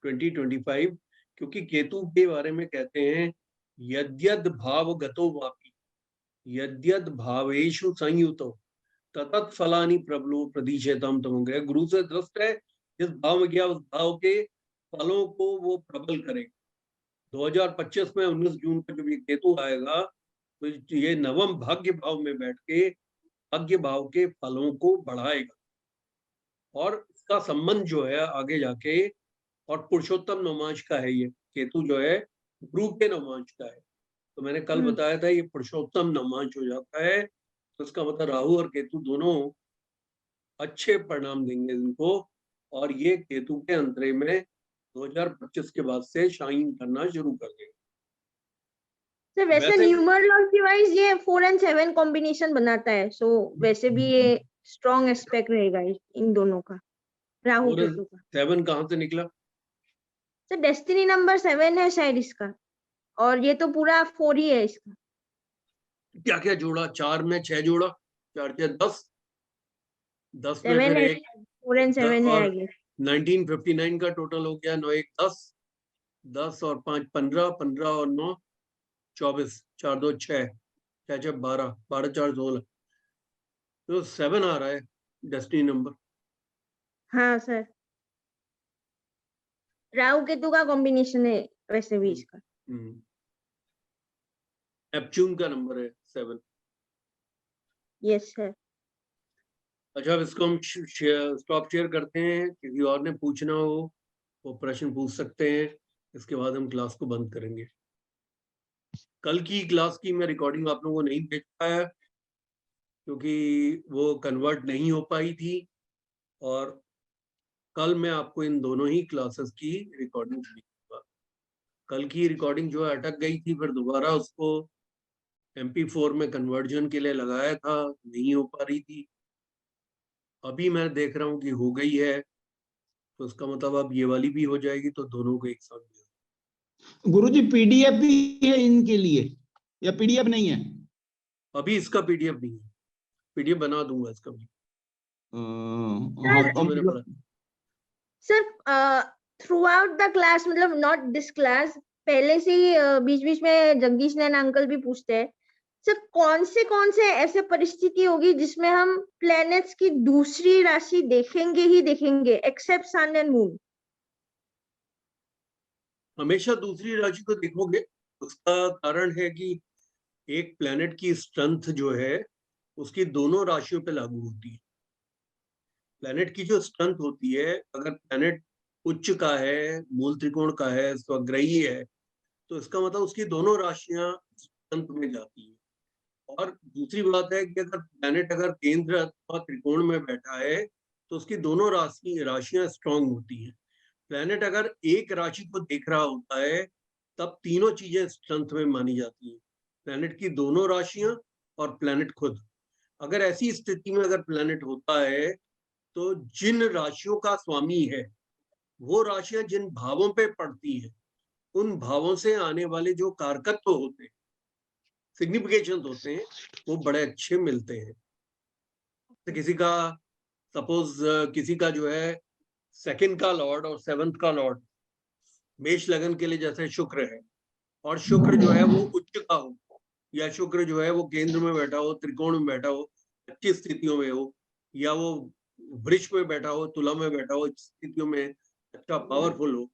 2025, क्योंकि केतु के बारे में कहते हैं यद्यद भाव गतो वापी यद्यद भावेषु संयुतो ततत फलानि प्रबलो प्रदिशेतम तम गए। गुरु से दृष्ट है, जिस भाव में गया उस भाव के फलों को वो प्रबल करेगा। 2025 में 19 जून को जब ये केतु आएगा तो ये नवम भाग्य भाव में बैठ के भाग्य भाव के फलों को बढ़ाएगा और इसका संबंध जो है आगे जाके, और पुरुषोत्तम नवमांश का है, ये केतु जो है गुरु के नवमांश का है। तो मैंने कल बताया था ये पुरुषोत्तम नवमांश हो जाता है, तो इसका मतलब राहु और केतु दोनों अच्छे परिणाम देंगे इनको, और ये केतु के अंतरे में 2025 के बाद से शाइन करना शुरू कर देंगे। सर वैसे न्यूमरोलॉजी वाइज ये 4 and 7 कॉम्बिनेशन बनाता है, सो वैसे भी ये स्ट्रॉन्ग एस्पेक्ट रहेगा इन दोनों का, राहु केतु का। 7 कहाँ से निकला? सर डेस्टिनी नंबर 7 है शायद इसका, और ये तो पूरा 4 ही है इसका। क्या क्या जोड़ा? 4 में 6 जोड़ा, 4 6 10, 10 में 7 फिर है, एक 4 and 7 है और आगे। 1959 का टोटल हो गया, 9 1 10, 10 और 5 15, 15 और 9 24, 4 2 6, 6 6 12, 12 4 16, तो 7 आ रहा है डेस्टिनी नंबर। हाँ सर, राहु केतु का कॉम्बिनेशन है वैसे भी इसका। नेपच्यून का नंबर है 7। Yes sir. अच्छा, अब इसको हम स्टॉप शेयर करते हैं, किसी और ने पूछना हो वो प्रश्न पूछ सकते हैं, इसके बाद हम क्लास को बंद करेंगे। कल की क्लास की मैं रिकॉर्डिंग आप लोगों को नहीं भेज पाया क्योंकि वो कन्वर्ट नहीं हो पाई थी, और कल मैं आपको इन दोनों ही क्लासेस की रिकॉर्डिंग भेजूंगा। कल की रिकॉर्डिंग जो है अटक गई थी, फिर दोबारा उसको MP4 में कन्वर्जन के लिए लगाया था, नहीं हो पा रही थी। अभी मैं देख रहा हूँ कि हो गई है, तो उसका मतलब अब ये वाली भी हो जाएगी, तो दोनों को एक साथ भी। गुरुजी PDF भी है इनके लिए या PDF नहीं है? अभी इसका PDF नहीं है, PDF बना दूंगा इसका भी। Sir through out the class, मतलब नॉट दिस क्लास, पहले से ही बीच बीच में जगदीश नैना अंकल भी पूछते हैं सर, कौन से ऐसे परिस्थिति होगी जिसमें हम प्लैनेट्स की दूसरी राशि देखेंगे ही देखेंगे एक्सेप्ट सन एंड मून? हमेशा दूसरी राशि को देखोगे, उसका कारण है कि एक प्लैनेट की स्ट्रेंथ जो है उसकी दोनों राशियों पे लागू होती है। प्लैनेट की जो स्ट्रेंथ होती है, अगर प्लैनेट उच्च का है, मूल त्रिकोण का है, स्वग्रही है, तो इसका मतलब उसकी दोनों राशियां स्ट्रेंथ में जाती है। और दूसरी बात है कि अगर प्लैनेट अगर केंद्र अथवा त्रिकोण में बैठा है तो उसकी दोनों राशियां स्ट्रांग होती हैं। प्लैनेट अगर एक राशि को देख रहा होता है तब तीनों चीजें स्ट्रेंथ में मानी जाती हैं, प्लैनेट की दोनों राशियां और प्लैनेट खुद। अगर ऐसी स्थिति में अगर प्लैनेट होता है तो जिन राशियों का स्वामी है वो राशियां जिन भावों पे पड़ती हैं, उन भावों से आने वाले जो कारकत्व होते हैं, सिग्निफिकेशन होते हैं, वो बड़े अच्छे मिलते हैं। तो किसी का सपोज किसी का जो है सेकंड का लॉर्ड और 7th का लॉर्ड मेष लगन के लिए जैसे शुक्र है, और शुक्र जो है वो उच्च का हो, या शुक्र जो है वो केंद्र में बैठा हो, त्रिकोण में बैठा हो, अच्छी स्थितियों में हो, या वो वृष में बैठा हो, तुला में बैठा हो, स्थितियों में अच्छा पावरफुल हो,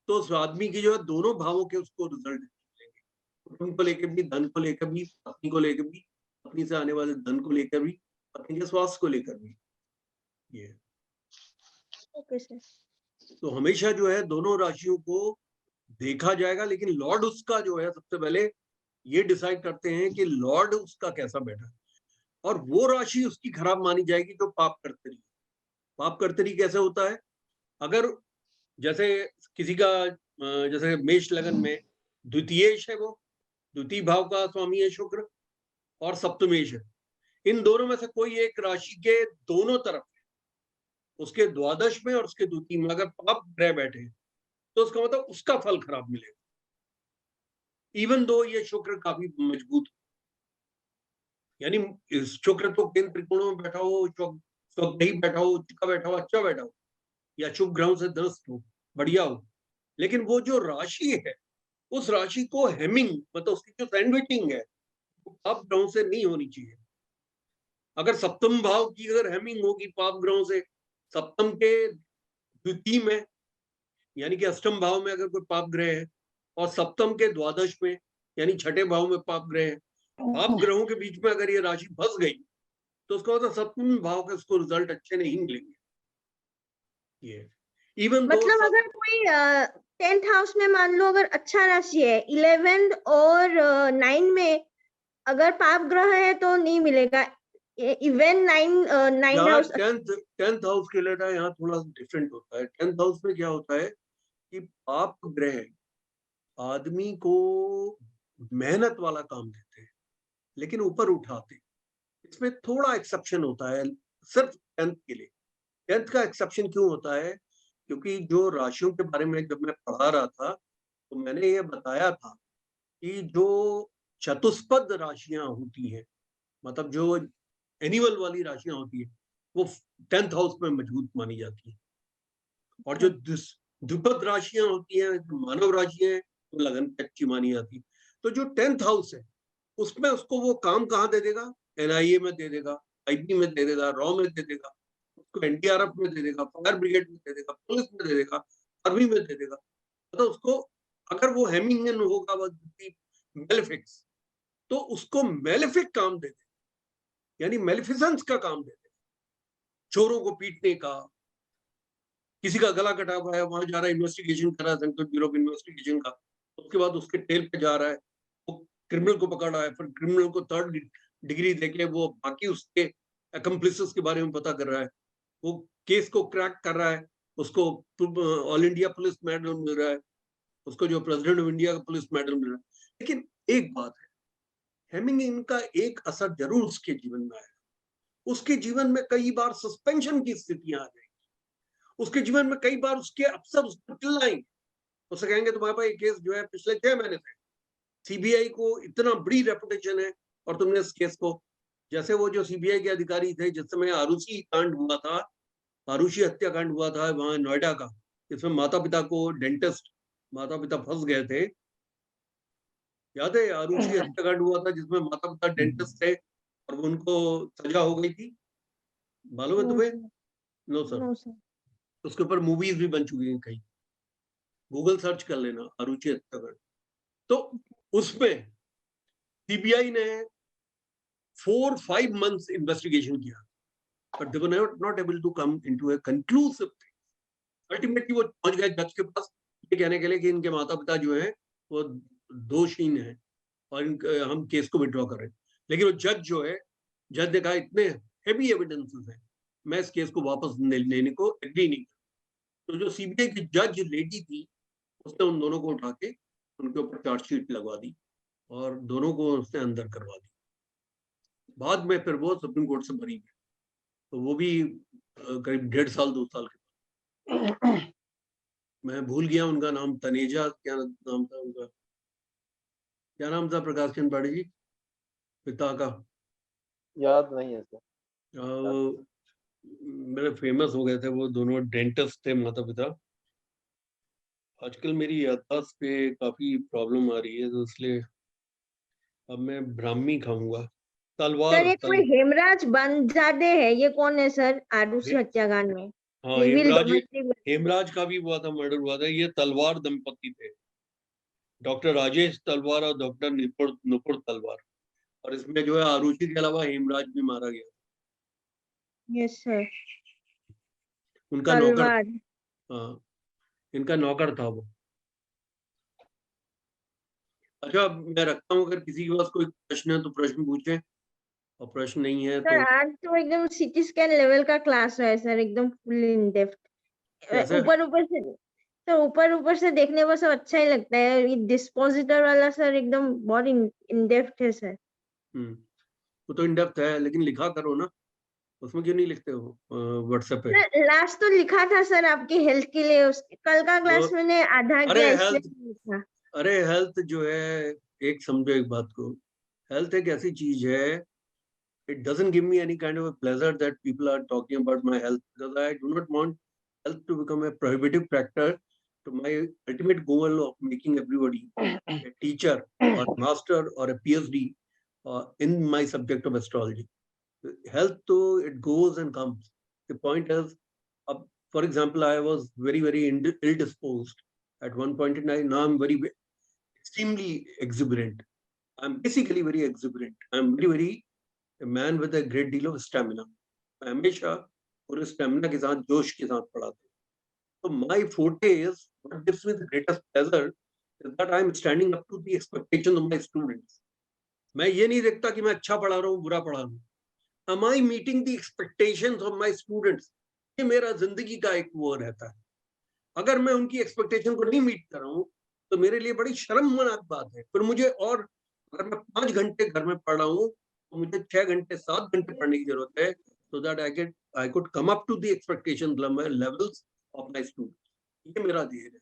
तो उस आदमी की जो है दोनों भावों के उसको रिजल्ट मिलेंगे। कुटुंब को लेकर भी, धन को लेकर भी, पत्नी को लेकर भी, पत्नी से आने वाले धन को लेकर भी, पत्नी के स्वास्थ्य को लेकर भी। ये ओके सर। तो हमेशा जो है दोनों राशियों को देखा जाएगा, लेकिन लॉर्ड उसका जो है सबसे पहले ये डिसाइड करते हैं कि लॉर्ड उसका कैसा बैठा है, और वो राशि उसकी खराब मानी जाएगी जो पाप कर्तरी। पाप कर्तरी कैसे होता है? अगर जैसे किसी का जैसे मेष लगन में द्वितीयेश है, वो द्वितीय भाव का स्वामी है शुक्र, और सप्तमेश है, इन दोनों में से कोई एक राशि के दोनों तरफ उसके द्वादश में और उसके द्वितीय में अगर पाप ग्रह बैठे तो उसका मतलब उसका फल खराब मिलेगा, इवन दो ये शुक्र काफी मजबूत, यानी शुक्र तो केंद्र त्रिकोणों में बैठा हो, स्वग्रही बैठा हो, उच्च का बैठा हो, अच्छा बैठा हो, या शुभ ग्रहों से दस्त हो, बढ़िया हो, लेकिन वो जो राशि है उस राशि को हेमिंग, मतलब उसकी जो सैंडविचिंग है वो पाप ग्रहों से नहीं होनी चाहिए। अगर सप्तम भाव की अगर हेमिंग होगी पाप ग्रहों से, सप्तम के द्वितीय में यानी कि अष्टम भाव में अगर कोई पाप ग्रह है, और सप्तम के द्वादश में यानी छठे भाव में पाप ग्रह है, पाप ग्रहों के बीच में अगर ये राशि फंस गई तो उसका मतलब सप्तम भाव के उसको रिजल्ट अच्छे नहीं मिलेंगे। ये इवन मतलब अगर कोई 10th हाउस में मान लो अगर अच्छा राशि है, 11th और 9 में अगर पाप ग्रह है तो नहीं मिलेगा। इवन 9 हाउस 10th हाउस के लिए ना यहाँ थोड़ा डिफरेंट होता है। 10th हाउस में क्या होता है कि पाप ग्रह आदमी को मेहनत वाला काम देते हैं लेकिन ऊपर उठाते हैं। इसमें थोड़ा एक्सेप्शन होता है सिर्फ 10th के लिए। 10th का एक्सेप्शन क्यों होता है? क्योंकि जो राशियों के बारे में जब मैं पढ़ा रहा था तो मैंने ये बताया था कि जो चतुष्पद राशियां होती हैं, मतलब जो एनिमल वाली राशियां होती है, वो 10th हाउस में मजबूत मानी जाती है। और जो द्विपद राशियां होती हैं, मानव राशियां हैं, तो लगन पे अच्छी मानी जाती है। तो जो 10th हाउस है उसमें उसको वो काम कहाँ दे देगा? NIA में दे देगा, IB में दे देगा, रॉ में दे देगा, उसको NDRF में दे देगा, फायर ब्रिगेड में दे देगा, पुलिस में दे देगा, आर्मी में दे देगा। तो उसको अगर वो हेमिंगन होगा मेलेफिक्स, तो उसको मेलेफिक काम दे दे, यानी मेलिफिसेंस का काम दे दे। चोरों को पीटने का, किसी का गला कटा हुआ है वहां जा रहा है, इन्वेस्टिगेशन कर रहा है सेंट्रल ब्यूरो ऑफ इन्वेस्टिगेशन का, उसके बाद उसके टेल पे जा रहा है, वो क्रिमिनल को पकड़ रहा है, फिर क्रिमिनल को 3rd डिग्री देके वो बाकी उसके अकम्प्लिसेस के बारे में पता कर रहा है, वो केस को क्रैक कर रहा है, उसको ऑल इंडिया पुलिस मेडल मिल रहा है, उसको जो प्रेसिडेंट ऑफ इंडिया का पुलिस मेडल मिल रहा है। लेकिन एक बात है, हेमिंग का एक असर जरूर उसके जीवन में आएगा। उसके जीवन में कई बार सस्पेंशन की स्थितियां आ जाएंगी, उसके जीवन में कई बार उसके अफसर उस पर चिल्लाएंगे, उससे कहेंगे तुम्हारे पास केस जो है पिछले 6 महीने से, CBI को इतना बड़ी रेपुटेशन है और तुमने इस केस को, जैसे वो जो CBI के अधिकारी थे जिस समय आरुषि कांड हुआ था, आरुषि हत्याकांड हुआ था वहां नोएडा का, इसमें माता पिता को डेंटिस्ट, माता पिता फंस गए थे, याद है? आरुषि हत्याकांड हुआ था जिसमें माता पिता डेंटिस्ट थे और उनको सजा हो गई थी, मालूम है तुम्हें? No sir. उसके ऊपर मूवीज भी बन चुकी हैं कई, गूगल सर्च कर लेना आरुषि हत्याकांड। तो उसमें CBI ने 4-5 months इन्वेस्टिगेशन किया, but they were not able to come into a conclusive thing. Ultimately वो पहुंच गए जज के पास ये कहने के लिए कि इनके माता पिता जो हैं वो दोषहीन हैं और हम केस को विड्रॉ कर रहे हैं। लेकिन वो जज जो है, जज ने कहा इतने हेवी एविडेंसेस हैं, मैं इस केस को वापस लेने को एग्री नहीं कर। तो जो CBI की जज लेडी थी उसने उन दोनों को उठा के उनके ऊपर चार्जशीट लगवा दी और दोनों को उसने अंदर करवा दी। बाद में फिर वो सुप्रीम कोर्ट से बरी गए, तो वो भी करीब 1.5 साल 2 साल के बाद, मैं भूल गया उनका नाम, तनेजा क्या नाम था उनका, क्या नाम था प्रकाश चंद पाड़ी जी पिता का? याद नहीं है सर। मेरे फेमस हो गए थे वो दोनों, डेंटिस्ट थे माता पिता। आजकल मेरी याददाश्त पे काफी प्रॉब्लम आ रही है तो इसलिए अब मैं ब्राह्मी खाऊंगा। तलवार, सर ये कोई हेमराज बनजादे है, ये कौन है सर आरुषि हत्याकांड में? हाँ, हेमराज का भी हुआ था, मर्डर हुआ था। ये तलवार दंपति थे, डॉक्टर राजेश तलवार और डॉक्टर नुपुर तलवार, और इसमें जो है आरुषि के अलावा हेमराज भी मारा गया। Yes sir. उनका नौकर, हाँ इनका नौकर था वो। अच्छा मैं रखता हूँ, अगर किसी के पास कोई प्रश्न है तो प्रश्न पूछे, और प्रश्न नहीं है सर तो आज तो एकदम CT स्कैन लेवल का क्लास है सर, एकदम फुल इन डेप्थ। ऊपर से देखने को सब अच्छा ही लगता है, ये डिस्पोजिटर वाला सर एकदम बहुत इन डेप्थ है सर। वो तो इन डेप्थ है, लेकिन लिखा करो ना, उसमें क्यों नहीं लिखते हो व्हाट्सएप पे? लास्ट तो लिखा था सर आपकी हेल्थ के लिए, कल का क्लास मैंने आधा किया इसलिए लिखा। अरे हेल्थ जो है, एक समझो एक बात को, हेल्थ एक ऐसी चीज है, it doesn't give me any kind of a pleasure that people are talking about my health, because I do not want health to become a prohibitive factor to my ultimate goal of making everybody a teacher or master or a PhD in my subject of astrology. Health though it goes and comes. The point is, for example, I was very ill disposed at one point in time. Now I'm very extremely exuberant. I'm basically very exuberant. I'm very a man with a great deal of stamina. मैं हमेशा पूरे स्टेमिना के साथ, जोश के साथ पढ़ाता हूँ. So my forte is, what gives me the greatest pleasure is that I am standing up to the expectations of my students. मैं ये नहीं देखता कि मैं अच्छा पढ़ा रहा हूँ, बुरा पढ़ा रहा हूँ. Am I meeting the expectations of my students? ये मेरा जिंदगी का एक वो रहता है. अगर मैं उनकी एक्सपेक्टेशन को नहीं मीट कर रहा हूँ तो मेरे लिए बड़ी शर्मनाक बात है. फिर मुझे, और अगर मैं 5 घंटे घर में पढ़ रहा हूँ तो मुझे 6 घंटे 7 घंटे पढ़ने की जरूरत है, so that I could come up to the expectation levels of my students. ये मेरा ध्येय है.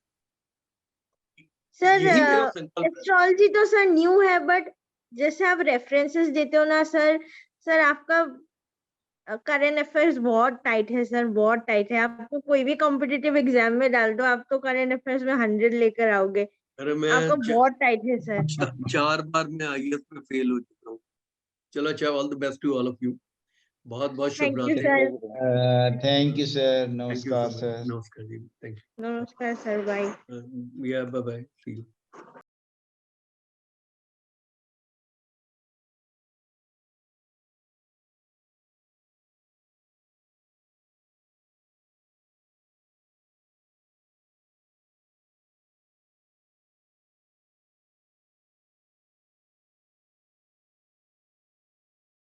सर यही मेरा संकल्प है. एस्ट्रोलॉजी तो सर न्यू है, बट जैसे आप रेफरेंसेस देते हो ना सर आपका करंट अफेयर्स बहुत टाइट है सर, बहुत टाइट है. आपको कोई भी कॉम्पिटिटिव एग्जाम में डाल दो, आप तो करंट अफेयर्स में 100 लेकर आओगे. अरे मैं आपका बहुत टाइट है सर. 4 बार मैं IAS में फेल हो चुका हूँ. चलो अच्छा, all the best to all of you. बहुत बहुत थैंक यू शुभरात्रि. Sir. Thank you sir. Thank you नमस्कार so much. सर. नमस्कार जी. Thank you. नमस्कार sir. Bye. Yeah, bye bye. See you.